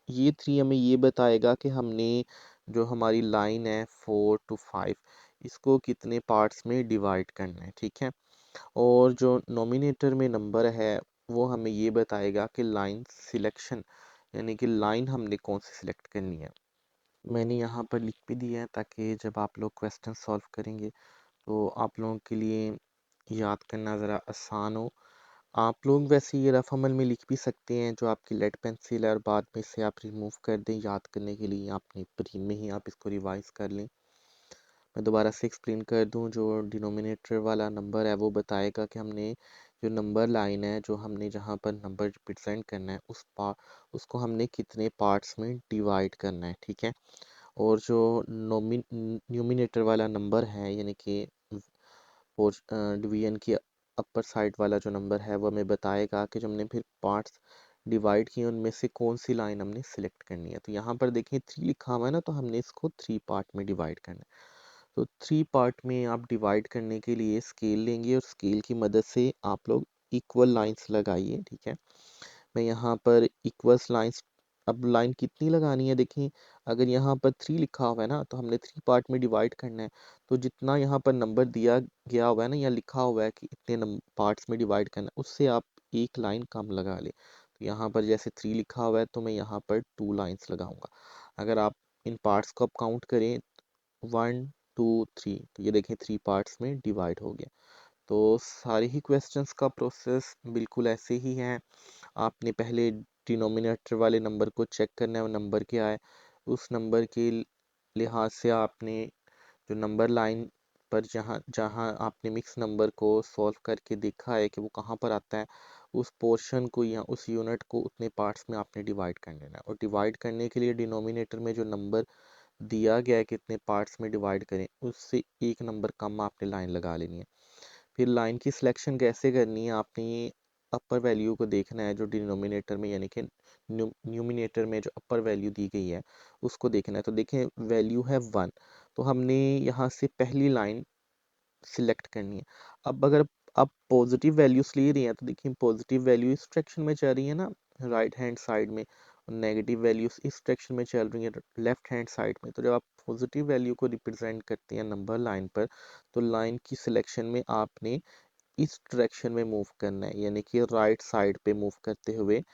ये 3 हमें ये बताएगा कि हमने जो हमारी लाइन है 4 to 5 इसको कितने पार्ट्स में डिवाइड करना है, ठीक है। और जो नोमिनेटर में नंबर है वो हमें ये बताएगा कि लाइन सिलेक्शन यानी कि लाइन हमने कौन सी सिलेक्ट करनी है। मैंने यहाँ पर लिख भी दिया है ताकि जब आप लोग क्वेश्चन सॉल्व करेंगे तो आप लोगों के लिए याद करना ज़रा आसान हो। आप लोग वैसे ये रफ अमल में लिख भी सकते हैं, जो आपकी लेड पेंसिल है और बाद में से आप रिमूव कर दें याद करने के लिए, अपनी प्री में ही आप इसको रिवाइज कर लें। मैं दोबारा से एक्सप्लेन कर दूं, जो डिनोमिनेटर वाला नंबर है वो बताएगा कि हमने जो नंबर लाइन है जो हमने जहाँ पर नंबर रिप्रेजेंट करना है उसको हमने कितने पार्ट्स में डिवाइड करना है, ठीक है। और जो न्यूमिनेटर वाला नंबर है यानी कि डिवीजन की अपर साइड वाला जो नंबर है वो हमें बताएगा कि जो हमने फिर पार्ट्स डिवाइड किए उनमें से कौन सी लाइन हमने सिलेक्ट करनी है। तो यहाँ पर देखें 3 लिखा हुआ है ना, तो हमने इसको 3 पार्ट में डिवाइड करना है। तो 3 पार्ट में आप डिवाइड करने के लिए स्केल लेंगे और स्केल की मदद से आप लोग इक्वल लाइंस लगाइए, ठीक है। मैं यहाँ पर इक्वल्स लाइंस, अब लाइन कितनी लगानी है देखें, अगर यहाँ पर 3 लिखा हुआ है ना तो हमने 3 पार्ट में डिवाइड करना है, तो जितना यहाँ पर नंबर दिया गया हुआ है ना या लिखा हुआ है कि इतने पार्ट्स में डिवाइड करना है उससे आप एक लाइन कम लगा ले। तो यहाँ पर जैसे 3 लिखा हुआ है तो मैं यहाँ पर 2 लाइंस लगाऊंगा। अगर आप इन पार्ट्स को आप काउंट करें 1 2 3 तो ये देखें 3 पार्ट्स में डिवाइड हो गया। तो सारे ही क्वेश्चंस का प्रोसेस बिल्कुल ऐसे ही है। आपने पहले डिनोमिनेटर वाले नंबर को चेक करना है वो नंबर क्या है, उस नंबर के लिहाज से आपने जो नंबर लाइन पर जहाँ जहाँ आपने मिक्स नंबर को सॉल्व करके देखा है कि वो कहाँ पर आता है, उस पोर्शन को या उस यूनिट को उतने पार्ट्स में आपने डिवाइड कर लेना है। और डिवाइड करने के लिए डिनोमिनेटर में जो नंबर दिया गया है कितने पार्ट्स में डिवाइड करें, उससे एक नंबर कम आपने लाइन लगा लेनी है। फिर लाइन की सिलेक्शन कैसे करनी है, आपने अपर वैल्यू को देखना है जो डिनोमिनेटर में यानी कि न्यूमिनेटर में जो अपर वैल्यू दी गई है उसको देखना है। तो देखें वैल्यू है 1, तो हमने यहाँ से पहली लाइन सिलेक्ट करनी है। अब अगर आप पॉजिटिव वैल्यूज ले रही हैं तो देखिए पॉजिटिव वैल्यू इस डायरेक्शन में चल रही है ना राइट हैंड साइड में, और नेगेटिव वैल्यूज इस डायरेक्शन में चल रही है लेफ्ट हैंड साइड में। तो जब आप पॉजिटिव वैल्यू को रिप्रेजेंट करते हैं नंबर लाइन पर, तो लाइन की सिलेक्शन में आपने इस डायरेक्शन में मूव करना है, यानी कि राइट साइड पे मूव करते हुए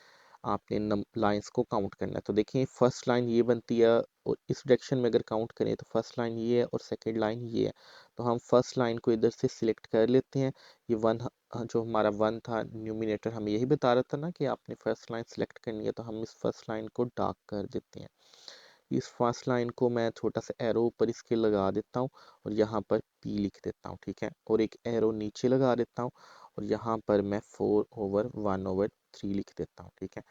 आपने लाइंस को काउंट करना है। तो देखिए फर्स्ट लाइन ये बनती है, और इस डायरेक्शन में अगर काउंट करें तो फर्स्ट लाइन ये है और सेकंड लाइन ये है। तो हम फर्स्ट लाइन को इधर से सिलेक्ट कर लेते हैं। ये वन जो हमारा 1 था न्यूमिनेटर हमें यही बता रहा था ना कि आपने फर्स्ट लाइन सिलेक्ट करनी है, तो हम इस फर्स्ट लाइन को डार्क कर देते हैं। इस फर्स्ट लाइन को मैं छोटा सा एरो ऊपर इसके लगा देता हूँ और यहाँ पर P लिख देता हूँ, ठीक है, और एक एरो नीचे लगा देता हूँ और यहाँ पर मैं 4/1/3 लिख देता हूँ, ठीक है।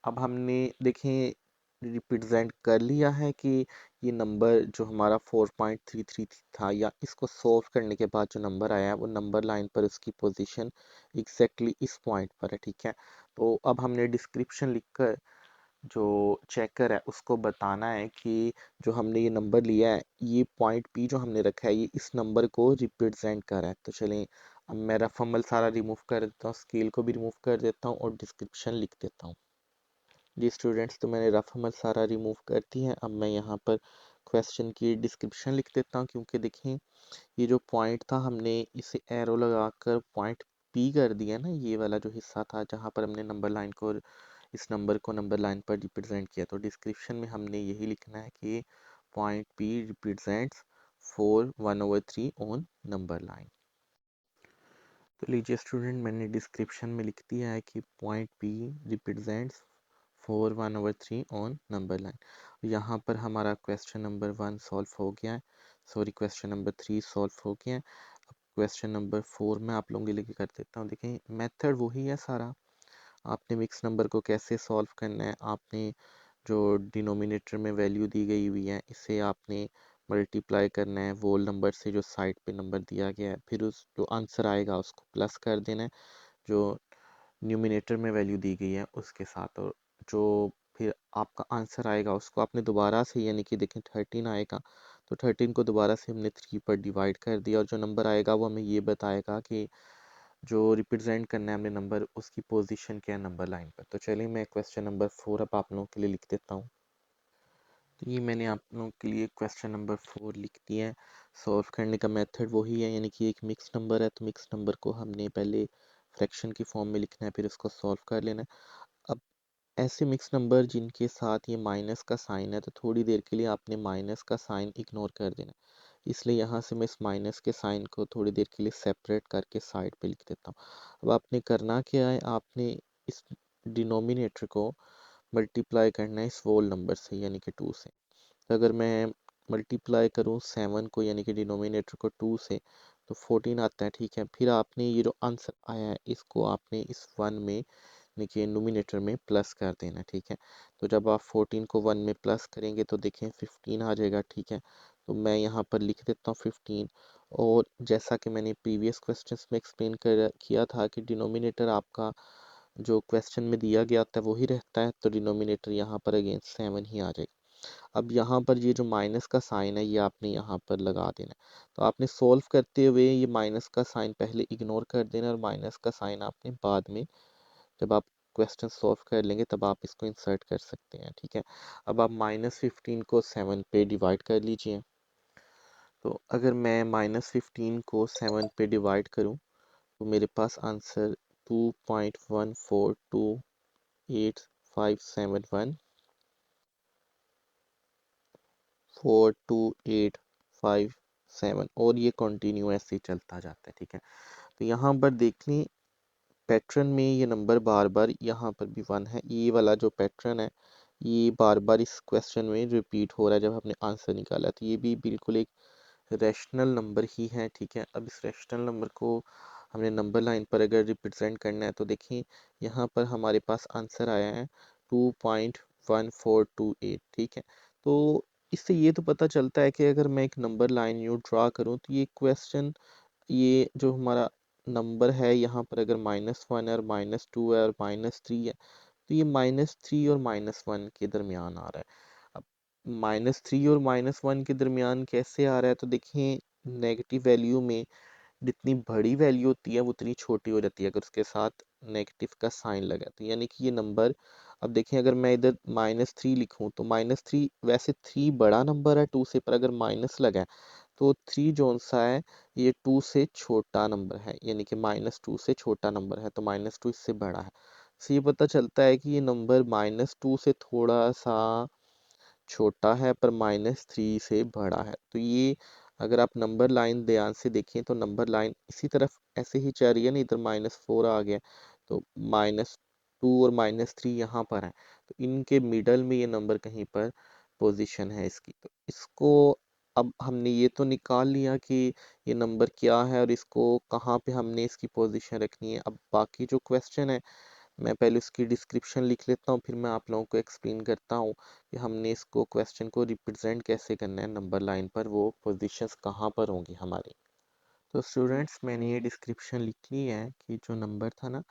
अब हमने देखें रिप्रेजेंट कर लिया है कि ये नंबर जो हमारा 4.33 था, या इसको सॉल्व करने के बाद जो नंबर आया है वो नंबर लाइन पर उसकी पोजीशन एग्जैक्टली इस पॉइंट पर है, ठीक है। तो अब हमने डिस्क्रिप्शन लिखकर जो चेकर है उसको बताना है कि जो हमने ये नंबर लिया है, ये पॉइंट पी जो हमने रखा है ये इस नंबर को रिप्रेजेंट कर रहा है। तो चलें अब मैं रफ अमल सारा रिमूव कर देता हूँ, स्केल को भी रिमूव कर देता हूँ और डिस्क्रिप्शन लिख देता हूँ। जी स्टूडेंट्स, तो मैंने रफ अमल सारा रिमूव कर दी है। अब मैं यहाँ पर क्वेश्चन की डिस्क्रिप्शन लिख देता हूँ, क्योंकि देखें ये जो पॉइंट था हमने इसे एरो लगाकर पॉइंट पी कर दिया ना, ये वाला जो हिस्सा था जहाँ पर हमने नंबर लाइन को इस नंबर को नंबर लाइन पर रिप्रेजेंट किया। तो डिस्क्रिप्शन में हमने यही लिखना है कि point P represents 4/1/3 on number line. तो लीजिए स्टूडेंट, मैंने डिस्क्रिप्शन में लिख दिया है कि point P represents 4/1/3 on number line. यहाँ पर हमारा क्वेश्चन नंबर 1 सॉल्व हो गया है, सॉरी क्वेश्चन नंबर 3 सॉल्व हो गया है। अब क्वेश्चन नंबर 4 मैं आप लोगों के लिए कर देता हूँ। देखें मेथड वही है सारा, आपने मिक्स नंबर को कैसे सॉल्व करना है, आपने जो डिनोमिनेटर में वैल्यू दी गई हुई है इसे आपने मल्टीप्लाई करना है वोल नंबर से जो साइड पे नंबर दिया गया है, फिर उस जो आंसर आएगा उसको प्लस कर देना है जो न्यूमिनेटर में वैल्यू दी गई है उसके साथ, और जो फिर आपका आंसर आएगा उसको आपने दोबारा से, यानी कि देखें 13 आएगा तो 13 को दोबारा से हमने 3 पर डिवाइड कर दिया, और जो नंबर आएगा वो हमें ये बताएगा कि जो रिप्रेजेंट करना है हमने नंबर उसकी पोजीशन क्या है नंबर लाइन पर। तो चलिए मैं क्वेश्चन नंबर 4 अब आप लोगों के लिए लिख देता हूँ। तो ये मैंने आप लोगों के लिए क्वेश्चन नंबर 4 लिख दिया है। सॉल्व करने का मेथड वही है, यानी कि एक मिक्स नंबर है तो मिक्स नंबर को हमने पहले फ्रैक्शन की फॉर्म में लिखना है, फिर उसको सॉल्व कर लेना है। अब ऐसे मिक्स नंबर जिनके साथ ये माइनस का साइन है, तो थोड़ी देर के लिए आपने माइनस का साइन इग्नोर कर देना, इसलिए यहाँ से मैं इस माइनस के साइन को थोड़ी देर के लिए सेपरेट करके साइड पे लिख देता हूँ। अब आपने करना क्या है, आपने इस डिनोमिनेटर को मल्टीप्लाई करना है इस वोल नंबर से यानी कि 2 से। तो अगर मैं मल्टीप्लाई करूँ 7 को यानी कि डिनोमिनेटर को 2 से, तो 14 आता है, ठीक है। फिर आपने ये जो आंसर आया है इसको आपने इस 1 में देखिए नोमिनेटर में प्लस कर देना, ठीक है। तो जब आप 14 को 1 में प्लस करेंगे तो देखें 15 आ जाएगा, ठीक है। तो मैं यहाँ पर लिख देता हूँ 15, और जैसा कि मैंने प्रीवियस क्वेश्चंस में एक्सप्लेन कर किया था कि डिनोमिनेटर आपका जो क्वेश्चन में दिया गया था वही रहता है, तो डिनोमिनेटर यहाँ पर अगेन 7 ही आ जाएगा। अब यहाँ पर ये जो माइनस का साइन है ये आपने यहाँ पर लगा देना है। तो आपने सोल्व करते हुए ये माइनस का साइन पहले इग्नोर कर देना, और माइनस का साइन आपने बाद में जब आप क्वेश्चन सॉल्व कर लेंगे तब आप इसको इंसर्ट कर सकते हैं, ठीक है। अब आप -15 को 7 पे डिवाइड कर लीजिए। तो अगर मैं -15 को 7 पे डिवाइड करूं तो मेरे पास आंसर 2.142857142857 और ये कंटिन्यू ऐसे ही चलता जाता है, ठीक है। तो यहाँ पर देख लें पैटर्न में ये नंबर बार बार यहाँ पर भी 1 है, ये वाला जो पैटर्न है ये बार बार इस क्वेश्चन में रिपीट हो रहा है जब हमने आंसर निकाला। तो ये भी बिल्कुल एक रैशनल नंबर ही है, ठीक है। अब इस रैशनल नंबर को हमने नंबर लाइन पर अगर रिप्रेजेंट करना है तो देखिए यहाँ पर हमारे पास आंसर आया है 2.1428, ठीक है। तो इससे ये तो पता चलता है कि अगर मैं एक नंबर लाइन यूँ ड्रा करूँ तो ये क्वेश्चन, ये जो हमारा नंबर है यहाँ पर अगर -1 है और -2 है और -3 है, तो ये -3 और -1 के दरमियान आ रहा है। अब -3 और -1 के दरमियान कैसे आ रहा है, तो देखिए नेगेटिव वैल्यू में जितनी बड़ी वैल्यू होती है वो उतनी छोटी हो जाती है अगर उसके साथ नेगेटिव का साइन लगा है। तो यानी कि ये नंबर, अब देखिए अगर मैं इधर -3 लिखूं तो -3, वैसे 3 बड़ा नंबर है 2 से, पर अगर माइनस लगा है तो 3 जोन सा है ये 2 से छोटा नंबर है, यानी कि -2 से छोटा नंबर है, तो -2 इससे बड़ा है। तो ये पता चलता है कि ये नंबर -2 से थोड़ा सा छोटा है पर -3 से बड़ा है। तो ये अगर आप नंबर लाइन ध्यान से देखें तो नंबर लाइन इसी तरफ ऐसे ही जा रही है ना, इधर -4 आ गया, तो -2 और -3 यहाँ पर है, तो इनके मिडल में ये नंबर कहीं पर पोजीशन है इसकी। तो इसको अब हमने ये तो निकाल लिया कि ये नंबर क्या है और इसको कहाँ पे हमने इसकी पोजीशन रखनी है। अब बाकी जो क्वेश्चन है मैं पहले उसकी डिस्क्रिप्शन लिख लेता हूँ, फिर मैं आप लोगों को एक्सप्लेन करता हूँ कि हमने इसको क्वेश्चन को रिप्रेजेंट कैसे करना है नंबर लाइन पर, वो पोजीशंस कहाँ पर होंगी हमारी। तो स्टूडेंट्स मैंने ये डिस्क्रिप्शन लिख ली है कि जो नंबर था ना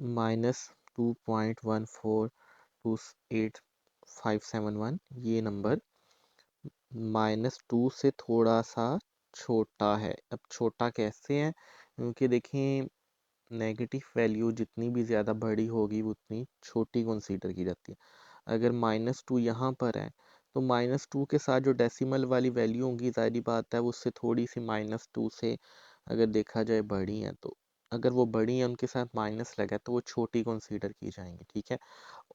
-2.142857 ये नंबर -2 से थोड़ा सा छोटा है। अब छोटा कैसे है, क्योंकि देखिए नेगेटिव वैल्यू जितनी भी ज़्यादा बड़ी होगी वो उतनी छोटी कंसीडर की जाती है। अगर -2 यहाँ पर है तो -2 के साथ जो डेसिमल वाली वैल्यू होगी ज़ाहिर बात है वो उससे थोड़ी सी -2 से अगर देखा जाए बड़ी है, तो अगर वो बड़ी है उनके साथ माइनस लगा है तो वो छोटी कंसीडर की जाएंगी, ठीक है।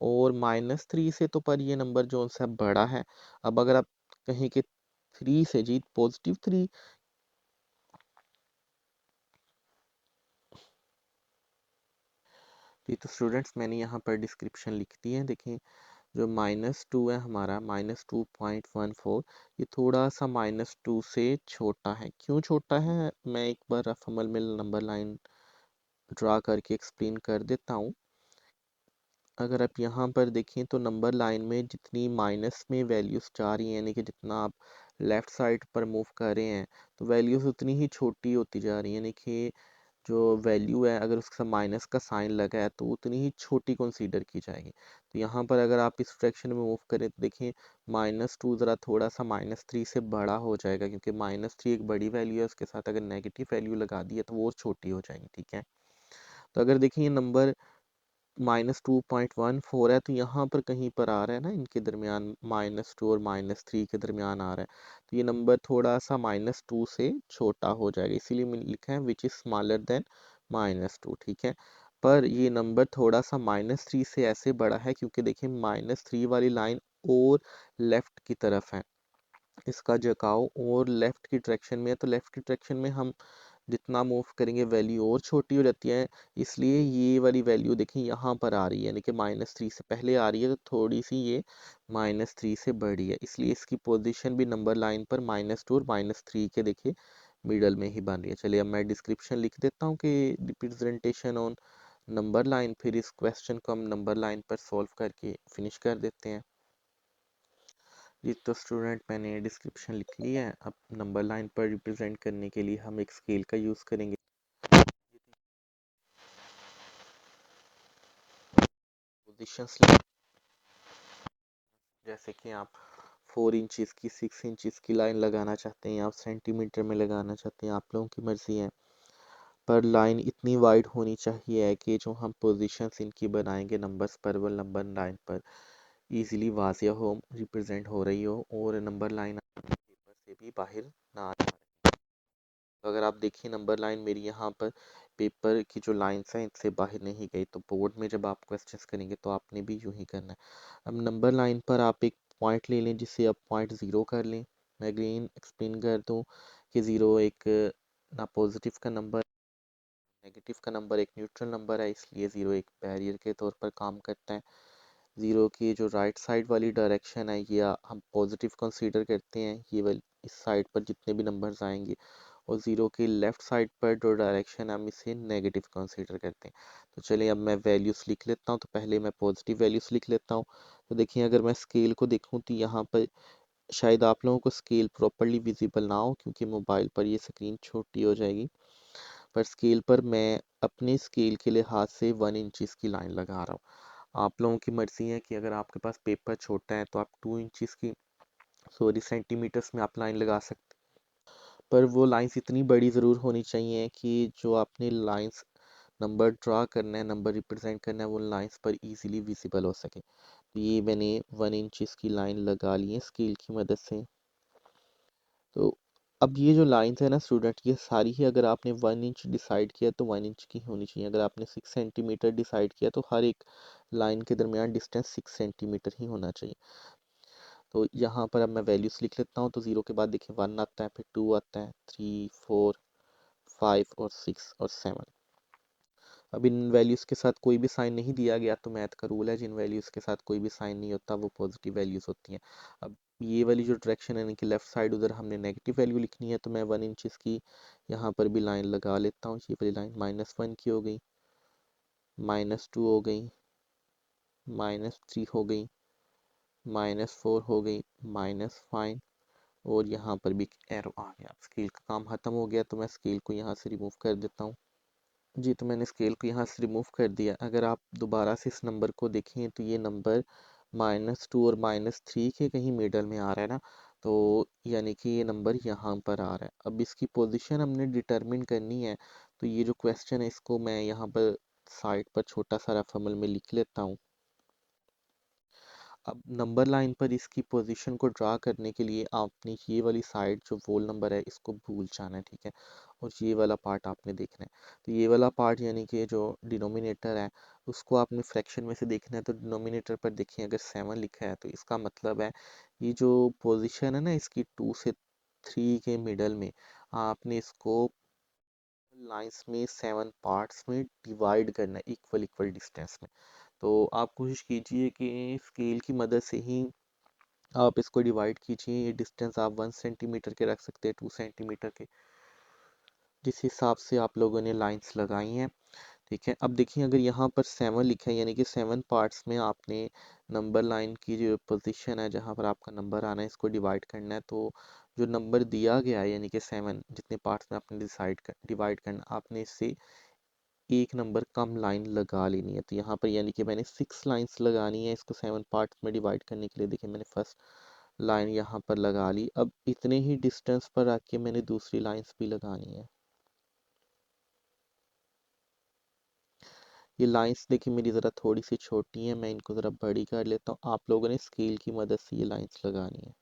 और -3 से तो पर ये नंबर जो सा बड़ा है। अब अगर आप कहें कि 3 से जी +3, जी तो स्टूडेंट्स मैंने यहाँ पर डिस्क्रिप्शन लिख दी है। देखिए जो -2 है हमारा -2.14, ये थोड़ा सा -2 से छोटा है। क्यों छोटा है मैं एक बार रफ अमल में नंबर लाइन ड्रा करके एक्सप्लेन कर देता हूँ। अगर आप यहाँ पर देखें तो नंबर लाइन में जितनी माइनस में वैल्यूज़ जा रही हैं, यानी कि जितना आप लेफ़्ट साइड पर मूव कर रहे हैं तो वैल्यूज़ उतनी ही छोटी होती जा रही हैं, यानी कि जो वैल्यू है अगर उसका माइनस का साइन लगा है तो उतनी ही छोटी कंसीडर की जाएगी। तो यहाँ पर अगर आप इस फ्रैक्शन में मूव करें तो देखिए -2 ज़रा थोड़ा सा -3 से बड़ा हो जाएगा, क्योंकि -3 एक बड़ी वैल्यू है, उसके साथ अगर नेगेटिव वैल्यू लगा दी है तो वो और छोटी हो जाएगी, ठीक है। तो अगर देखिए नंबर -2.14 है तो यहाँ पर कहीं पर आ रहा है ना, इनके दरमियान -2 और -3 के दरमियान आ रहा है, तो ये नंबर थोड़ा सा -2 से छोटा हो जाएगा, इसीलिए मैंने लिखा है विच इज़ स्मॉलर देन -2, ठीक है। पर ये नंबर थोड़ा सा -3 से ऐसे बड़ा है क्योंकि देखिए -3 वाली लाइन और लेफ्ट की तरफ है, इसका झुकाव और लेफ्ट की डायरेक्शन में है, तो लेफ्ट की डायरेक्शन में हम जितना मूव करेंगे वैल्यू और छोटी हो जाती है, इसलिए ये वाली वैल्यू देखिए यहाँ पर आ रही है, यानी कि -3 से पहले आ रही है, तो थोड़ी सी ये -3 से बड़ी है, इसलिए इसकी पोजीशन भी नंबर लाइन पर -2 और -3 के देखिए मिडल में ही बन रही है। चलिए अब मैं डिस्क्रिप्शन लिख देता हूँ कि रिप्रेजेंटेशन ऑन नंबर लाइन, फिर इस क्वेश्चन को हम नंबर लाइन पर सॉल्व करके फिनिश कर देते हैं। जी तो स्टूडेंट मैंने डिस्क्रिप्शन लिख ली है। अब नंबर लाइन पर रिप्रेजेंट करने के लिए हम एक स्केल का यूज़ करेंगे। पोजीशंस जैसे कि आप 4 इंचज़ की 6 इंचज़ की लाइन लगाना चाहते हैं, आप सेंटीमीटर में लगाना चाहते हैं, आप लोगों की मर्ज़ी है। पर लाइन इतनी वाइड होनी चाहिए कि जो हम पोजीशंस इनकी बनाएंगे नंबर्स पर, वो नंबर लाइन पर इजीली वाज़िया हो, रिप्रेजेंट हो रही हो और नंबर लाइन पेपर से भी बाहर ना आ जाए। तो अगर आप देखिए नंबर लाइन मेरी यहाँ पर पेपर की जो लाइंस हैं इनसे बाहर नहीं गई, तो बोर्ड में जब आप क्वेश्चंस करेंगे तो आपने भी यूं ही करना है। अब नंबर लाइन पर आप एक पॉइंट ले लें जिसे आप पॉइंट ज़ीरो कर लें। मैं अगेन एक्सप्लेन कर दूँ कि ज़ीरो एक ना पॉजिटिव का नंबर, नेगेटिव का नंबर एक न्यूट्रल नंबर है, इसलिए ज़ीरो एक बैरियर के तौर पर काम करता है। ज़ीरो की जो राइट साइड वाली डायरेक्शन है ये हम पॉजिटिव कंसीडर करते हैं, ये वाली इस साइड पर जितने भी नंबर्स आएंगे, और ज़ीरो की लेफ़्ट साइड पर जो डायरेक्शन है हम इसे नेगेटिव कंसीडर करते हैं। तो चलिए अब मैं वैल्यूज़ लिख लेता हूँ। तो पहले मैं पॉजिटिव वैल्यूज़ लिख लेता हूँ। तो देखिए अगर मैं स्केल को देखूँ तो यहाँ पर शायद आप लोगों को स्केल प्रॉपरली विजिबल ना हो क्योंकि मोबाइल पर ये स्क्रीन छोटी हो जाएगी, पर स्केल पर मैं अपने स्केल के लिहाज से 1 इंचज़ की लाइन लगा रहा हूँ। आप लोगों की मर्ज़ी है कि अगर आपके पास पेपर छोटा है तो आप 2 इंचज़ की, सॉरी, सेंटीमीटर्स में आप लाइन लगा सकते, पर वो लाइंस इतनी बड़ी ज़रूर होनी चाहिए कि जो आपने लाइंस नंबर ड्रा करना है, नंबर रिप्रेजेंट करना है, वो लाइंस पर इजीली विजिबल हो सके। तो ये मैंने 1 इंचज़ की लाइन लगा ली है स्केल की मदद से। तो अब ये जो लाइंस है ना स्टूडेंट, ये सारी ही अगर आपने 1 इंच डिसाइड किया तो 1 इंच की होनी चाहिए। अगर आपने 6 सेंटीमीटर डिसाइड किया तो हर एक लाइन के दरमियान डिस्टेंस 6 सेंटीमीटर ही होना चाहिए। तो यहाँ पर अब मैं वैल्यूज लिख लेता हूँ। तो ज़ीरो के बाद देखिए 1 आता है, फिर 2 आता है, 3, 4, 5 और 6 और 7। अब इन वैल्यूज़ के साथ कोई भी साइन नहीं दिया गया तो मैथ का रूल है, जिन वैल्यूज़ के साथ कोई भी साइन नहीं होता वो पॉजिटिव वैल्यूज़ होती हैं। अब ये वाली जो डायरेक्शन है यानी कि लेफ़्ट साइड, उधर हमने नेगेटिव वैल्यू लिखनी है, तो मैं 1 इंचज़ की यहाँ पर भी लाइन लगा लेता हूँ। ये वाली लाइन -1 की हो गई, -2 हो गई, -3 हो गई, -4 हो गई, -5, और यहाँ पर भी एरो आ गया। स्केल का काम ख़त्म हो गया तो मैं स्केल को यहाँ से रिमूव कर देता हूँ। जी, तो मैंने स्केल को यहाँ से रिमूव कर दिया। अगर आप दोबारा से इस नंबर को देखें तो ये नंबर -2 और -3 के कहीं मिडल में आ रहा है ना, तो यानी कि ये नंबर यहाँ पर आ रहा है। अब इसकी पोजीशन हमने डिटरमिन करनी है, तो ये जो क्वेश्चन है इसको मैं यहाँ पर साइड पर छोटा सा रफल में लिख लेता हूँ। अब नंबर लाइन पर इसकी पोजीशन को ड्रा करने के लिए आपने ये वाली साइड जो वोल नंबर है इसको भूल जाना है, ठीक है, और ये वाला पार्ट आपने देखना है। तो ये वाला पार्ट यानी कि जो डिनोमिनेटर है उसको आपने फ्रैक्शन में से देखना है। तो डिनोमिनेटर पर देखिए अगर 7 लिखा है तो इसका मतलब है ये जो पोजीशन है ना इसकी 2 से 3 के मिडल में, आपने इसको लाइंस में 7 पार्ट्स में डिवाइड करना है इक्वल इक्वल डिस्टेंस में। तो आप कोशिश कीजिए कि स्केल की मदद से ही आप इसको डिवाइड कीजिए। ये डिस्टेंस आप 1 सेंटीमीटर के रख सकते हैं, 2 सेंटीमीटर के, जिस हिसाब से आप लोगों ने लाइंस लगाई हैं, ठीक है। अब देखिए अगर यहाँ पर 7 लिखा है यानी कि 7 पार्ट्स में आपने नंबर लाइन की जो पोजीशन है जहाँ पर आपका नंबर आना है इसको डिवाइड करना है। तो जो नंबर दिया गया है यानी कि 7 जितने पार्ट्स में आपने डिवाइड करना, आपने इससे एक नंबर कम लाइन लगा लेनी है। तो यहाँ पर यानी कि मैंने 6 लाइंस लगानी है इसको 7 पार्ट्स में डिवाइड करने के लिए। देखिए मैंने फर्स्ट लाइन यहाँ पर लगा ली। अब इतने ही डिस्टेंस पर आके मैंने दूसरी लाइंस भी लगानी है। ये लाइंस देखिए मेरी ज़रा थोड़ी सी छोटी हैं, मैं इनको ज़रा बड़ी कर लेता हूँ। आप लोगों ने स्केल की मदद से ये लाइंस लगानी है।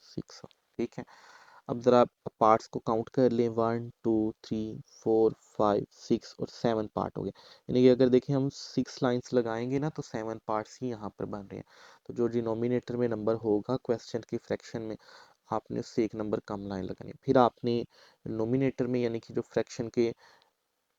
6, ठीक है। अब ज़रा पार्ट्स को काउंट कर लें, 1, 2, 3, 4, 5, 6 और 7 पार्ट हो गए। यानी कि अगर देखें हम 6 लाइंस लगाएंगे ना तो 7 पार्ट्स ही यहाँ पर बन रहे हैं। तो जो डिनोमिनेटर में नंबर होगा क्वेश्चन की फ्रैक्शन में, आपने उससे एक नंबर कम लाइन लगानी है। फिर आपने नोमिनेटर में यानी कि जो फ्रैक्शन के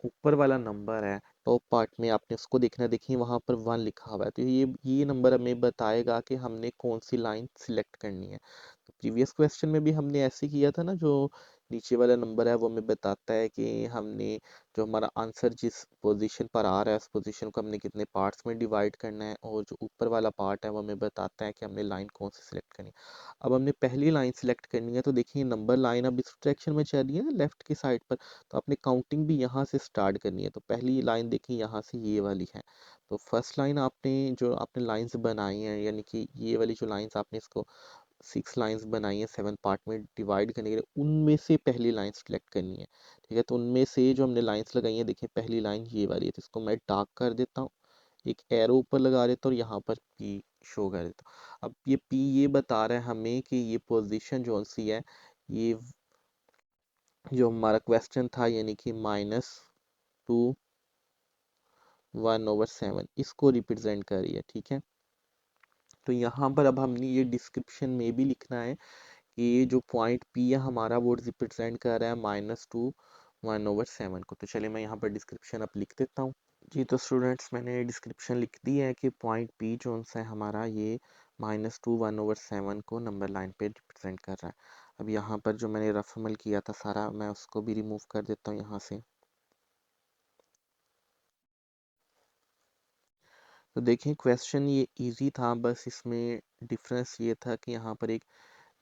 ऊपर वाला नंबर है टॉप पार्ट में, आपने उसको देखना है। देखिए वहाँ पर 1 लिखा हुआ है, तो ये नंबर हमें बताएगा कि हमने कौन सी लाइन सिलेक्ट करनी है। तो प्रीवियस क्वेश्चन में भी हमने ऐसे किया था ना, जो नीचे वाला नंबर है वो हमें बताता है कि हमने जो हमारा आंसर जिस पोजीशन पर आ रहा है उस पोजीशन को हमने कितने पार्ट्स में डिवाइड करना है, और जो ऊपर वाला पार्ट है वो हमें बताता है कि हमने लाइन कौन सी सिलेक्ट करनी है। अब हमने पहली लाइन सिलेक्ट करनी है, तो देखिए नंबर लाइन अब इस डायरेक्शन में चल रही है ना लेफ्ट की साइड पर, तो आपने काउंटिंग भी यहाँ से स्टार्ट करनी है। तो पहली लाइन देखिए यहाँ से ये वाली है। तो फर्स्ट लाइन आपने जो आपने लाइंस बनाई हैं यानी कि ये वाली जो लाइंस आपने इसको 6 लाइंस बनाई है 7 पार्ट में डिवाइड करने के लिए, उनमें से पहली लाइन सेलेक्ट करनी है, ठीक है। तो उनमें से जो हमने लाइंस लगाई हैं देखिए पहली लाइन ये वाली है, तो इसको मैं डार्क कर देता हूँ, एक एरो ऊपर लगा देता हूँ और यहाँ पर पी शो कर देता हूँ। अब ये पी ये बता रहा है हमें कि ये पोजीशन जो सी है, ये जो हमारा क्वेश्चन था यानी कि -2 1/7 इसको रिप्रेजेंट कर रही है, ठीक है। तो यहाँ पर अब हमने ये डिस्क्रिप्शन में भी लिखना है कि ये जो पॉइंट पी है हमारा वो रिप्रेजेंट कर रहा है -2 1/7 को। तो चलिए मैं यहाँ पर डिस्क्रिप्शन अब लिख देता हूँ। जी तो स्टूडेंट्स मैंने डिस्क्रिप्शन लिख दी है कि पॉइंट पी जो सा है हमारा ये -2 1/7 को नंबर लाइन पे रिप्रेजेंट कर रहा है। अब यहाँ पर जो मैंने रफ अमल किया था सारा मैं उसको भी रिमूव कर देता हूँ यहाँ से। तो देखिए क्वेश्चन ये इजी था, बस इसमें डिफरेंस ये था कि यहाँ पर एक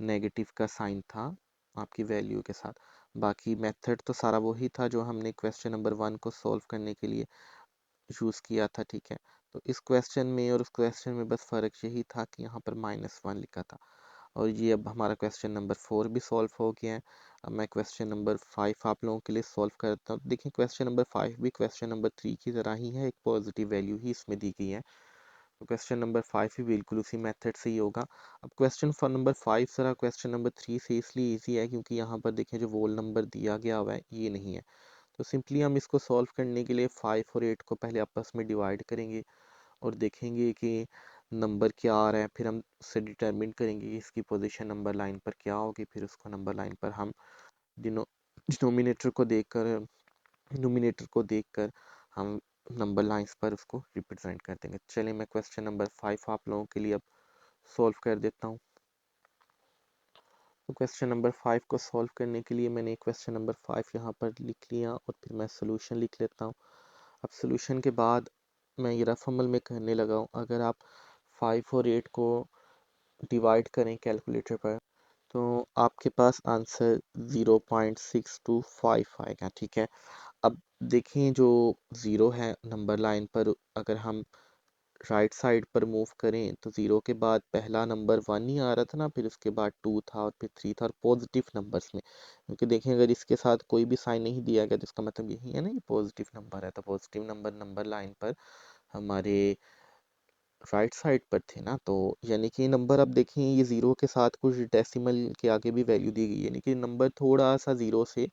नेगेटिव का साइन था आपकी वैल्यू के साथ। बाकी मेथड तो सारा वही था जो हमने क्वेश्चन नंबर 1 को सॉल्व करने के लिए यूज़ किया था, ठीक है। तो इस क्वेश्चन में और उस क्वेश्चन में बस फ़र्क यही था कि यहाँ पर -1 लिखा था। और ये अब हमारा क्वेश्चन नंबर 4 भी सॉल्व हो गया है। अब मैं क्वेश्चन नंबर 5 आप लोगों के लिए सॉल्व करता हूँ। देखिए क्वेश्चन नंबर 5 भी क्वेश्चन नंबर 3 की तरह ही है, एक पॉजिटिव वैल्यू ही इसमें दी गई है। तो क्वेश्चन नंबर 5 भी बिल्कुल उसी मेथड से ही होगा। अब क्वेश्चन फॉर नंबर 5 जरा क्वेश्चन नंबर 3 से इसलिए इजी है क्योंकि यहाँ पर देखिए जो वोल नंबर दिया गया हुआ है ये नहीं है। तो सिंपली हम इसको सॉल्व करने के लिए 5 और 8 को पहले आपस में डिवाइड करेंगे और देखेंगे कि नंबर क्या आ रहा है, फिर हम उससे डिटरमिन करेंगे कि इसकी पोजीशन नंबर लाइन पर क्या होगी, फिर उसको नंबर लाइन पर हम डिनोमिनेटर को देखकर हम नंबर लाइंस पर उसको रिप्रेजेंट कर देंगे। चलिए मैं क्वेश्चन नंबर 5 आप लोगों के लिए अब सॉल्व कर देता हूँ। तो क्वेश्चन नंबर 5 को सॉल्व करने के लिए मैंने क्वेश्चन नंबर 5 यहाँ पर लिख लिया और फिर मैं सोल्यूशन लिख लेता हूँ। अब सोल्यूशन के बाद मैं ये रफ अमल में करने लगा हूँ। अगर आप 5 और 8 को डिवाइड करें कैलकुलेटर पर तो आपके पास आंसर 0.625 आएगा, ठीक है। अब देखें जो ज़ीरो है नंबर लाइन पर, अगर हम राइट साइड पर मूव करें तो ज़ीरो के बाद पहला नंबर 1 ही आ रहा था ना, फिर उसके बाद 2 था और फिर 3 था, और पॉजिटिव नंबर्स में, क्योंकि देखें अगर इसके साथ कोई भी साइन नहीं दिया गया तो इसका मतलब यही है ना ये पॉजिटिव नंबर है। तो पॉजिटिव नंबर नंबर लाइन पर हमारे राइट साइड पर थे ना, तो यानी कि नंबर, अब देखें ये ज़ीरो के साथ कुछ डेसिमल के आगे भी वैल्यू दी गई है, यानी कि नंबर थोड़ा सा ज़ीरो से,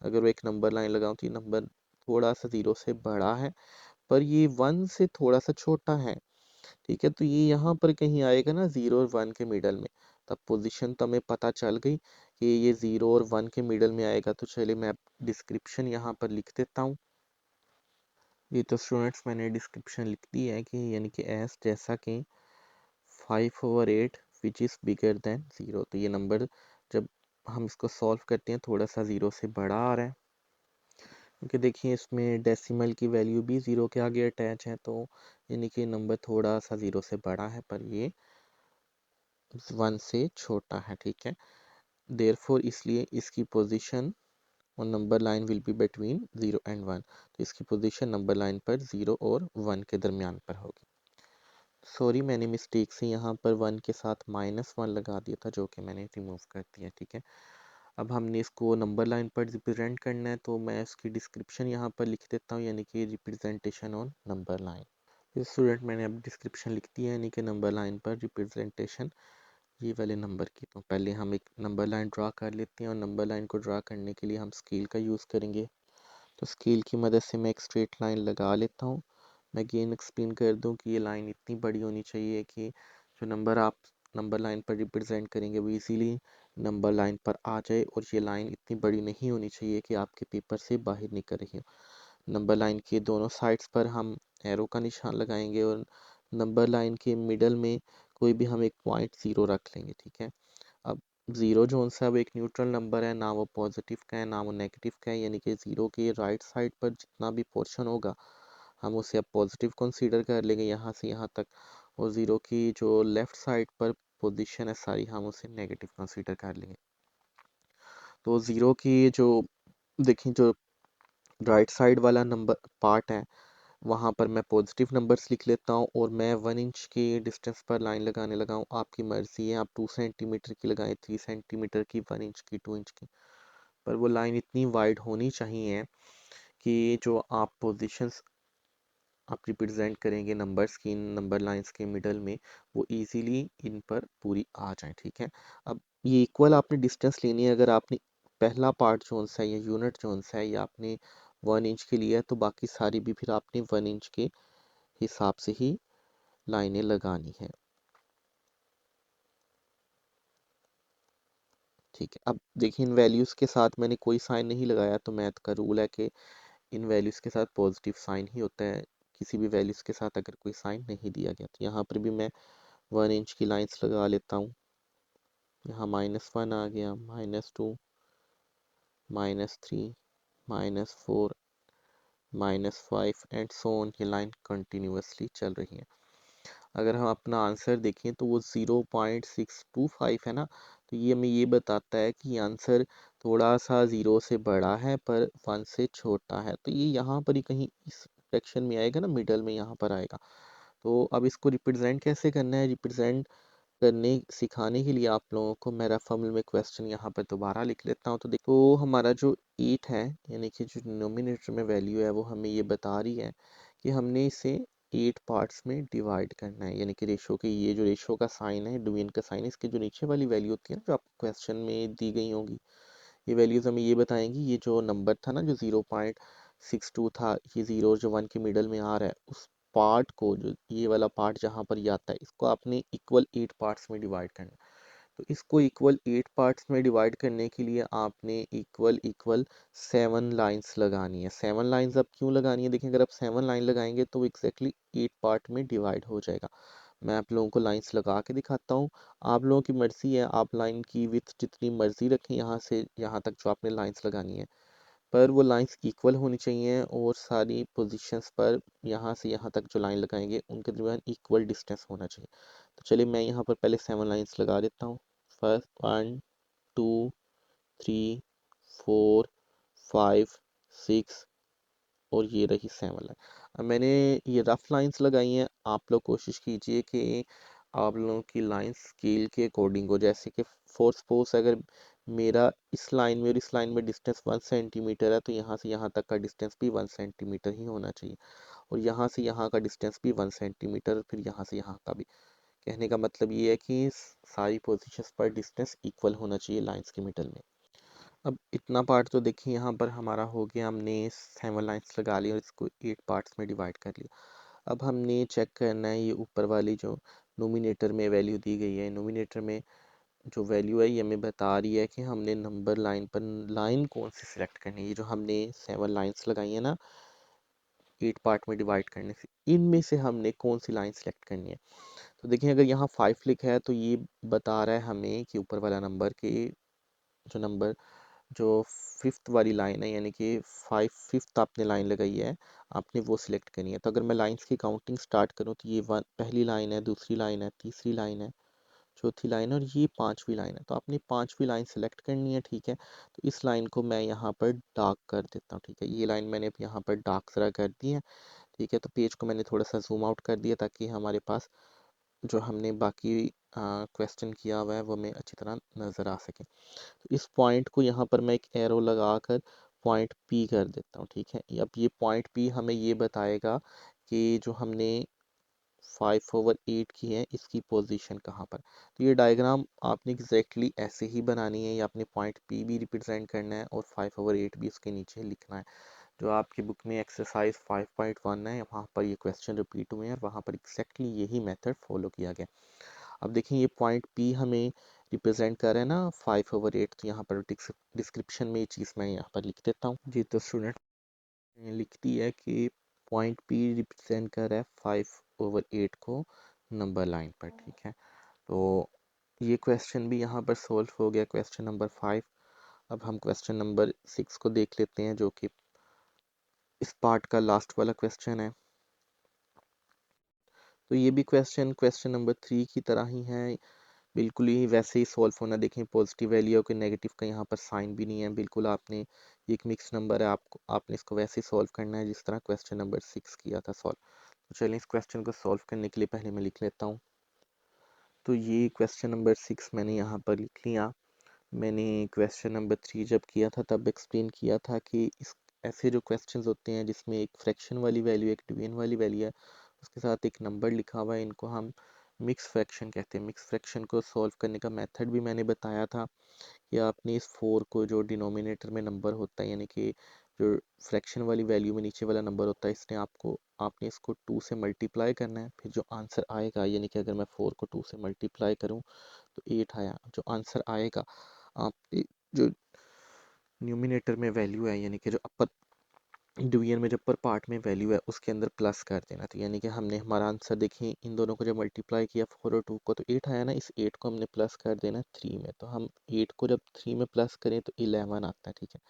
अगर वो एक नंबर लाइन लगाऊं तो ये नंबर थोड़ा सा ज़ीरो से बड़ा है, पर ये 1 से थोड़ा सा छोटा है, ठीक है। तो ये यहाँ पर कहीं आएगा ना 0 और 1 के मिडल में। तब पोजीशन तो हमें पता चल गई कि ये 0 और 1 के मिडल में आएगा। तो चलिए मैं डिस्क्रिप्शन यहाँ पर लिख देता हूँ। ये तो स्टूडेंट्स मैंने डिस्क्रिप्शन लिख दी है कि यानी कि एस जैसा कि 5/8 विच इज़ बिगर देन 0। तो ये नंबर जब हम इसको सॉल्व करते हैं थोड़ा सा 0 से बड़ा आ रहा है, क्योंकि देखिए इसमें डेसिमल की वैल्यू भी 0 के आगे अटैच है, तो यानी कि नंबर थोड़ा सा 0 से बड़ा है पर ये 1 से छोटा है, ठीक है। देयरफॉर इसलिए इसकी पोजीशन और number line will be between 0 and 1। तो इसकी पोजीशन नंबर लाइन पर 0 और 1 के दरमियान पर होगी। सॉरी मैंने मिस्टेक से यहाँ पर 1 के साथ -1 लगा दिया था, जो कि मैंने रिमूव कर दिया, ठीक है। अब हमने इसको नंबर लाइन पर रिप्रेजेंट करना है, तो मैं इसकी डिस्क्रिप्शन यहाँ पर लिख देता हूँ, यानी कि representation on number line. Student मैंने अब डिस्क्रिप्शन लिख दिया है, यानी कि नंबर लाइन पर रिप्रेजेंटेशन ये वाले नंबर की। तो पहले हम एक नंबर लाइन ड्रा कर लेते हैं और नंबर लाइन को ड्रा करने के लिए हम स्केल का यूज़ करेंगे। तो स्केल की मदद से मैं एक स्ट्रेट लाइन लगा लेता हूँ। मैं अगेन एक्सप्लेन कर दूँ कि ये लाइन इतनी बड़ी होनी चाहिए कि जो नंबर आप नंबर लाइन पर रिप्रेजेंट करेंगे वो इजीली नंबर लाइन पर आ जाए, और ये लाइन इतनी बड़ी नहीं होनी चाहिए कि आपके पेपर से बाहर निकल रही हो। नंबर लाइन के दोनों साइड्स पर हम एरो का निशान लगाएंगे और नंबर लाइन के मिडल में कोई भी हम एक पॉइंट ज़ीरो रख लेंगे, ठीक है। अब ज़ीरो जो सा अब एक न्यूट्रल नंबर है, ना वो पॉजिटिव का है ना वो नेगेटिव का है, यानी कि ज़ीरो के राइट साइड पर जितना भी पोर्शन होगा हम उसे अब पॉजिटिव कंसीडर कर लेंगे यहाँ से यहाँ तक, और ज़ीरो की जो लेफ्ट साइड पर पोजीशन है सारी हम उसे नेगेटिव कंसीडर कर लेंगे। तो ज़ीरो की जो देखिए जो राइट साइड वाला नंबर पार्ट है वहाँ पर मैं पॉजिटिव नंबर्स लिख लेता हूँ, और मैं 1 इंच की डिस्टेंस पर लाइन लगाने लगा हूँ। आपकी मर्ज़ी है, आप 2 सेंटीमीटर की लगाएं, 3 सेंटीमीटर की, 1 इंच की, 2 इंच की, पर वो लाइन इतनी वाइड होनी चाहिए कि जो आप पोजीशंस आप रिप्रेजेंट करेंगे नंबर्स की इन नंबर लाइंस के मिडल में वो इजीली इन पर पूरी आ जाए, ठीक है। अब ये इक्वल आपने डिस्टेंस लेनी है। अगर आपने पहला पार्ट जोन सा है या यूनिट जोन सा है या आपने 1 इंच के लिया है तो बाकी सारी भी फिर आपने 1 इंच के हिसाब से ही लाइनें लगानी है, ठीक है। अब देखिए इन वैल्यूज़ के साथ मैंने कोई साइन नहीं लगाया, तो मैथ का रूल है कि इन वैल्यूज़ के साथ पॉजिटिव साइन ही होता है, किसी भी वैल्यूज़ के साथ अगर कोई साइन नहीं दिया गया। तो यहाँ पर भी मैं 1 इंच की लाइंस लगा लेता हूँ। यहाँ -1 आ गया, -2, -3, -4, -5 एंड सो ऑन। ये लाइन कंटिन्यूअसली चल रही है। अगर हम अपना आंसर देखें तो वो 0.625 है ना, तो ये हमें ये बताता है कि आंसर थोड़ा सा 0 से बड़ा है पर 1 से छोटा है। तो ये यहाँ पर ही कहीं इस सेक्शन में आएगा ना, मिडल में यहाँ पर आएगा। तो अब इसको रिप्रेजेंट कैसे करना है, रिप्रेजेंट करने सिखाने के लिए आप लोगों को मैं रेफरल में क्वेश्चन यहाँ पर दोबारा लिख लेता हूँ। तो देखो हमारा जो 8 है, यानी कि जो डिनोमिनेटर में वैल्यू है वो हमें ये बता रही है कि हमने इसे 8 पार्ट्स में डिवाइड करना है। यानी कि रेशो के ये जो रेशो का साइन है, डिवीजन का साइन है, इसके जो नीचे वाली वैल्यू होती है ना, जो आपको क्वेश्चन में दी गई होंगी, ये वैल्यूज हमें ये बताएंगी ये जो नंबर था ना, जो 0.62 था, ये 0 जो 1 के मिडल में आ रहा है, उस पार्ट को, जो ये वाला पार्ट जहाँ पर ये आता है, इसको आपने इक्वल 8 पार्ट्स में डिवाइड करना है। तो इसको इक्वल 8 पार्ट्स में डिवाइड करने के लिए आपने इक्वल इक्वल 7 लाइंस लगानी है। 7 लाइंस अब क्यों लगानी है, देखिए अगर आप 7 लाइन लगाएंगे तो एग्जैक्टली 8 पार्ट में डिवाइड हो जाएगा। मैं आप लोगों को लाइंस लगा के दिखाता हूँ। आप लोगों की मर्जी है, आप लाइन की विड्थ जितनी मर्जी रखें यहाँ से यहाँ तक जो आपने लाइंस लगानी है, पर वो लाइंस इक्वल होनी चाहिए और सारी पोजीशंस पर यहाँ से यहाँ तक जो लाइन लगाएंगे उनके दरमियान इक्वल डिस्टेंस होना चाहिए। तो चलिए मैं यहाँ पर पहले 7 लाइंस लगा देता हूँ। फर्स्ट 1 2 3 4 5 6 और ये रही 7 लाइन। अब मैंने ये रफ लाइंस लगाई हैं, आप लोग कोशिश कीजिए कि आप लोगों की लाइन स्केल के अकॉर्डिंग हो। जैसे कि फॉर सपोज अगर मेरा इस लाइन में और इस लाइन में डिस्टेंस 1 सेंटीमीटर है, तो यहाँ से यहाँ तक का डिस्टेंस भी 1 सेंटीमीटर ही होना चाहिए, और यहाँ से यहाँ का डिस्टेंस भी 1 सेंटीमीटर, फिर यहाँ से यहाँ का भी। कहने का मतलब ये है कि सारी पोजीशंस पर डिस्टेंस इक्वल होना चाहिए लाइंस के मिडल में। अब इतना पार्ट तो देखिए यहाँ पर हमारा हो गया, हमने 7 लाइंस लगा ली और इसको 8 पार्ट्स में डिवाइड कर लिया। अब हमने चेक करना है ये ऊपर वाली जो नोमिनेटर में वैल्यू दी गई है, नोमिनेटर में जो वैल्यू है ये हमें बता रही है कि हमने नंबर लाइन पर लाइन कौन सी सिलेक्ट करनी है। ये जो हमने 7 लाइंस लगाई है ना 8 पार्ट में डिवाइड करने से, इनमें से हमने कौन सी लाइन सेलेक्ट करनी है। तो देखिए अगर यहाँ 5 लिखा है तो ये बता रहा है हमें कि ऊपर वाला नंबर के जो नंबर जो 5th वाली लाइन है, यानी कि 5th आपने लाइन लगाई है, आपने वो सिलेक्ट करनी है। तो अगर मैं लाइंस की काउंटिंग स्टार्ट करूँ तो ये पहली लाइन है, दूसरी लाइन है, तीसरी लाइन है, चौथी लाइन है और ये 5वीं लाइन है। तो आपने 5वीं लाइन सेलेक्ट करनी है, ठीक है। तो इस लाइन को मैं यहाँ पर डार्क कर देता हूँ, ठीक है। ये लाइन मैंने यहाँ पर डार्क जरा कर दी है, ठीक है। तो पेज को मैंने थोड़ा सा जूम आउट कर दिया ताकि हमारे पास जो हमने बाकी क्वेश्चन किया हुआ है वो हमें अच्छी तरह नज़र आ सके। तो इस पॉइंट को यहाँ पर मैं एक एरो लगाकर पॉइंट पी कर देता हूँ, ठीक है। अब ये पॉइंट पी हमें ये बताएगा कि जो हमने 5/8 की है इसकी पोजीशन कहाँ पर। तो ये डायग्राम आपने एग्जैक्टली ऐसे ही बनानी है, या आपने पॉइंट पी भी रिप्रेजेंट करना है और 5/8 भी उसके नीचे लिखना है। जो आपकी बुक में एक्सरसाइज 5.1 है वहाँ पर ये क्वेश्चन रिपीट हुए हैं और वहाँ पर एग्जैक्टली यही मेथड फॉलो किया गया। अब देखिए ये पॉइंट पी हमें रिप्रेजेंट कर रहा है ना 5/8, तो यहाँ पर डिस्क्रिप्शन में ये चीज़ मैं यहाँ पर लिख देता हूँ जी। तो स्टूडेंट लिखती है कि पॉइंट पी रिप्रेजेंट कर रहा है 5/8 को नंबर लाइन पर, ठीक है। तो ये क्वेश्चन भी यहाँ पर सोल्व हो गया, क्वेश्चन नंबर 5। अब हम क्वेश्चन नंबर 6 को देख लेते हैं, जो कि इस पार्ट का लास्ट वाला क्वेश्चन है। तो ये भी क्वेश्चन नंबर 3 की तरह ही है, बिल्कुल ही वैसे ही सॉल्व होना। देखें पॉजिटिव वैल्यू के नेगेटिव का यहाँ पर साइन भी नहीं है, बिल्कुल आपने ये एक मिक्स नंबर है, आपको आपने इसको वैसे ही सॉल्व करना है जिस तरह क्वेश्चन नंबर 6 किया था सॉल्व। तो चलिए इस क्वेश्चन को सॉल्व करने के लिए पहले मैं लिख लेता हूँ। तो ये क्वेश्चन नंबर 6 मैंने यहाँ पर लिख लिया। मैंने क्वेश्चन नंबर 3 जब किया था तब एक्सप्लेन किया था कि इस ऐसे जो क्वेश्चंस होते हैं जिसमें एक फ्रैक्शन वाली वैल्यू, एक डिवीजन वाली वैल्यू है, उसके साथ एक नंबर लिखा हुआ है, इनको हम मिक्स फ्रैक्शन कहते हैं। मिक्स फ्रैक्शन को सॉल्व करने का मेथड भी मैंने बताया था कि आपने इस 4 को, जो डिनोमिनेटर में नंबर होता है, यानी कि जो फ्रैक्शन वाली वैल्यू में नीचे वाला नंबर होता है, इसने आपने इसको 2 से मल्टीप्लाई करना है। फिर जो आंसर आएगा, यानी कि अगर मैं 4 को 2 से मल्टीप्लाई करूँ तो 8 आया, जो आंसर आएगा आप जो न्यूमिनेटर में वैल्यू है, यानी कि जो अपर डिवीजन में जब पर पार्ट में वैल्यू है उसके अंदर प्लस कर देना। तो यानी कि हमने हमारा आंसर देखिए इन दोनों को जब मल्टीप्लाई किया 4 और 2 को तो 8 आया ना, इस 8 को हमने प्लस कर देना 3 में। तो हम 8 को जब 3 में प्लस करें तो 11 आता है, ठीक है।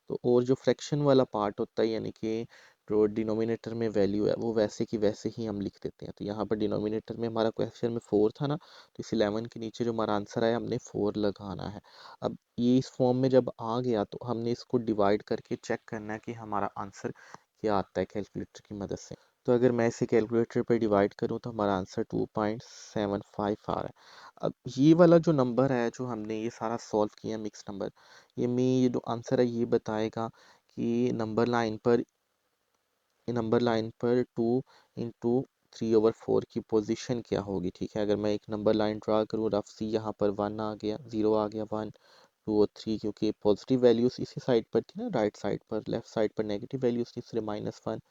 तो और जो फ्रैक्शन वाला पार्ट होता है यानी कि जो डिनोमिनेटर में वैल्यू है वो वैसे की वैसे ही हम लिख देते हैं। तो यहाँ पर डिनोमिनेटर में हमारा क्वेश्चन में 4 था ना, तो इस 11 के नीचे जो हमारा आंसर आया हमने 4 लगाना है। अब ये इस फॉर्म में जब आ गया तो हमने इसको डिवाइड करके चेक करना है कि हमारा आंसर क्या आता है कैलकुलेटर की मदद से। तो अगर मैं इसे कैलकुलेटर पर डिवाइड करूँ तो हमारा आंसर 2.75 आ रहा है। अब ये वाला जो नंबर है जो हमने ये सारा सॉल्व किया मिक्स नंबर, ये जो आंसर है ये बताएगा कि नंबर लाइन पर 2 इंटू 3/4 की पोजीशन क्या होगी, ठीक है। अगर मैं एक नंबर लाइन ड्रा करूँ रफ सी, यहाँ पर 1 आ गया, 0 आ गया, 1 2 और 3, क्योंकि पॉजिटिव वैल्यूज इसी साइड पर थी ना, राइट साइड पर, लेफ्ट साइड पर नेगेटिव वैल्यूज थी, इसलिए -1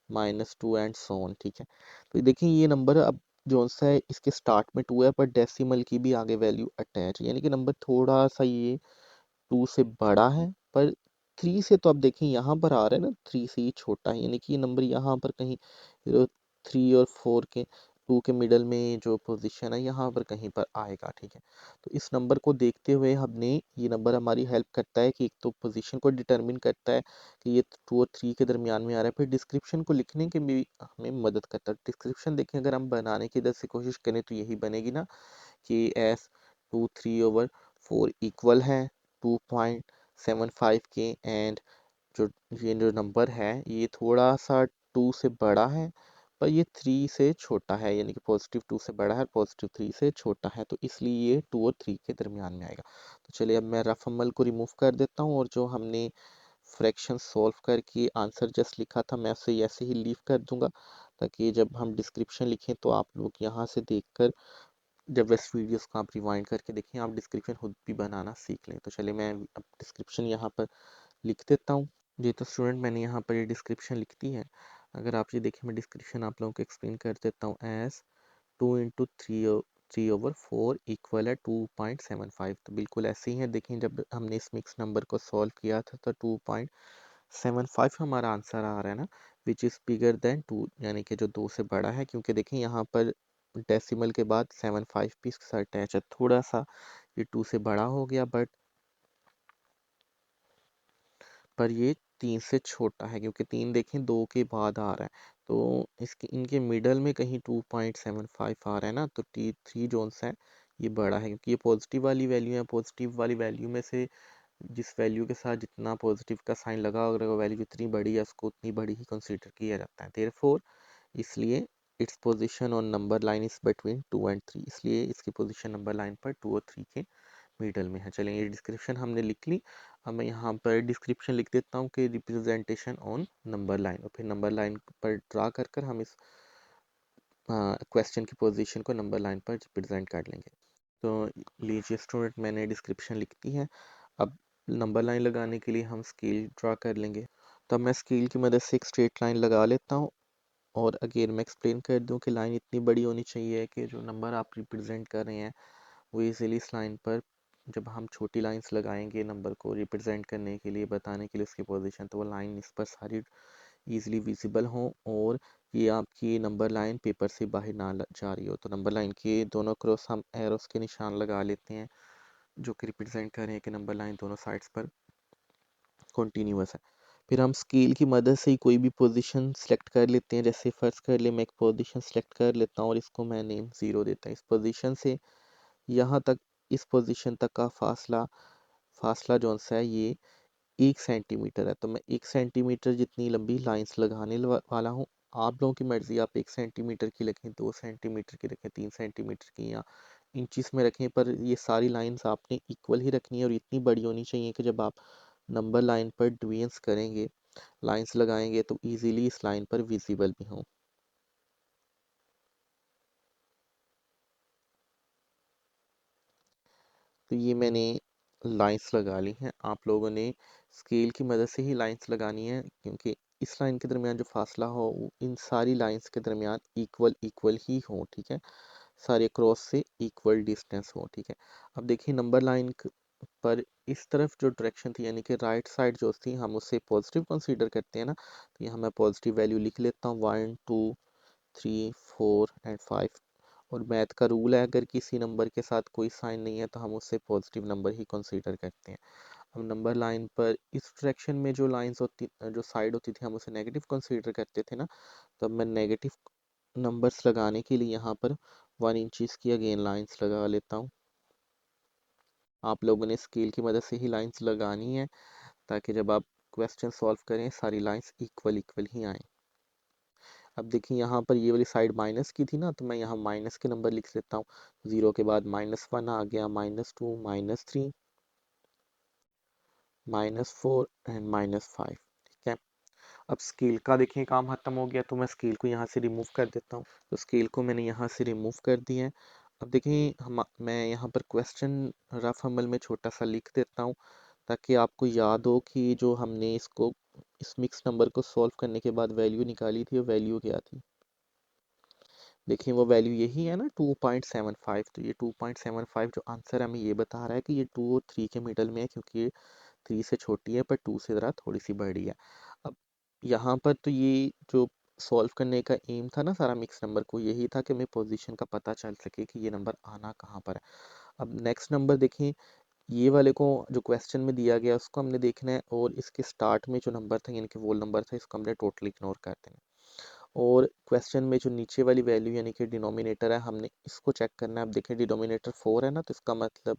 -2 एंड सो ऑन, ठीक है। तो देखिए ये नंबर अब जो सा है इसके स्टार्ट में 2 है पर डेसिमल की भी आगे वैल्यू अटैच है, यानी कि नंबर थोड़ा सा ये 2 से बड़ा है, पर 3 से तो आप देखें यहाँ पर आ रहा है ना, 3 से ये छोटा है, यानी कि ये नंबर यहाँ पर कहीं 3 और 4 के 2 के मिडल में जो पोजीशन है यहाँ पर कहीं पर आएगा, ठीक है। तो इस नंबर को देखते हुए हमने, ये नंबर हमारी हेल्प करता है कि एक तो पोजीशन को डिटरमिन करता है कि ये 2 और 3 के दरमियान में आ रहा है, फिर डिस्क्रिप्शन को लिखने के भी हमें मदद करता है। डिस्क्रिप्शन देखें अगर हम बनाने की इधर से कोशिश करें तो यही बनेगी ना कि एस 2/3/4 इक्वल है 2.75 के, एंड जो ये जो नंबर है ये थोड़ा सा 2 से बड़ा है पर ये 3 से छोटा है, यानी कि पॉजिटिव 2 से बड़ा है पॉजिटिव 3 से छोटा है, तो इसलिए ये 2 और 3 के दरमियान में आएगा। तो चलिए अब मैं रफ अमल को रिमूव कर देता हूँ और जो हमने फ्रैक्शन सॉल्व करके आंसर जस्ट लिखा था मैं उसे ऐसे ही लीव कर दूंगा, ताकि जब हम डिस्क्रिप्शन लिखें तो आप लोग यहाँ से देखकर जब इस वीडियोस को आप रिवाइंड करके देखें आप डिस्क्रिप्शन खुद भी बनाना सीख लें। तो चलिए मैं अब डिस्क्रिप्शन यहाँ पर लिख देता हूँ। जी तो स्टूडेंट मैंने यहाँ पर ये डिस्क्रिप्शन लिख दी है। अगर आप ये देखें मैं डिस्क्रिप्शन आप लोगों को एक्सप्लेन कर देता हूँ। एज 2 × 3/4 इक्वल है 2.75, तो बिल्कुल ऐसे ही है। देखें जब हमने इस मिक्स नंबर को सॉल्व किया था तो 2.75 हमारा आंसर आ रहा है ना, विच इज़ बिगर देन 2, यानी कि जो 2 से बड़ा है, क्योंकि देखें यहाँ पर डेसिमल के बाद 75 भी इसके साथ अटैच है, थोड़ा सा ये 2 से बड़ा हो गया पर ये 3 से छोटा है, क्योंकि 3 देखें 2 के बाद आ रहा है, तो इसके इनके मिडल में कहीं 2.75 आ रहा है ना, तो T3 जोन्स है ये बड़ा है, क्योंकि ये पॉजिटिव वाली वैल्यू है। पॉजिटिव वाली वैल्यू में से जिस वैल्यू के साथ जितना पॉजिटिव का साइन लगा अगर वो वैल्यू जितनी बड़ी है उसको उतनी बड़ी ही कंसीडर किया जाता है। देयरफॉर इसलिए its position on number line is between 2 and 3, इसलिए इसकी पोजीशन नंबर लाइन पर 2 और 3 के मिडल में है। चलें ये डिस्क्रिप्शन हमने लिख ली। अब मैं यहाँ पर डिस्क्रिप्शन लिख देता हूँ कि रिप्रेजेंटेशन ऑन नंबर लाइन, और फिर नंबर लाइन पर ड्रा कर कर हम इस क्वेश्चन की पोजीशन को नंबर लाइन पर रिप्रेजेंट कर लेंगे। तो लीजिए स्टूडेंट मैंने डिस्क्रिप्शन लिख दी है। अब नंबर लाइन लगाने के लिए हम स्केल ड्रा कर लेंगे। तो अब मैं स्केल की मदद से एक स्ट्रेट लाइन लगा लेता हूँ, और अगेन मैं एक्सप्लेन कर दूं कि लाइन इतनी बड़ी होनी चाहिए कि जो नंबर आप रिप्रेजेंट कर रहे हैं वो इजीली इस लाइन पर, जब हम छोटी लाइंस लगाएंगे नंबर को रिप्रेजेंट करने के लिए, बताने के लिए उसकी पोजीशन, तो वो लाइन इस पर सारी इजीली विजिबल हो, और ये आपकी नंबर लाइन पेपर से बाहर ना जा रही हो। तो नंबर लाइन के दोनों क्रॉस हम एरोस के निशान लगा लेते हैं जो कि रिप्रेजेंट कर रहे हैं कि नंबर लाइन दोनों साइड्स पर कॉन्टीन्यूअस है। फिर हम स्केल की मदद से ही कोई भी पोजीशन सेलेक्ट कर लेते हैं। जैसे फर्स्ट कर ले मैं एक पोजीशन सेलेक्ट कर लेता हूँ और इसको मैं नेम 0 देता हूँ। इस पोजीशन से यहाँ तक, इस पोजीशन तक का फासला फासला जो सा है ये 1 सेंटीमीटर है। तो मैं 1 सेंटीमीटर जितनी लंबी लाइंस लगाने वाला हूँ। आप लोगों की मर्जी, आप 1 सेंटीमीटर की रखें, 2 सेंटीमीटर की रखें, 3 सेंटीमीटर की, या इंचिस में रखें, पर ये सारी लाइंस आपने इक्वल ही रखनी है और इतनी बड़ी होनी चाहिए कि जब आप नंबर लाइन पर डिवीजन्स करेंगे, लाइंस लगाएंगे, तो इजीली इस लाइन पर विजिबल भी हों। तो ये मैंने लाइंस लगा ली हैं। आप लोगों ने स्केल की मदद से ही लाइंस लगानी है, क्योंकि इस लाइन के दरमियान जो फासला हो वो इन सारी लाइंस के दरमियान इक्वल इक्वल ही हो, ठीक है। सारे क्रॉस से इक्वल डिस्टेंस हो, ठीक है। अब देखिए नंबर लाइन पर इस तरफ जो डायरेक्शन थी यानी कि राइट साइड जो थी हम उसे पॉजिटिव कंसीडर करते हैं ना, तो यहाँ मैं पॉजिटिव वैल्यू लिख लेता हूँ 1 2 3 4 एंड 5। और मैथ का रूल है अगर किसी नंबर के साथ कोई साइन नहीं है तो हम उससे पॉजिटिव नंबर ही कंसीडर करते हैं। अब नंबर लाइन पर इस डायरेक्शन में जो लाइंस होती जो साइड होती थी हम उसे नेगेटिव कंसीडर करते थे ना, तो अब मैं नेगेटिव नंबर्स लगाने के लिए यहाँ पर 1 इंचज़ की अगेन लाइंस लगा लेता हूँ। आप लोगों ने स्केल की मदद से ही लाइंस लगानी है ताकि जब आप क्वेश्चन सॉल्व करें सारी लाइंस इक्वल इक्वल ही आए। अब देखिए यहाँ पर ये वाली साइड माइनस की थी ना, तो मैं यहाँ माइनस के नंबर लिख लेता हूँ। 0 के बाद -1 आ गया, -2 -3 -4 एंड -5। ठीक है, अब स्केल का देखिए काम खत्म हो गया, तो मैं स्केल को यहाँ से रिमूव कर देता हूँ। तो स्केल को मैंने यहाँ से रिमूव कर दिया है। अब देखिए मैं यहाँ पर क्वेश्चन रफ अमल में छोटा सा लिख देता हूँ ताकि आपको याद हो कि जो हमने इसको इस मिक्स नंबर को सॉल्व करने के बाद वैल्यू निकाली थी वो वैल्यू क्या थी। देखिए वो वैल्यू यही है ना 2.75। तो ये 2.75 जो आंसर हमें ये बता रहा है कि ये 2 और 3 के मिडल में है, क्योंकि ये 3 से छोटी है पर 2 से ज़रा थोड़ी सी बड़ी है। अब यहाँ पर तो ये जो सॉल्व करने का एम था ना सारा मिक्स नंबर को, यही था कि हमें पोजीशन का पता चल सके कि ये नंबर आना कहाँ पर है। अब नेक्स्ट नंबर देखें, ये वाले को जो क्वेश्चन में दिया गया उसको हमने देखना है, और इसके स्टार्ट में जो नंबर था यानी कि वो नंबर था इसको हमने टोटल इग्नोर कर देना है। और क्वेश्चन में जो नीचे वाली वैल्यू यानी कि डिनोमिनेटर है हमने इसको चेक करना है। अब देखें डिनोमिनेटर 4 है ना, तो इसका मतलब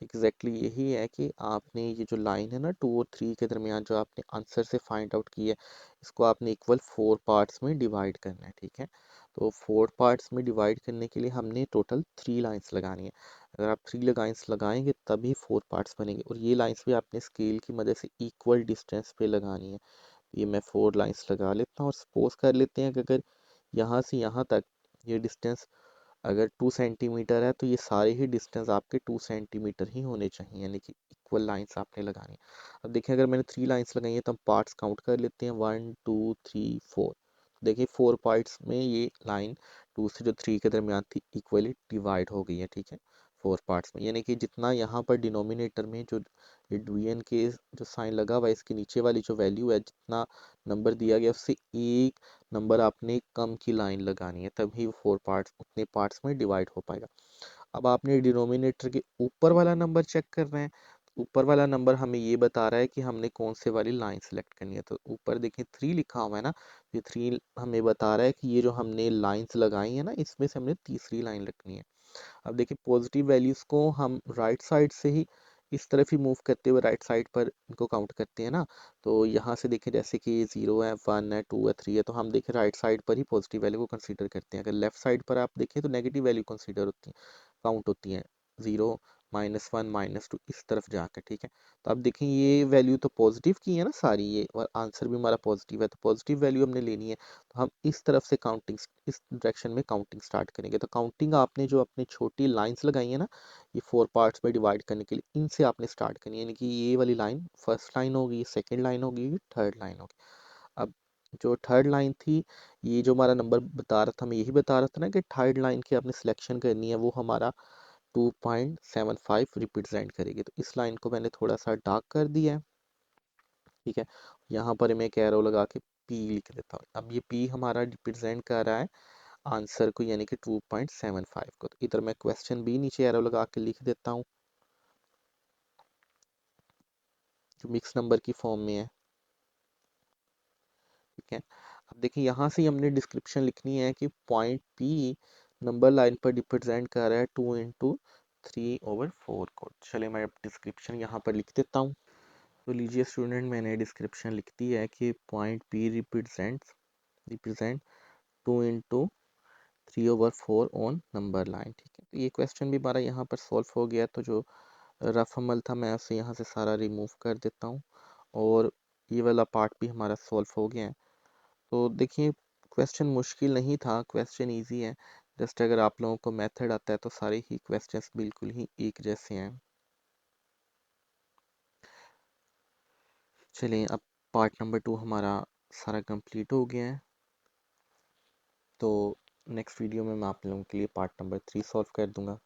एग्जैक्टली यही है कि आपने ये जो लाइन है ना 2 और 3 के दरमियान जो आपने आंसर से फाइंड आउट की है, इसको आपने इक्वल 4 पार्ट्स में डिवाइड करना है। ठीक है, तो 4 पार्ट्स में डिवाइड करने के लिए हमने टोटल 3 लाइंस लगानी है। अगर आप 3 लाइंस लगाएंगे तभी 4 पार्ट्स बनेंगे, और ये लाइंस भी आपने स्केल की मदद से इक्वल डिस्टेंस पे लगानी है। ये मैं 4 लाइंस लगा लेता हूँ, और सपोज कर लेते हैं कि अगर यहाँ से यहाँ तक ये डिस्टेंस अगर 2 सेंटीमीटर है तो ये सारे ही डिस्टेंस आपके 2 सेंटीमीटर ही होने चाहिए, यानी कि इक्वल लाइंस आपने लगानी है। अब देखिए अगर मैंने 3 लाइंस लगाई है तो हम पार्ट्स काउंट कर लेते हैं 1 2 3 4। देखिए 4 पार्ट्स में ये लाइन 2 से जो 3 के दरमियान थी इक्वली डिवाइड हो गई है। ठीक है, 4 पार्ट्स में, यानी कि जितना यहाँ पर डिनोमिनेटर में जो डिवीजन के जो साइन लगा हुआ है इसके नीचे वाली जो वैल्यू है, जितना नंबर दिया गया उससे एक नंबर आपने कम की लाइन लगानी है, तभी वो 4 पार्ट्स उतने पार्ट्स में डिवाइड हो पाएगा। अब आपने डिनोमिनेटर के ऊपर वाला नंबर चेक करना है। ऊपर वाला नंबर हमें ये बता रहा है कि हमने कौन से वाली लाइन सेलेक्ट करनी है। तो ऊपर देखिए 3 लिखा हुआ है ना, ये 3 हमें बता रहा है कि ये जो हमने लाइंस लगाई है ना इसमें से हमने तीसरी लाइन रखनी है। अब देखिए पॉजिटिव वैल्यूज को हम राइट साइड से ही इस तरफ ही मूव करते हुए राइट साइड पर इनको काउंट करते हैं ना। तो यहाँ से देखें जैसे कि 0 है 1 है 2 है 3 है, तो हम देखें राइट साइड पर ही पॉजिटिव वैल्यू को कंसीडर करते हैं। अगर लेफ्ट साइड पर आप देखें तो नेगेटिव वैल्यू कंसीडर होती है, काउंट होती हैं, 0 -1 -2 इस तरफ जाकर। ठीक है, तो अब देखें ये वैल्यू तो पॉजिटिव की है ना सारी, ये और आंसर भी हमारा पॉजिटिव है, तो पॉजिटिव वैल्यू हमने लेनी है। तो हम इस तरफ से काउंटिंग इस डायरेक्शन में काउंटिंग स्टार्ट करेंगे। तो काउंटिंग आपने जो अपनी छोटी लाइंस लगाई है ना ये 4 पार्ट्स में डिवाइड करने के लिए, इनसे आपने स्टार्ट करनी है, यानी कि ये वाली लाइन फर्स्ट लाइन होगी, सेकेंड लाइन होगी, थर्ड लाइन होगी। अब जो थर्ड लाइन थी, ये जो हमारा नंबर बता रहा था, मैं यही बता रहा था ना कि थर्ड लाइन की आपने सिलेक्शन करनी है, वो हमारा 2.75 रिप्रेजेंट करेगी। तो इस लाइन को मैंने थोड़ा सा डार्क कर दिया है। ठीक है, यहाँ पर मैं एक एरो लगा के पी लिख देता हूँ। अब ये पी हमारा रिप्रेजेंट कर रहा है आंसर को, यानी कि 2.75 को। तो इधर मैं क्वेश्चन बी नीचे एरो लगा के लिख देता हूँ जो मिक्स नंबर की फॉर्म में है। ठीक है, अब देखिए यहाँ से हमने डिस्क्रिप्शन लिखनी है कि पॉइंट पी नंबर लाइन पर रिप्रेजेंट कर रहा है 2 × 3/4 को। चलिए मैं डिस्क्रिप्शन यहाँ पर लिख देता हूँ। तो लीजिए स्टूडेंट, मैंने डिस्क्रिप्शन लिख दी है कि point P represent 2 × 3/4 on number line. ठीक है, तो ये क्वेश्चन भी हमारा यहाँ पर सॉल्व हो गया। तो जो रफ अमल था मैं उसे यहाँ से सारा रिमूव कर देता हूँ, और ये वाला पार्ट भी हमारा सॉल्व हो गया है। तो देखिए क्वेश्चन मुश्किल नहीं था, क्वेश्चन इजी है। जस्ट अगर आप लोगों को मेथड आता है तो सारे ही क्वेश्चंस बिल्कुल ही एक जैसे हैं। चलिए अब पार्ट नंबर 2 हमारा सारा कंप्लीट हो गया है। तो नेक्स्ट वीडियो में मैं आप लोगों के लिए पार्ट नंबर 3 सॉल्व कर दूंगा।